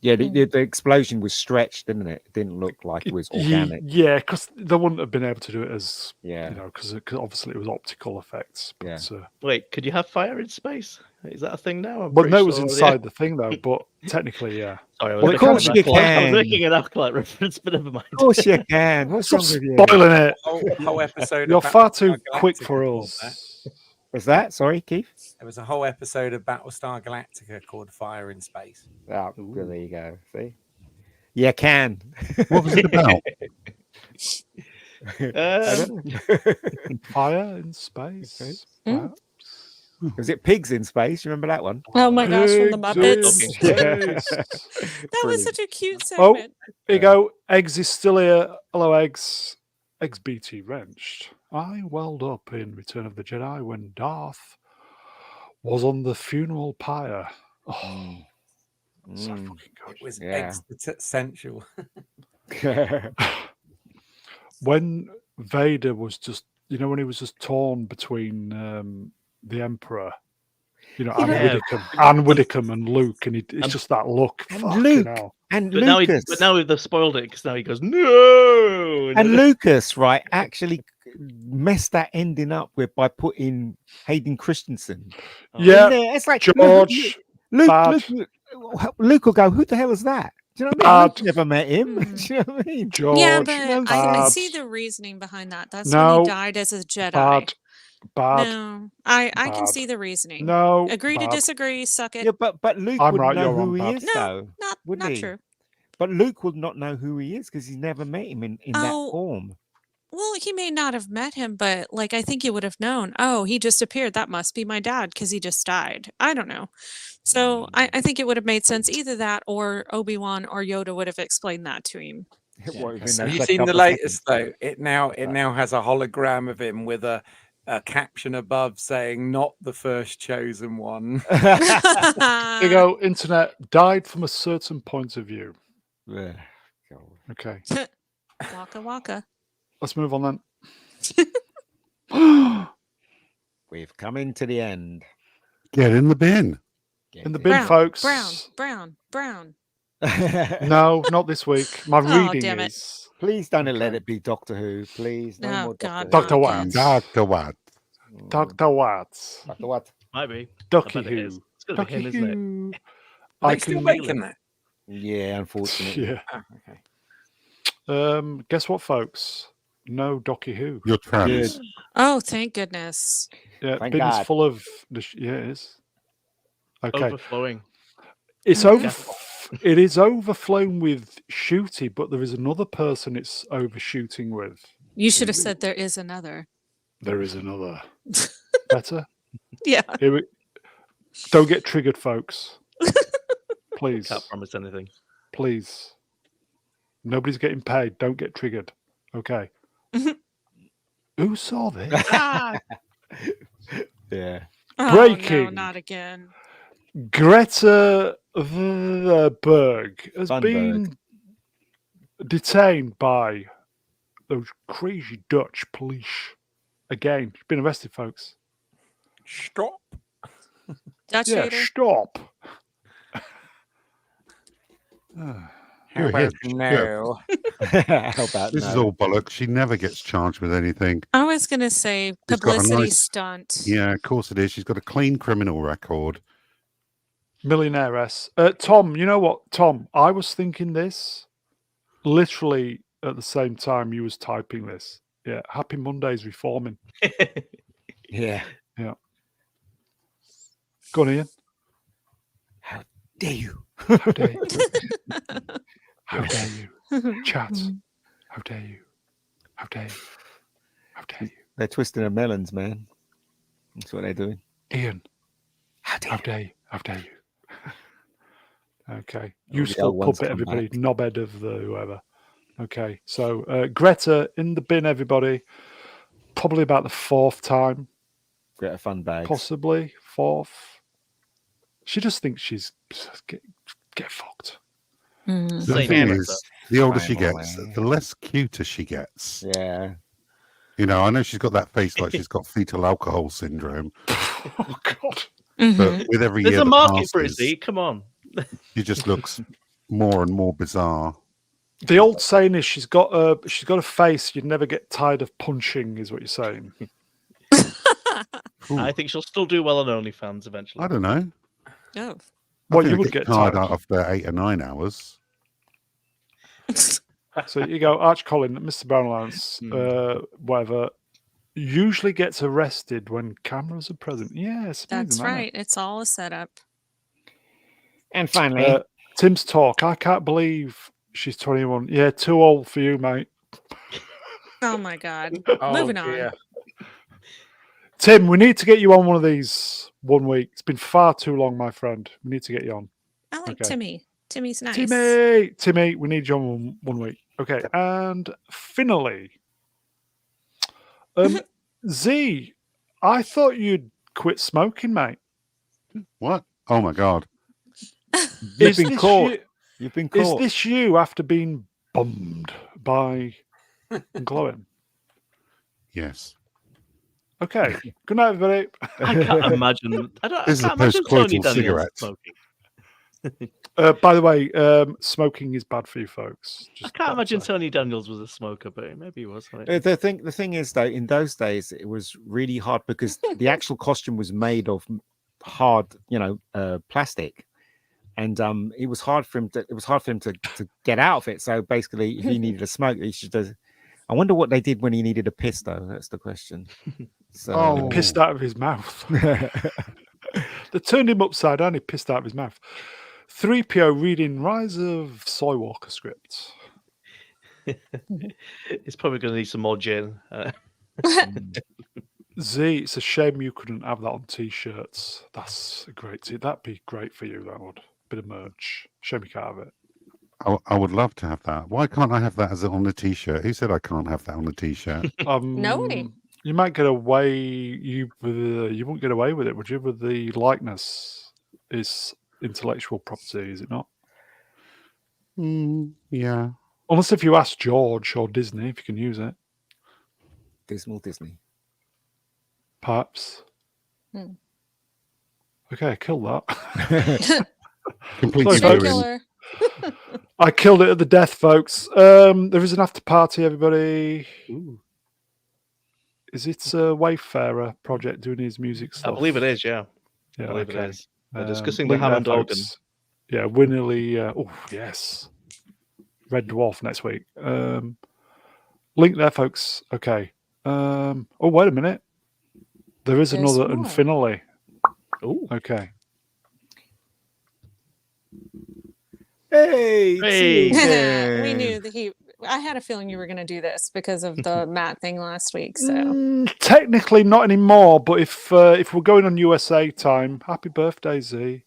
yeah, the explosion was stretched, didn't it? It didn't look like it was organic. Yeah, because they wouldn't have been able to do it as Yeah, because obviously it was optical effects. But, yeah. Wait, could you have fire in space? Is that a thing now? But no, it was inside the thing though. But technically, yeah. Sorry, Well, of course you I was can. making an Acolyte reference, but never mind. Of course you can. What's wrong with you? Spoiling it. Whole episode. You're of far too Battlestar quick Galactica for called us. Was that? Sorry, Keith? There was a whole episode of Battlestar Galactica called Fire in Space. Oh, well, there you go. See? You can. What was it about? Fire in space. Perhaps. Was it Pigs in Space? You remember that one? Oh my gosh, from the Pigs in Muppets. space. That was such a cute Oh, segment. here you go. Eggs is still here. Hello, Eggs. Eggs BT wrenched. I welled up in Return of the Jedi when Darth was on the funeral pyre. Oh, so fucking good. It was Yeah. existential. When Vader was just, when he was just torn between the Emperor, Anne Widdecombe and Luke, and it's just that look. And Fucking Luke. hell. And But Lucas. now they've spoiled it because now he goes no. And Lucas, right, actually messed that ending up by putting Hayden Christensen. Yeah, in there. It's like George. bad. Luke will go, who the hell is that? Do you know what I mean? Luke never met him. Do you know what I mean? George. Yeah, but I bad. see the reasoning behind that. That's No. when he died as a Jedi. Bad. No, I can Bad. see the reasoning. No. Agree to bad. disagree. Suck it. Yeah, but Luke I'm would right, know you're who wrong, he Pat. is, though. Not wouldn't he? true. But Luke would not know who he is because he's never met him in that Oh. form. Well, he may not have met him, but I think he would have known. Oh, he just appeared. That must be my dad because he just died. I don't know. So I think it would have made sense either that or Obi-Wan or Yoda would have explained that to him. It would have been Have a you seen the couple of latest though? It now has a hologram of him with a caption above saying "Not the first chosen one." There you go. Internet died from a certain point of view. Yeah. Okay. Waka waka. Let's move on then. We've come into the end. Get in the bin. In the bin, Brown, folks. brown. No, not this week. My Oh, reading damn it. is Please don't let Okay. it be Doctor Who. Please, no Oh, more God, Doctor Dr. Who. not again. Watts. Dr. Watt. Dr. Watts. Doctor what? Might be. I Ducky bet it is. Who. It's going to be Ducky him, isn't it? Who. Are I they still can. making that? Yeah, unfortunately. Yeah. Oh, okay. Guess what, folks? No Docky Who. You're trans. Good. Oh, thank goodness. Yeah, Thank bin's God. full of. Yeah, it is. Okay. Overflowing. It's Mhm. over. It is overflown with shooty, but there is another person it's overshooting with. You should have said there is another. There is another. Better? Yeah. Here we... Don't get triggered, folks. Please. Can't promise anything. Please. Nobody's getting paid. Don't get triggered. Okay. Who saw this? Yeah. Oh, Breaking. no, not again. Greta Thunberg has Thunberg. been detained by those crazy Dutch police. Again, she's been arrested, folks. Stop. Dutch Yeah, hater? stop. How You're about here. no? How about This is no? all bollocks. She never gets charged with anything. I was going to say She's got a publicity nice- stunt. Yeah, of course it is. She's got a clean criminal record. Millionairess. Tom, you know what? Tom, I was thinking this literally at the same time you was typing this. Yeah, Happy Monday's reforming. Yeah. Go on, Ian. Dare you? How dare you? How dare you? Chat. How dare you? How dare you? How dare you? They're twisting their melons, man. That's what they're doing. Ian. How dare How you? dare you? How dare you? Okay. the Useful old ones puppet, come everybody. back. Knobhead of the whoever. Okay. So Greta in the bin, everybody. Probably about the fourth time. Get a fun bag. Possibly fourth. She just thinks she's get fucked. Mhm. The Same thing character. is, the older she Finally. gets, the less cuter she gets. Yeah. You know, I know she's got that face like she's got fetal alcohol syndrome, Oh God. Mhm. but with every There's year a that market for it, passes, see? Come on. she just looks more and more bizarre. The old saying is she's got a face you'd never get tired of punching, is what you're saying. Ooh, I think she'll still do well on OnlyFans eventually. I don't know. Oh. Well, I think you I would get get tired tired. after 8 or 9 hours. So you go, Arch Collin, Mr. Brown Lance, whatever, usually gets arrested when cameras are present. Yes, That's right. It's all a setup. And finally, Tim's talk. I can't believe she's 21. Yeah, too old for you, mate. Oh my God. Oh, Moving on. dear. Tim, we need to get you on one of these 1 week. It's been far too long, my friend. We need to get you on. I like Okay. Timmy. Timmy's nice. Timmy, we need you on 1 week. Okay, and finally, Z, I thought you'd quit smoking, mate. What? Oh my God. you've Is been this caught. you- You've been Is caught. this you after being bummed by glowing? Yes. Okay. Good night, everybody. I can't imagine. I This is a can't imagine Tony post-coital Daniels cigarette. smoking. By the way, smoking is bad for you, folks. I Just can't thought imagine so. Tony Daniels was a smoker, but maybe he was. The thing is though, in those days it was really hard because the actual costume was made of hard, plastic, and it was hard for him to get out of it. So basically, if he needed a smoke, he should just. I wonder what they did when he needed a piss, though. That's the question. So, Oh. Pissed out of his mouth. They turned him upside down. He pissed out of his mouth. 3PO reading Rise of Skywalker script. He's probably going to need some more gin. Z, it's a shame you couldn't have that on t-shirts. That's a great that'd be great for you, that would. Bit of merch. Shame you can't have it. I would love to have that. Why can't I have that as on the t-shirt? Who said I can't have that on the t-shirt? Nobody. You might get away. You won't get away with it, would you? With the likeness is intellectual property, is it not? Yeah. Unless if you ask George or Disney if you can use it, Dismal Disney. perhaps. Hmm. Okay, kill that. Completely Sorry, ruined. folks. Killer. I killed it at the death, folks. There is an after party, everybody. Ooh. Is it a Wayfarer project doing his music I stuff? believe it is, yeah. Yeah, I believe okay. it is. They're discussing the link there, Hammond organ. folks. Yeah, Winnerly. Oh, yes. Red Dwarf next week. Link there, folks. Okay. Oh, wait a minute. There is There's another more. Infinity. Ooh. Okay. Hey, Hey. We knew that I had a feeling you were going to do this because of the Matt thing last week. So Technically not anymore, but if we're going on USA time, happy birthday, Z.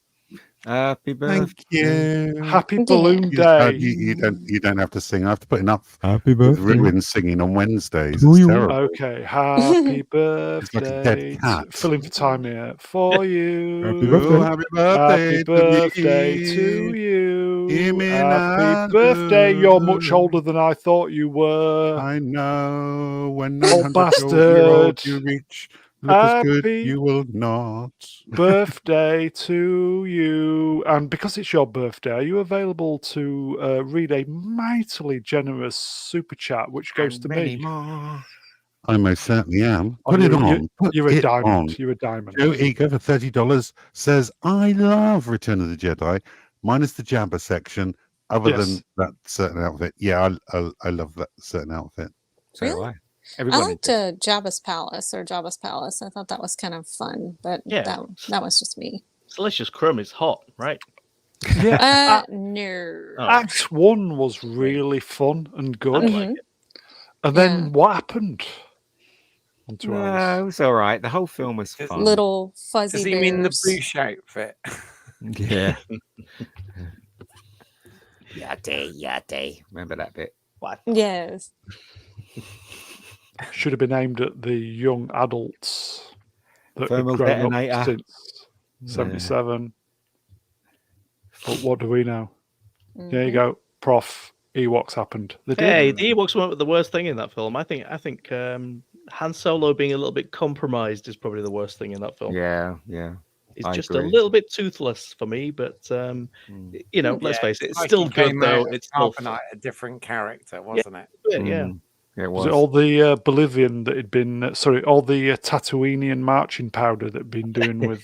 Happy Thank birthday. you. Happy Yeah. Balloon You, Day. you don't have to sing. I have to put enough Happy with Ruin singing on Wednesdays. To It's you. terrible. Okay. Happy It's like a dead birthday. cat. Filling for time here. For you. Happy birthday. Oh, happy birthday, Happy birthday to me. you. me Happy birthday. You're much now. older than I thought you were. I know when Old 900-year-old bastard. you reach, look as good Happy you will not. birthday to you. And because it's your birthday, are you available to read a mightily generous super chat which goes to me? More. I most certainly am. Oh, Put it you're- on. Put You're a it diamond. on. You're a diamond. Joe Eager for $30 says, I love Return of the Jedi, minus the Jabba section, other Yes. than that certain outfit. Yeah, I love that certain outfit. So Really? I. I Everyone liked Jabba's Palace or Jabba's Palace. I thought that was kind of fun, but Yeah. that was just me. Salacious Crumb is hot, right? Yeah. No. Oh. Act 1 was really fun and I good. like Mhm. it. And then Yeah. what happened? On 2 No, hours. it was all right. The whole film was It's fun. Little fuzzy Does he bears. mean the Boosh outfit? Yeah. Yate. Remember that bit? Yes. Should have been aimed at the young adults that Thermal had grown detonator. up since Yeah. 77. But what do we know? There you Mhm. go. Prof. Ewoks happened. They did. Hey, the Ewoks weren't the worst thing in that film. I think Han Solo being a little bit compromised is probably the worst thing in that film. Yeah. He's I just agree. a little bit toothless for me, but Mm. you know, let's Yeah, face it, it's like still he good came though. out of It's still Carbonite, a different character, wasn't it? fun. Yeah. Yeah, it Was was. it all the Bolivian that had been, all the Tatooinean marching powder that had been doing with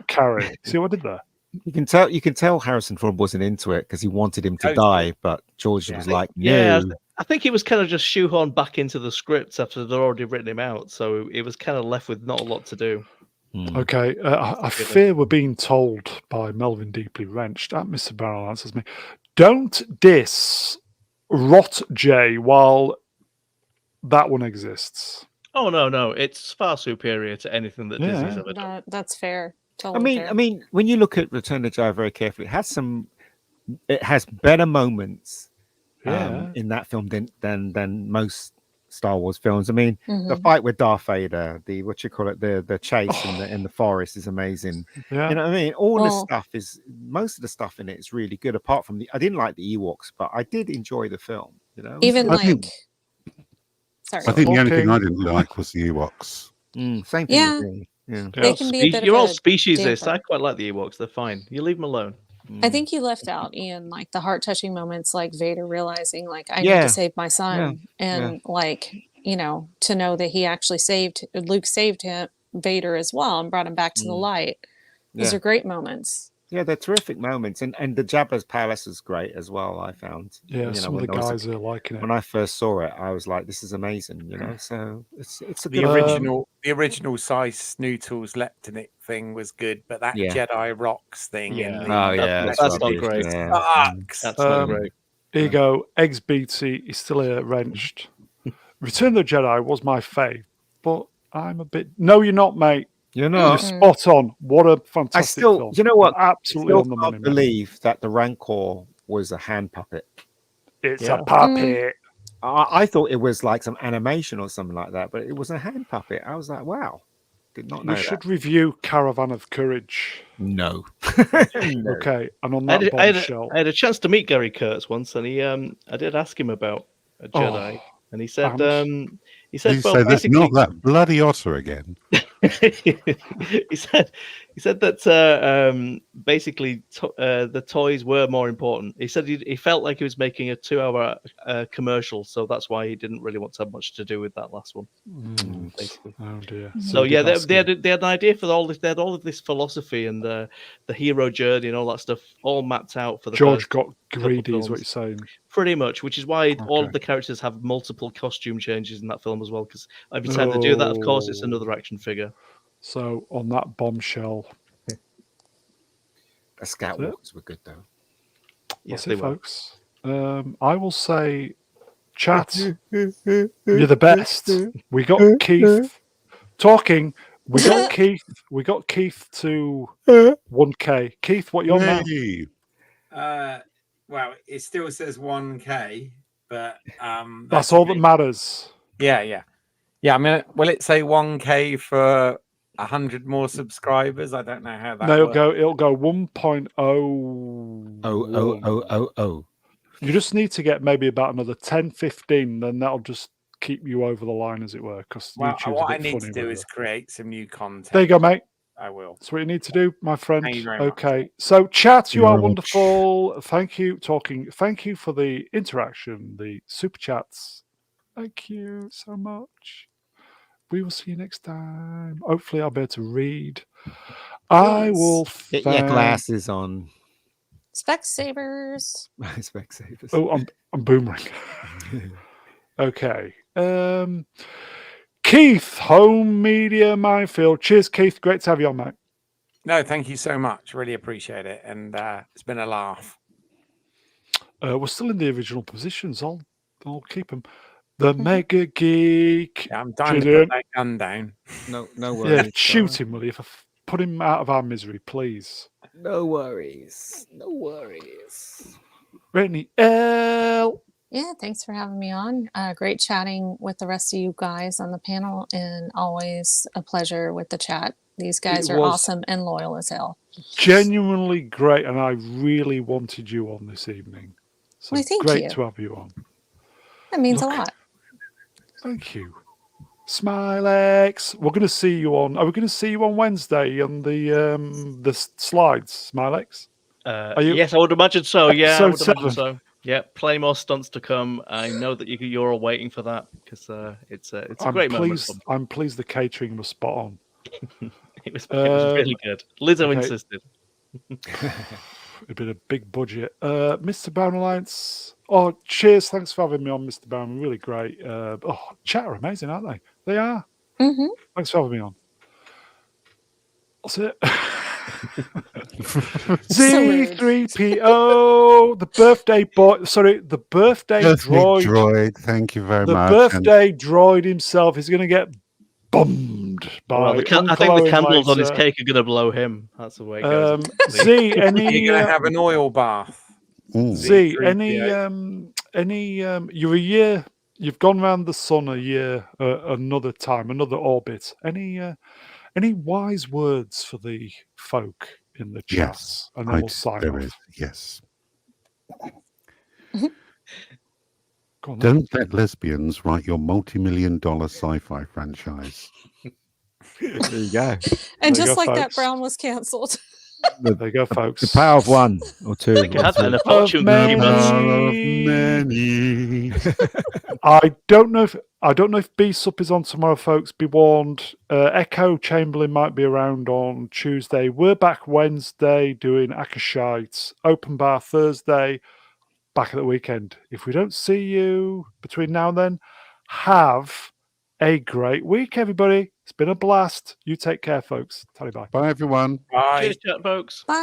Carrie? See what I did there? You can tell Harrison Ford wasn't into it because he wanted him to Totally. die, but George Yeah. was like, no. Yeah, I think it was kind of just shoehorned back into the script after they'd already written him out, so it was kind of left with not a lot to do. Mm. Okay, I fear we're being told by Melvin Deeply Wrenched, at Mr. Barrel answers me, don't diss Rot J while that one exists. Oh no, it's far superior to anything that Yeah. Disney's ever done. That's fair. Totally fair. I mean, when you look at Return of the Jedi very carefully, it has better moments Yeah. in that film than most Star Wars films. I mean, the Mhm. fight with Darth Vader, the chase in the forest is amazing. Yeah. You know what I mean? All this Well- stuff most of the stuff in it is really good. Apart from I didn't like the Ewoks, but I did enjoy the film. You know, Even I think- sorry. I think the only thing Okay. I didn't like was the Ewoks. same thing. Yeah. With me. Yeah. They can be a bit You're of all a speciesist. I damper. quite like the Ewoks. They're fine. You leave them alone. I think you left out, Ian, like the heart touching moments, like Vader realizing, like, I need Yeah. to save my son, and like, you know, to know that he actually Luke saved him, Vader as well, and brought him back to the light. Those Yeah. are great moments. Yeah, they're terrific moments, and the Jabba's palace is great as well. I found. Yeah, You know, some of the when I was a guys are liking it. when I first saw it, I was like, "This is amazing," you know. So it's a The good original size Snootles Leptonic thing was good, but that Yeah. Jedi Rocks thing, Yeah. in the Oh yeah, that's not rubbish, great. yeah. sucks. That's not great. Here you go. Eggs Beatsy is still wrenched. Return of the Jedi was my fave, but I'm a bit. No, you're not, mate. You You're know, spot on. What a fantastic I still, film. you know what? You're absolutely I on still the can't money, man. believe that the Rancor was a hand puppet. It's Yeah. a puppet. I thought it was like some animation or something like that, but it was a hand puppet. I was like, wow, did not know We that. should review Caravan of Courage. No. Okay, and on I that bombshell, had a chance to meet Gary Kurtz once, and I did ask him about a Jedi, and he said and? He Did said, you well, say that's basically, not that bloody otter again? he said that basically the toys were more important. He said he felt like he was making a 2-hour commercial, so that's why he didn't really want to have much to do with that last one. Basically. Oh dear. So he yeah, did ask they him. had an idea for all this. They had all of this philosophy and the hero journey and all that stuff all mapped out for the George first got couple greedy, is what films. you're saying. Pretty much, which is why all Okay. of the characters have multiple costume changes in that film as well. Because every time they do that, of course, it's Oh. another action figure. So on that bombshell, The Scout That's it. Walkers were good though. Yes, that's they it, were. folks. I will say, chat, you're the best. We got Keith talking. We got Keith. We got Keith to 1K. Keith, what you on now? Hey. Well, it still says 1K, but That's all that matters. Yeah. I mean, will it say 1K for 100 more subscribers? I don't know how that No, works. it'll go 1.0. Oh. You just need to get maybe about another 10, 15, then that'll just keep you over the line, as it were, because Well, YouTube's what a I bit need funny. to do with is it. create some new content. There you go, mate. I will. That's what you need to do, my friend. Thank you very much. Okay. So, chat, you are Much. wonderful. Thank you, talking. Thank you for the interaction, the super chats. Thank you so much. We will see you next time. Hopefully, I'll be able to read. I will Get your thank. glasses on. Specsavers. Specsavers. Oh, I'm boomerang. Okay. Keith, Home Media Minefield. Cheers, Keith. Great to have you on, mate. No, thank you so much. Really appreciate it. And it's been a laugh. We're still in the original positions. I'll keep them. The Mega Geek. Yeah, I'm dying to Julian. put that gun down. No worries. Yeah, shoot him, will you? Put him out of our misery, please. No worries. Brittany L. Yeah, thanks for having me on. Great chatting with the rest of you guys on the panel, and always a pleasure with the chat. These guys It are was awesome and loyal as hell. genuinely great, and I really wanted you on this evening. So Well, thank great you. to have you on. That means Look. a lot. Thank you. Smilex. We're going to see you on. Are we going to see you on Wednesday on the slides, Smilex? You, yes, I would imagine so. Yeah, I would episode imagine 7. so. Yeah, plenty more stunts to come. I know that you're all waiting for that because it's a great moment. I'm pleased the catering was spot on. It was really good. Lizzo okay. insisted. It'd been a big budget. Mr. Brown Alliance. Oh, cheers. Thanks for having me on, Mr. Brown. Really great. Chat are amazing, aren't they? They are. Mm-hmm. Thanks for having me on. That's it. Z3PO, the birthday boy. Sorry, the birthday droid. Thank you very The much. birthday droid himself is going to get bummed by. Well, I think the candles on his cake are going to blow him. That's the way it goes. Z, any You're going to have an oil bath. Z, you're a year. You've gone around the sun a year, another time, another orbit. Any wise words for the folk in the chat? Yes, and then we'll sign off. Yes. Go on, Don't let lesbians write your multi-million-dollar sci-fi franchise. There you go. And There you just go, like that, folks. Brown was cancelled. There you go, folks. The power of one or two. They could have that in a Of fortune many. cookie, I don't know if B-Sup is on tomorrow, folks. Be warned. Echo Chamberlain might be around on Tuesday. We're back Wednesday doing Akashites. Open bar Thursday. Back at the weekend. If we don't see you between now and then, have a great week, everybody. It's been a blast. You take care, folks. Tally bye. Bye, everyone. Bye. Cheers, chat, folks. Bye.